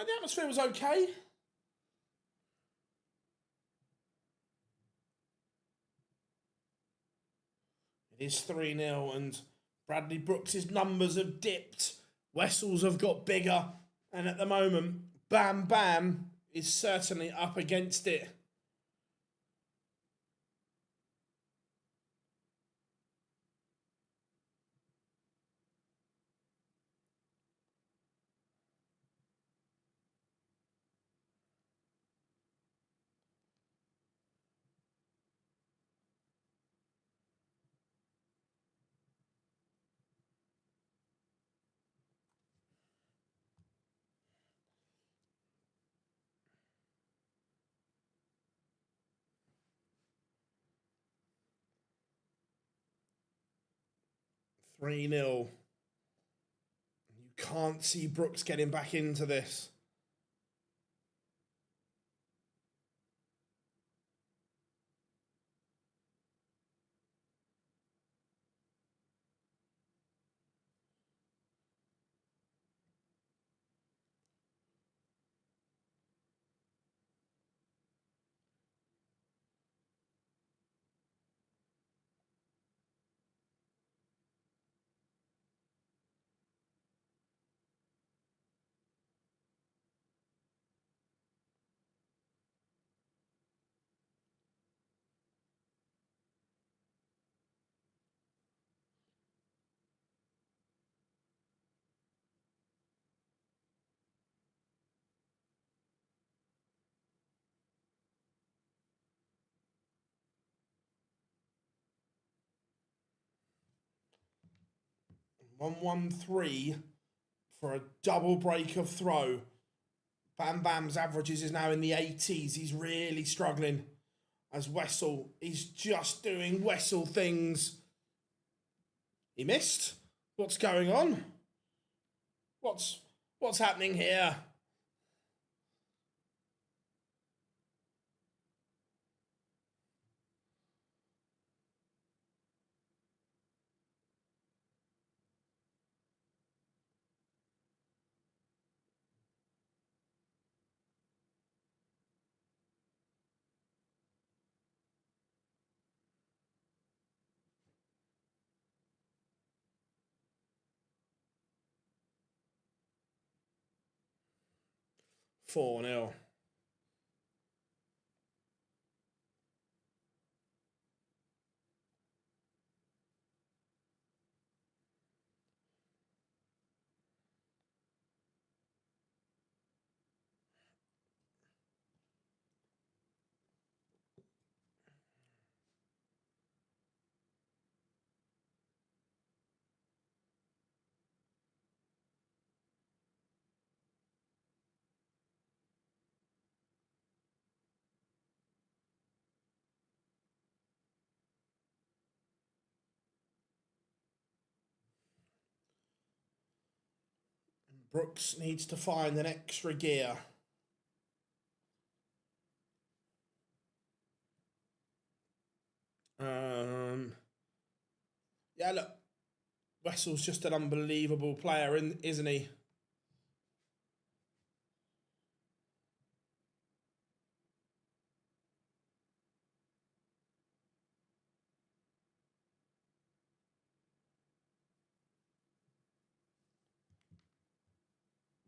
the atmosphere was okay. It is 3-0 and Bradley Brooks' numbers have dipped. Wessels have got bigger. And at the moment, Bam Bam is certainly up against it. Three 0. You can't see Brooks getting back into this. One 3 for a double break of throw. Bam Bam's averages is now in the 80s. He's really struggling as Wessel is just doing Wessel things. He missed. What's going on? What's happening here? Four 0. Brooks needs to find an extra gear. Yeah, look, Wessel's just an unbelievable player, isn't he?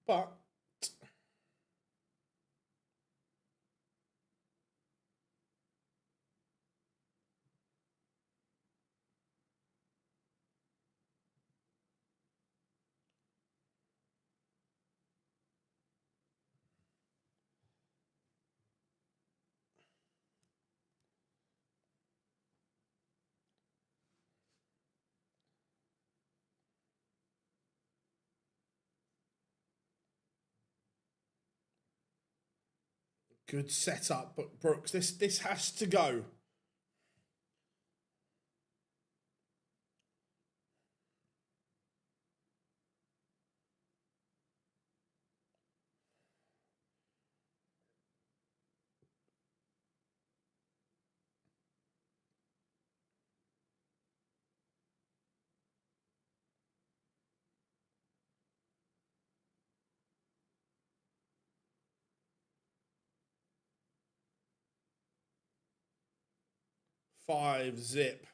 But 'good setup, but Brooks, this has to go. 5-zip.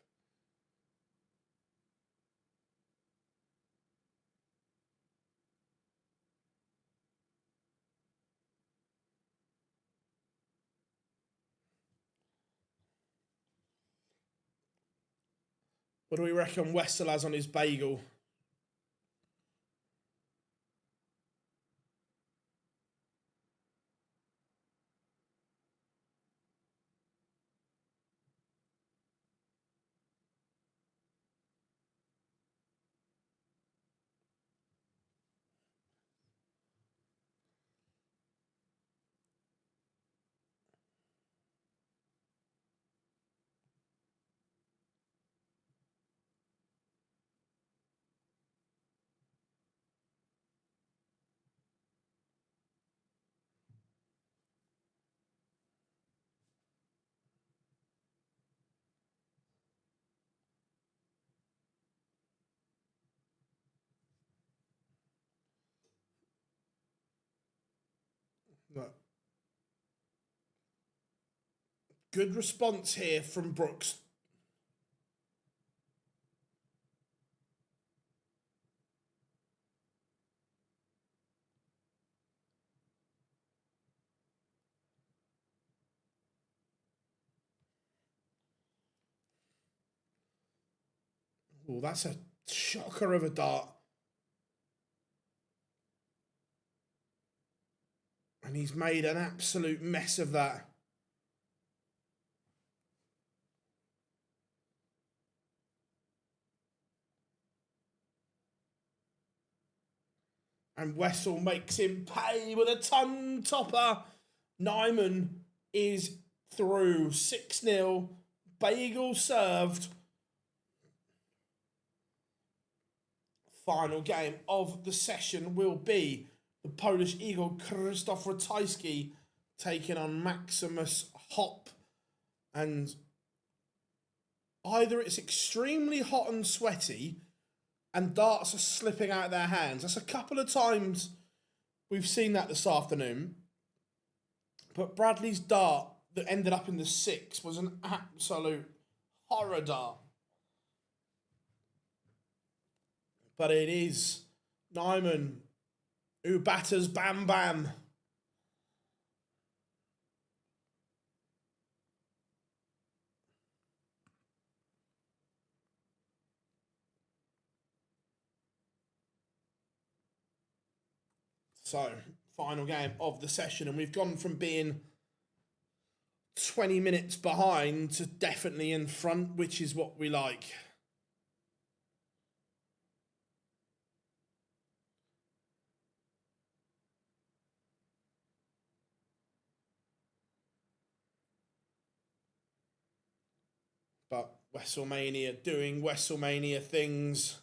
What do we reckon Wessel has on his bagel? Look. Good response here from Brooks. Oh, that's a shocker of a dart. And he's made an absolute mess of that. And Wessel makes him pay with a ton topper. Nyman is through 6-0. Bagel served. Final game of the session will be the Polish Eagle Krzysztof Ratajski taking on Maximus Hop. And either it's extremely hot and sweaty and darts are slipping out of their hands. That's a couple of times we've seen that this afternoon. But Bradley's dart that ended up in the 6 was an absolute horror dart. But it is Nyman who batters Bam Bam. So, final game of the session, and we've gone from being 20 minutes behind to definitely in front, which is what we like. But WrestleMania doing WrestleMania things.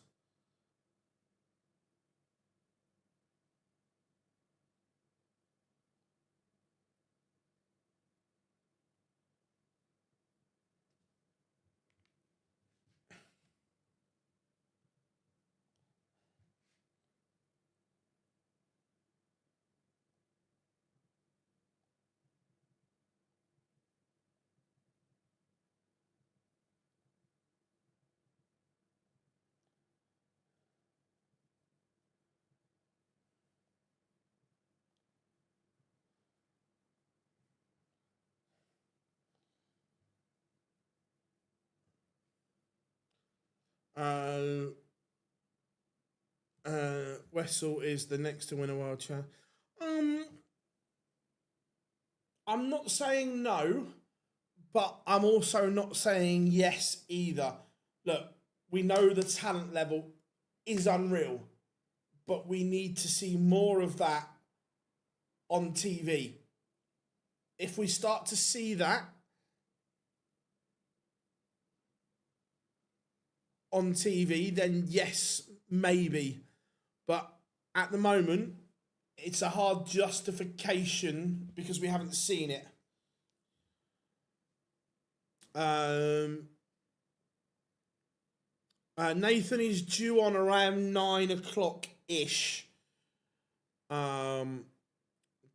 Wessel is the next to win a world champ. I'm not saying no, but I'm also not saying yes either. Look, we know the talent level is unreal, but we need to see more of that on TV. If we start to see that on TV, then yes, maybe. But at the moment, it's a hard justification because we haven't seen it. Nathan is due on around 9 o'clock-ish. Do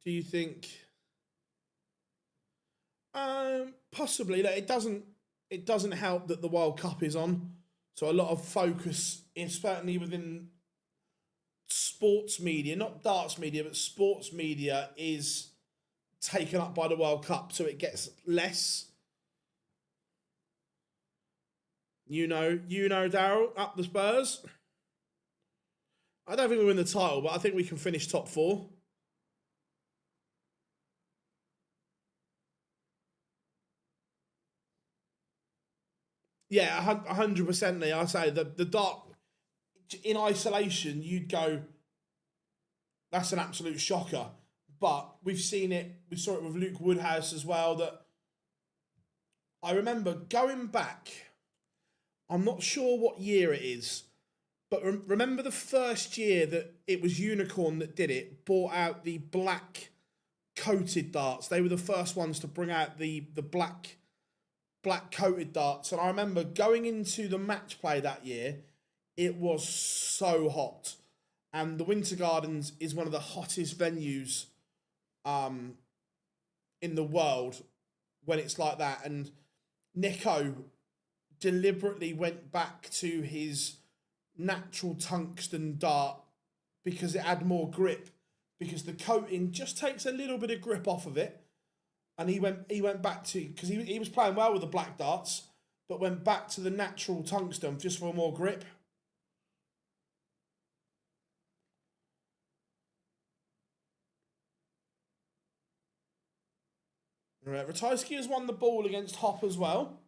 you think? Possibly. Like, it it doesn't help that the World Cup is on. So a lot of focus, certainly within sports media, not darts media, but sports media is taken up by the World Cup. So it gets less. You know, Daryl, up the Spurs. I don't think we'll win the title, but I think we can finish top 4. Yeah, 100%. Lee. I say the dart in isolation, you'd go, that's an absolute shocker. But we've seen it. We saw it with Luke Woodhouse as well. That I remember going back. I'm not sure what year it is, but remember the first year that it was Unicorn that did it. Brought out the black coated darts. They were the first ones to bring out the black coated darts. And I remember going into the match play that year, it was so hot. And the Winter Gardens is one of the hottest venues in the world when it's like that. And Nico deliberately went back to his natural tungsten dart because it had more grip, because the coating just takes a little bit of grip off of it. And he went back to, because he was playing well with the black darts, but went back to the natural tungsten just for more grip. Right, Ratajski has won the ball against Hop as well.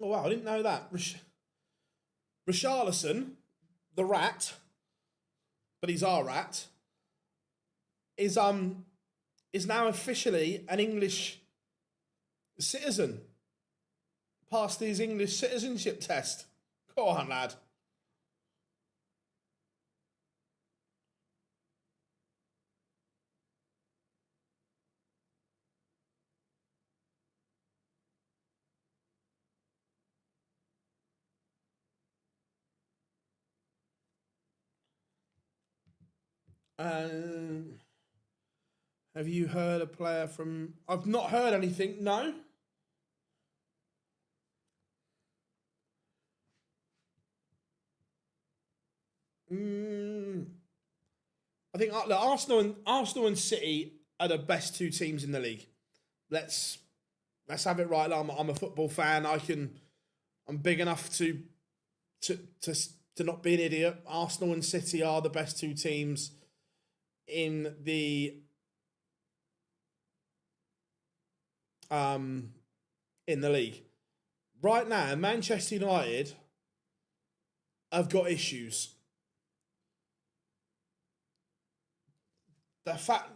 Oh wow, I didn't know that. Richarlison, the rat, but he's our rat, is now officially an English citizen. Passed his English citizenship test. Go on, lad. Have you heard a player from... I've not heard anything, no. I think Arsenal and City are the best 2 teams in the league. Let's have it right. I'm a football fan. I'm big enough to not be an idiot. Arsenal and City are the best 2 teams in the league. Right now, Manchester United have got issues. The fact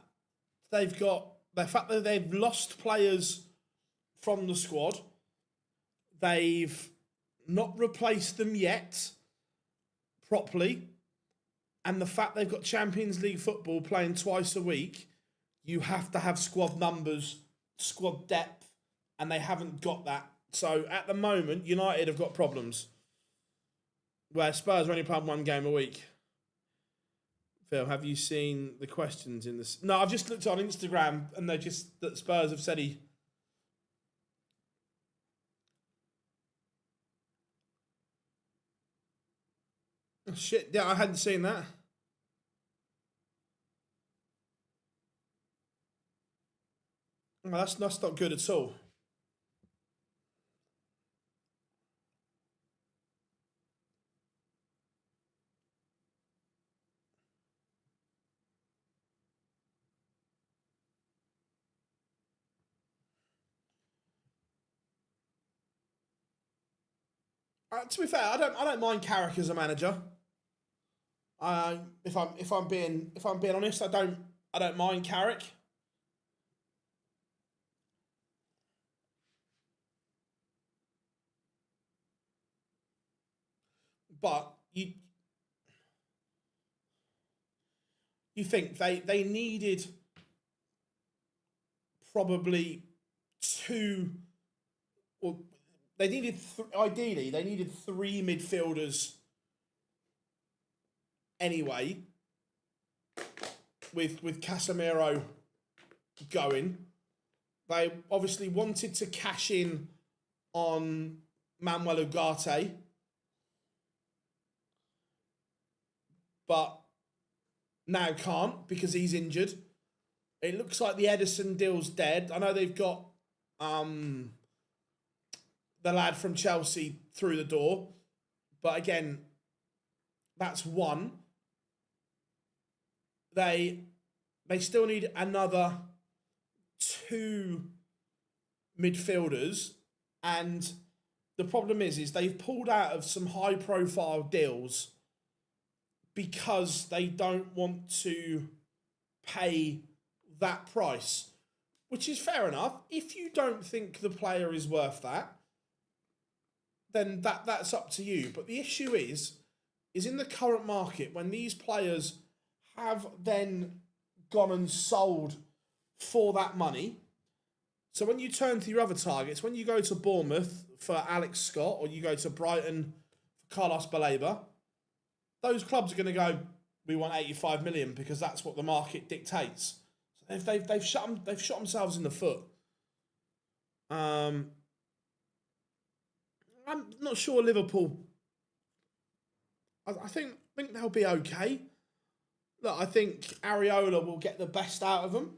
that they've lost players from the squad, they've not replaced them yet properly, and the fact they've got Champions League football playing twice a week, you have to have squad numbers, squad depth, and they haven't got that. So at the moment, United have got problems, where Spurs are only playing 1 game a week. Phil, have you seen the questions in this? No, I've just looked on Instagram and that Spurs have said he... Oh, shit, yeah, I hadn't seen that. Well, that's not good at all. To be fair, I don't mind Carrick as a manager. If I'm being honest, I don't I don't mind Carrick. But you think they needed probably two, or they needed ideally they needed three midfielders anyway. With Casemiro going, they obviously wanted to cash in on Manuel Ugarte, but now can't because he's injured. It looks like the Edison deal's dead. I know they've got the lad from Chelsea through the door, but again, that's one. They still need another two midfielders, and the problem is they've pulled out of some high profile deals because they don't want to pay that price, which is fair enough. If you don't think the player is worth that, then that's up to you. But the issue is in the current market, when these players have then gone and sold for that money. So when you turn to your other targets, when you go to Bournemouth for Alex Scott, or you go to Brighton for Carlos Baleba, those clubs are going to go, we want 85 million because that's what the market dictates. So they've shot themselves in the foot. I'm not sure Liverpool. I think they'll be okay. Look, I think Areola will get the best out of them.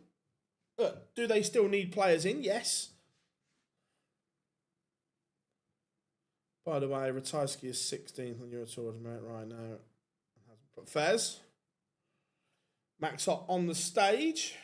Look, do they still need players in? Yes. By the way, Ratajski is 16th on Euro Tour merit right now. Hasn't put Fez. Max up on the stage.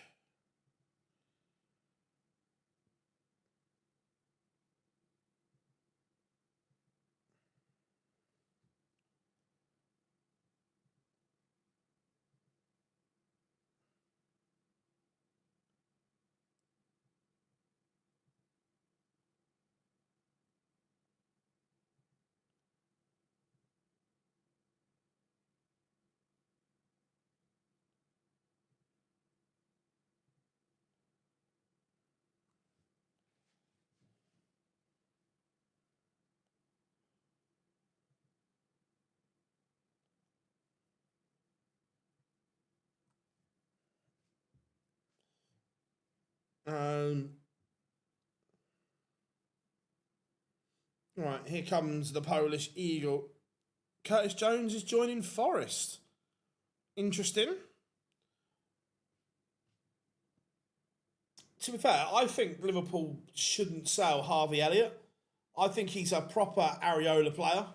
Right, here comes the Polish Eagle. Curtis Jones is joining Forest. Interesting. To be fair, I think Liverpool shouldn't sell Harvey Elliott. I think he's a proper Areola player.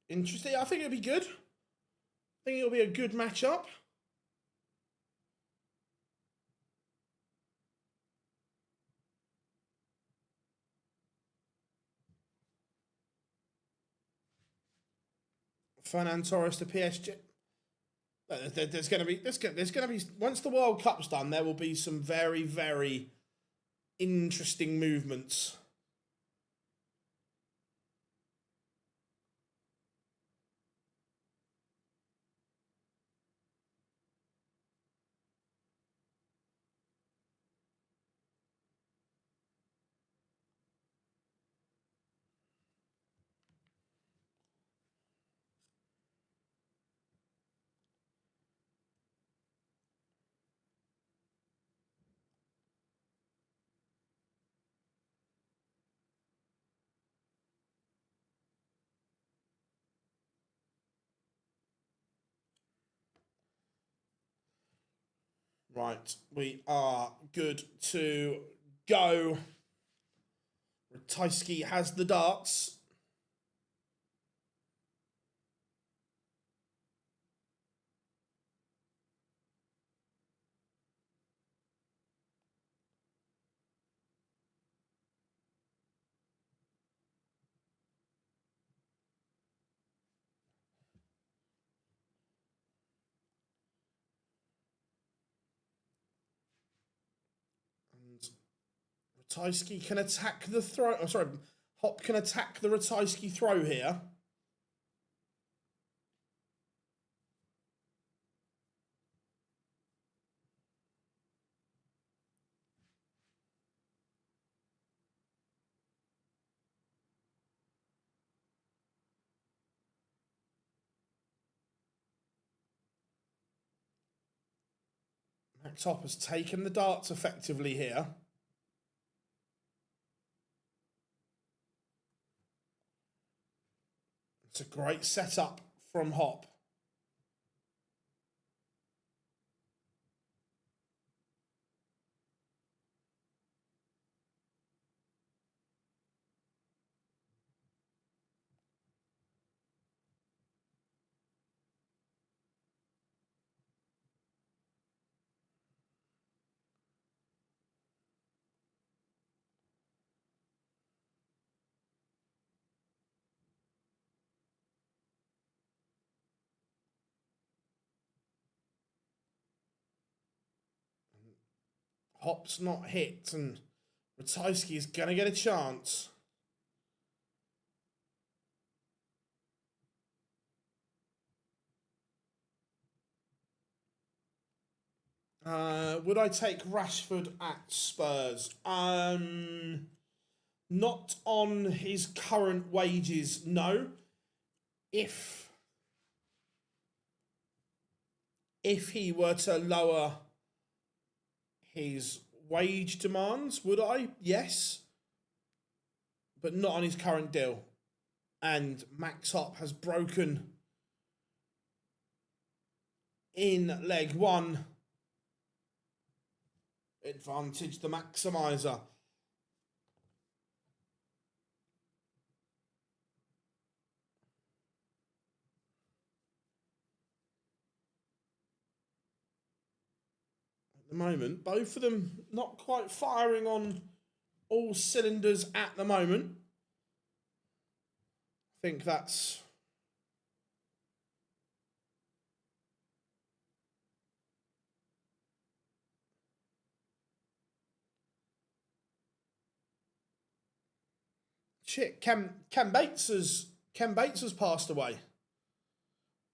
Interesting. I think it'll be good. I think it'll be a good matchup. Fernand Torres to PSG. There's going to be once the World Cup's done, there will be some very, very interesting movements. Right, we are good to go. Ratajski has the darts. And Ratajski can attack the throw. Oh, sorry, Hop can attack the Ratajski throw here. Max Hop has taken the darts effectively here. It's a great setup from Hop. Hop's not hit, and Ratajski is going to get a chance. Would I take Rashford at Spurs? Not on his current wages, no. If he were to lower his wage demands, would I? Yes. But not on his current deal. And Max Hop has broken in leg one. Advantage the maximizer. At the moment, both of them not quite firing on all cylinders at the moment. I think that's shit. Ken Bates has passed away.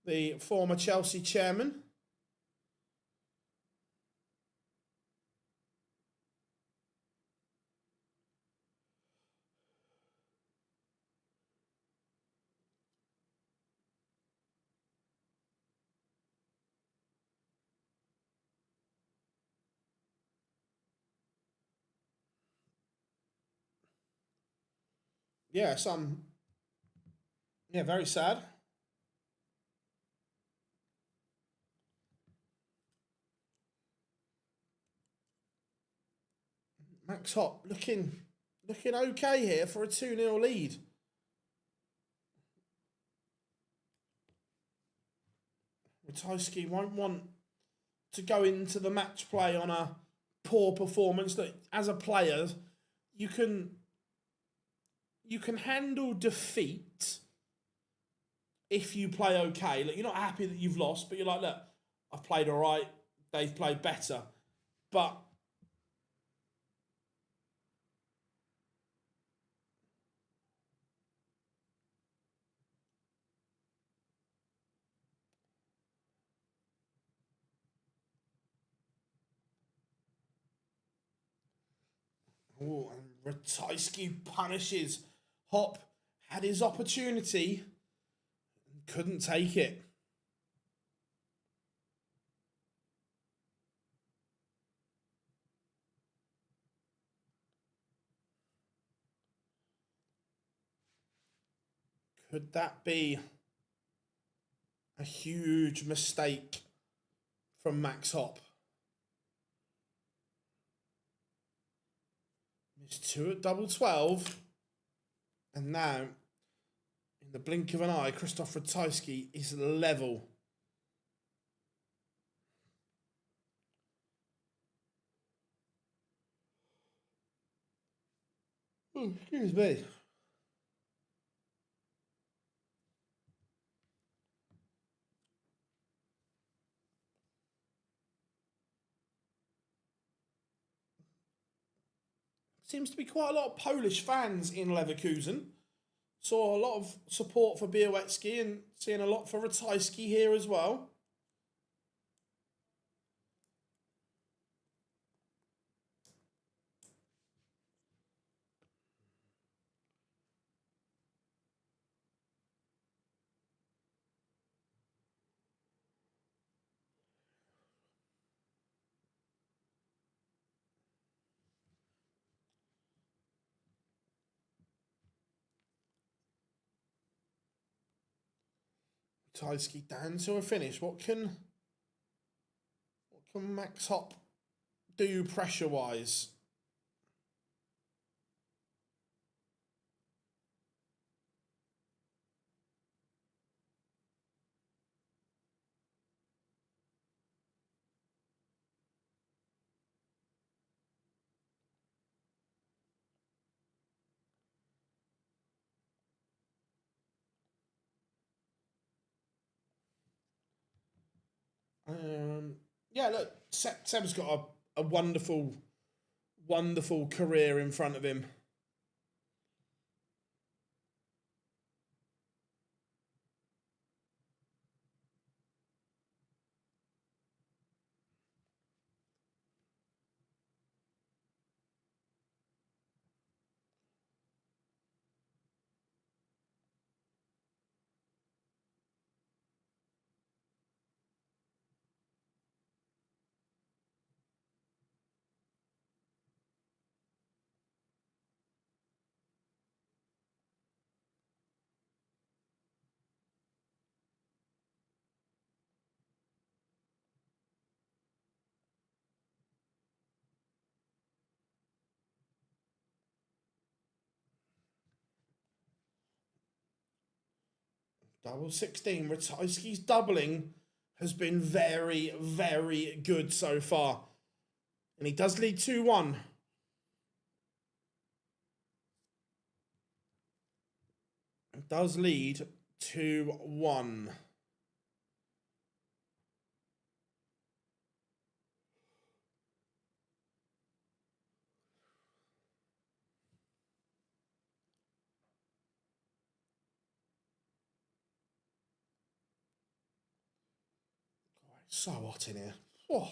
The former Chelsea chairman. Yeah, very sad. Max Hop looking okay here for a 2-0 lead. Ratajski won't want to go into the match play on a poor performance. That as a player, you can handle defeat if you play okay. Like, you're not happy that you've lost, but you're like, look, I've played all right. They've played better. But oh, and Ratajski punishes Hop. Had his opportunity and couldn't take it. Could that be a huge mistake from Max Hop? It's 2 at double 12. And now, in the blink of an eye, Krzysztof Ratajski is level. Oh, excuse me. Seems to be quite a lot of Polish fans in Leverkusen. Saw a lot of support for Białecki and seeing a lot for Ratajski here as well. Ratajski down to a finish. What can Max Hopp do pressure-wise? Yeah, look, Seb's got a wonderful, wonderful career in front of him. Double 16. Ratajski's doubling has been very, very good so far. And he does lead 2-1. Does lead 2-1. So hot in here. Oh.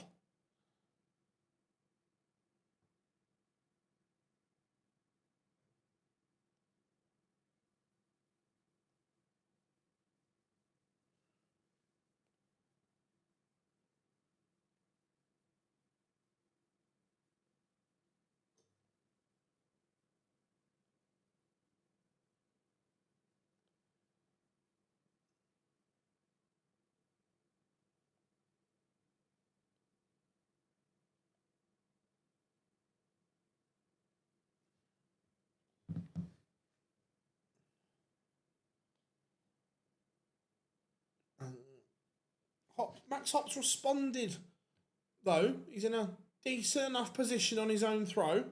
Max Hopp's responded, though. He's in a decent enough position on his own throw.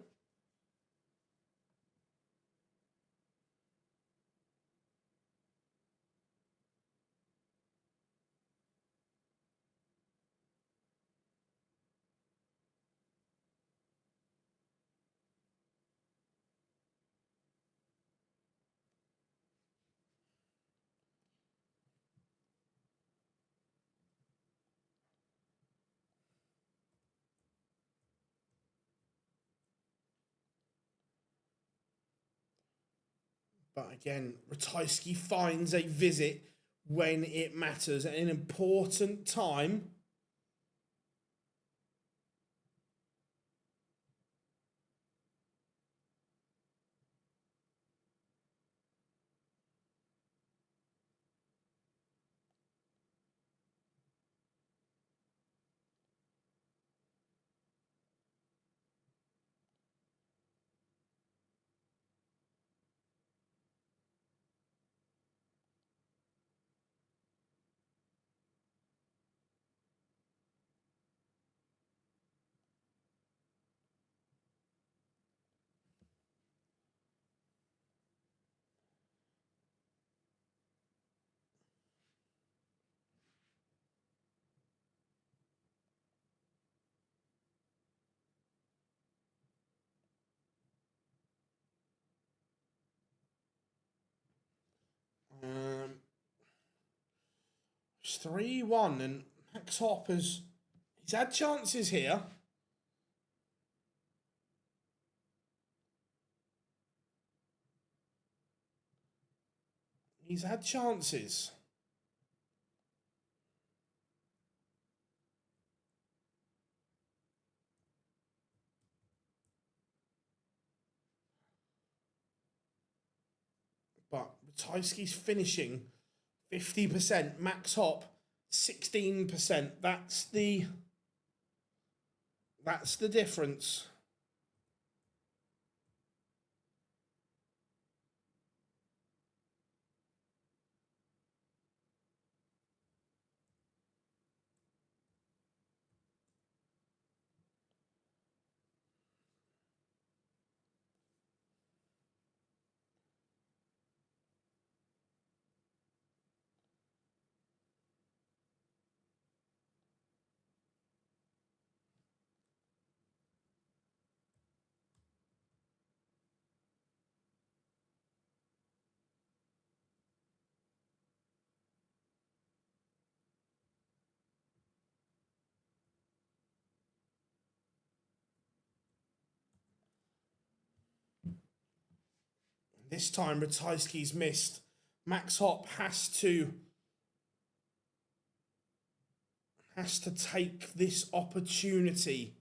But again, Ratajski finds a visit when it matters at an important time. 3-1, and Max Hopp he's had chances here. He's had chances. But Ratajski's finishing 50%, Max Hopp 16%. That's the difference. This time Ratajski's missed. Max Hopp has to take this opportunity.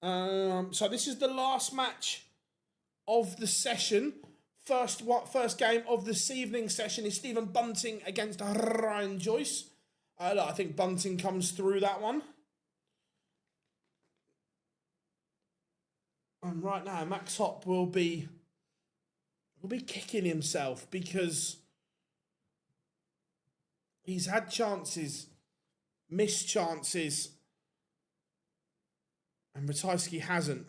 So this is the last match of the session. First game of this evening session is Stephen Bunting against Ryan Joyce. I think Bunting comes through that one. And right now, Max Hopp will be kicking himself because he's had chances, missed chances, and Ratajski hasn't.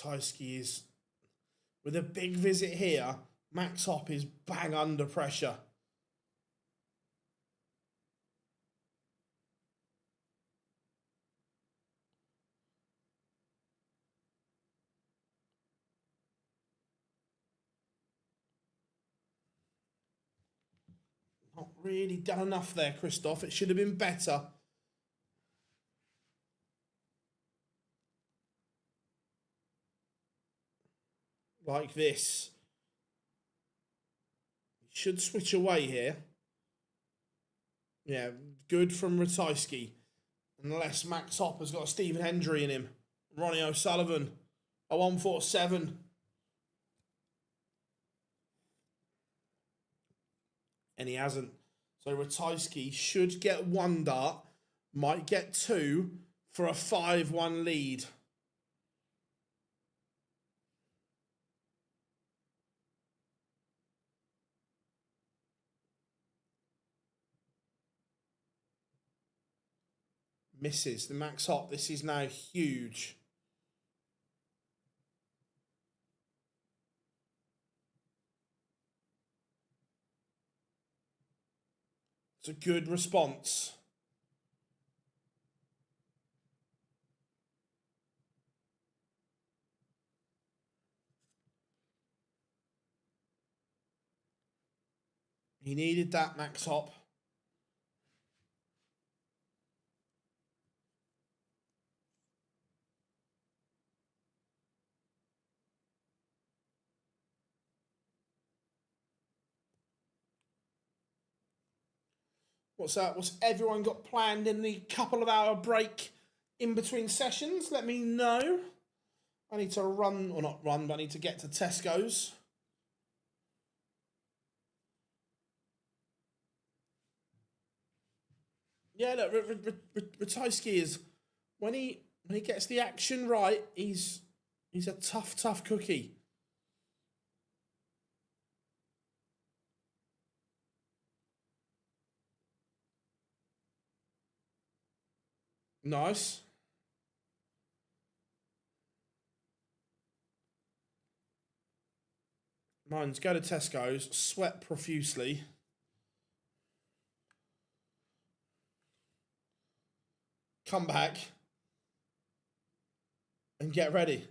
And Ratajski is, with a big visit here, Max Hopp is bang under pressure. Not really done enough there, Christoph. It should have been better. Like this. Should switch away here. Yeah, good from Ratajski. Unless Max Hopp has got a Stephen Hendry in him. Ronnie O'Sullivan, a 147. And he hasn't. So Ratajski should get one dart, might get two for a 5-1 lead. Misses the Max Hopp. This is now huge. It's a good response. He needed that, Max Hopp. What's that? What's everyone got planned in the couple of hour break in between sessions, let me know. I need to run, or not run, but I need to get to Tesco's. Yeah, look, Ratajski is, when he gets the action right, he's a tough cookie. Nice. Mine's go to Tesco's, sweat profusely. Come back and get ready.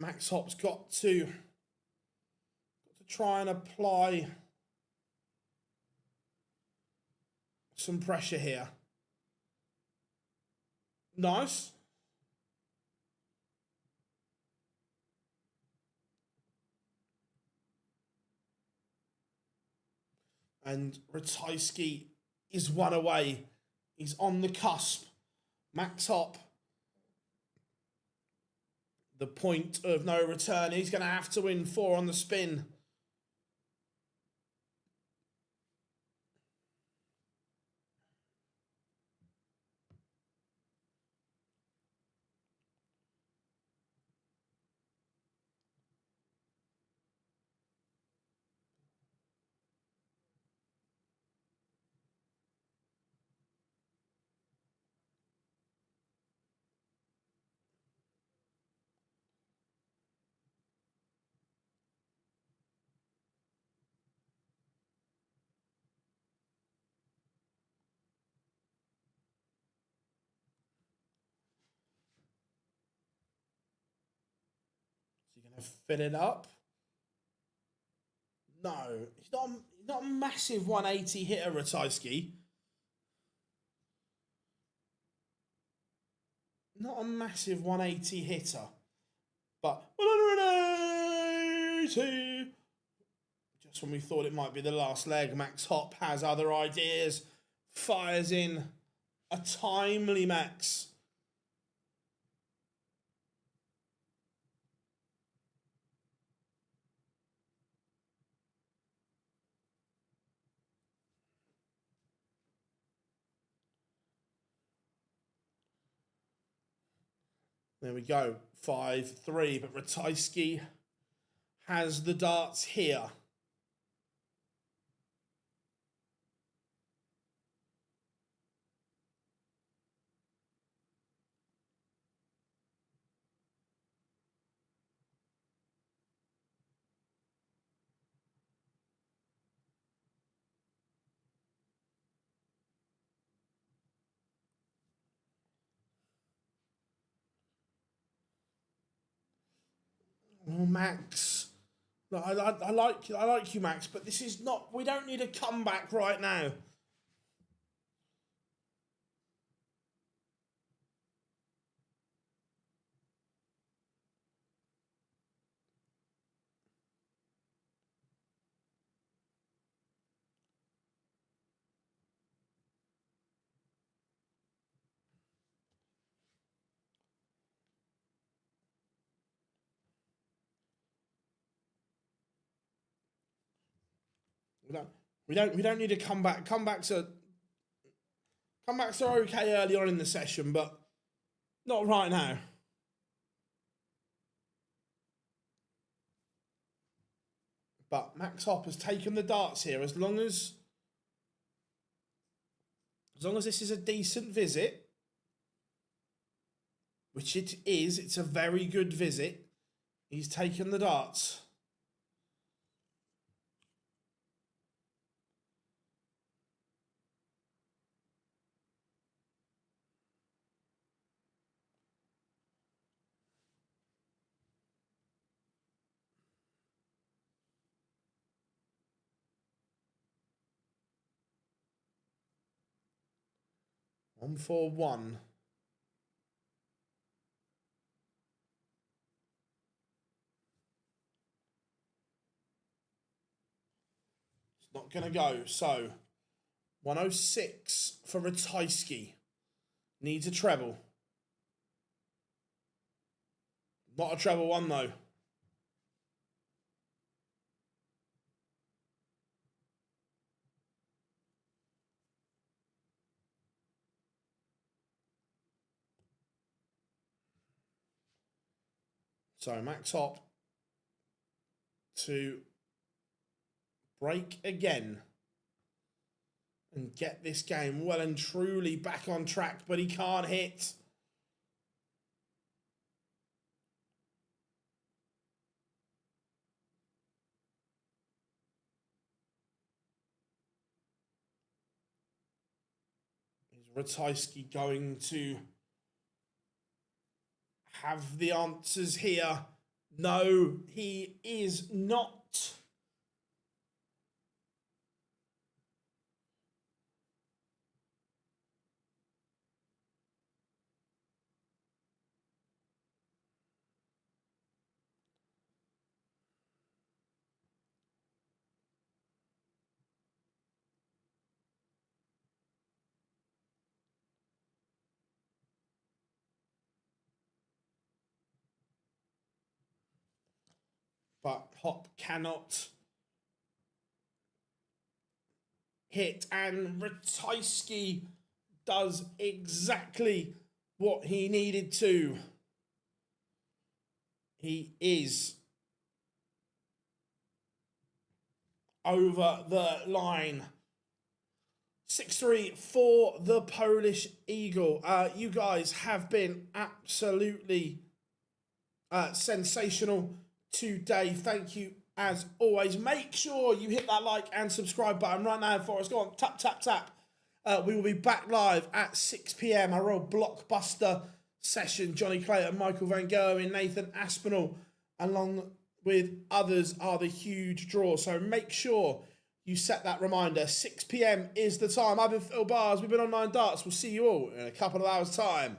Max Hop's got to try and apply some pressure here. Nice. And Ratajski is one away. He's on the cusp. Max Hop, the point of no return. He's going to have to win 4 on the spin. So you're going to fill it up. No, he's not a massive 180 hitter, Ratajski. Not a massive 180 hitter. But 180. Just when we thought it might be the last leg, Max Hop has other ideas. Fires in a timely Max. There we go, 5-3, but Ratajski has the darts here. Oh, Max. No, I like you, Max, but this is not. We don't need a comeback right now. We don't need a comeback. Comebacks are okay early on in the session, but not right now. But Max Hop has taken the darts here. As long as this is a decent visit, which it is, it's a very good visit. He's taken the darts. 141. It's not going to go. So 106 for Ratajski. Needs a treble. Not a treble one though. So Max Hopp to break again and get this game well and truly back on track, but he can't hit. Is Ratajski going to have the answers here? No, he is not. But Hop cannot hit, and Ratajski does exactly what he needed to. He is over the line. 6-3 for the Polish Eagle. You guys have been absolutely sensational today. Thank you as always. Make sure you hit that like and subscribe button right now for us. Go on, tap, tap, tap. We will be back live at 6 p.m. A real blockbuster session. Johnny Clayton, Michael Van Gogh, and Nathan Aspinall, along with others, are the huge draw. So make sure you set that reminder. 6 p.m. is the time. I've been Phil Bars. We've been on 9 Darts. We'll see you all in a couple of hours' time.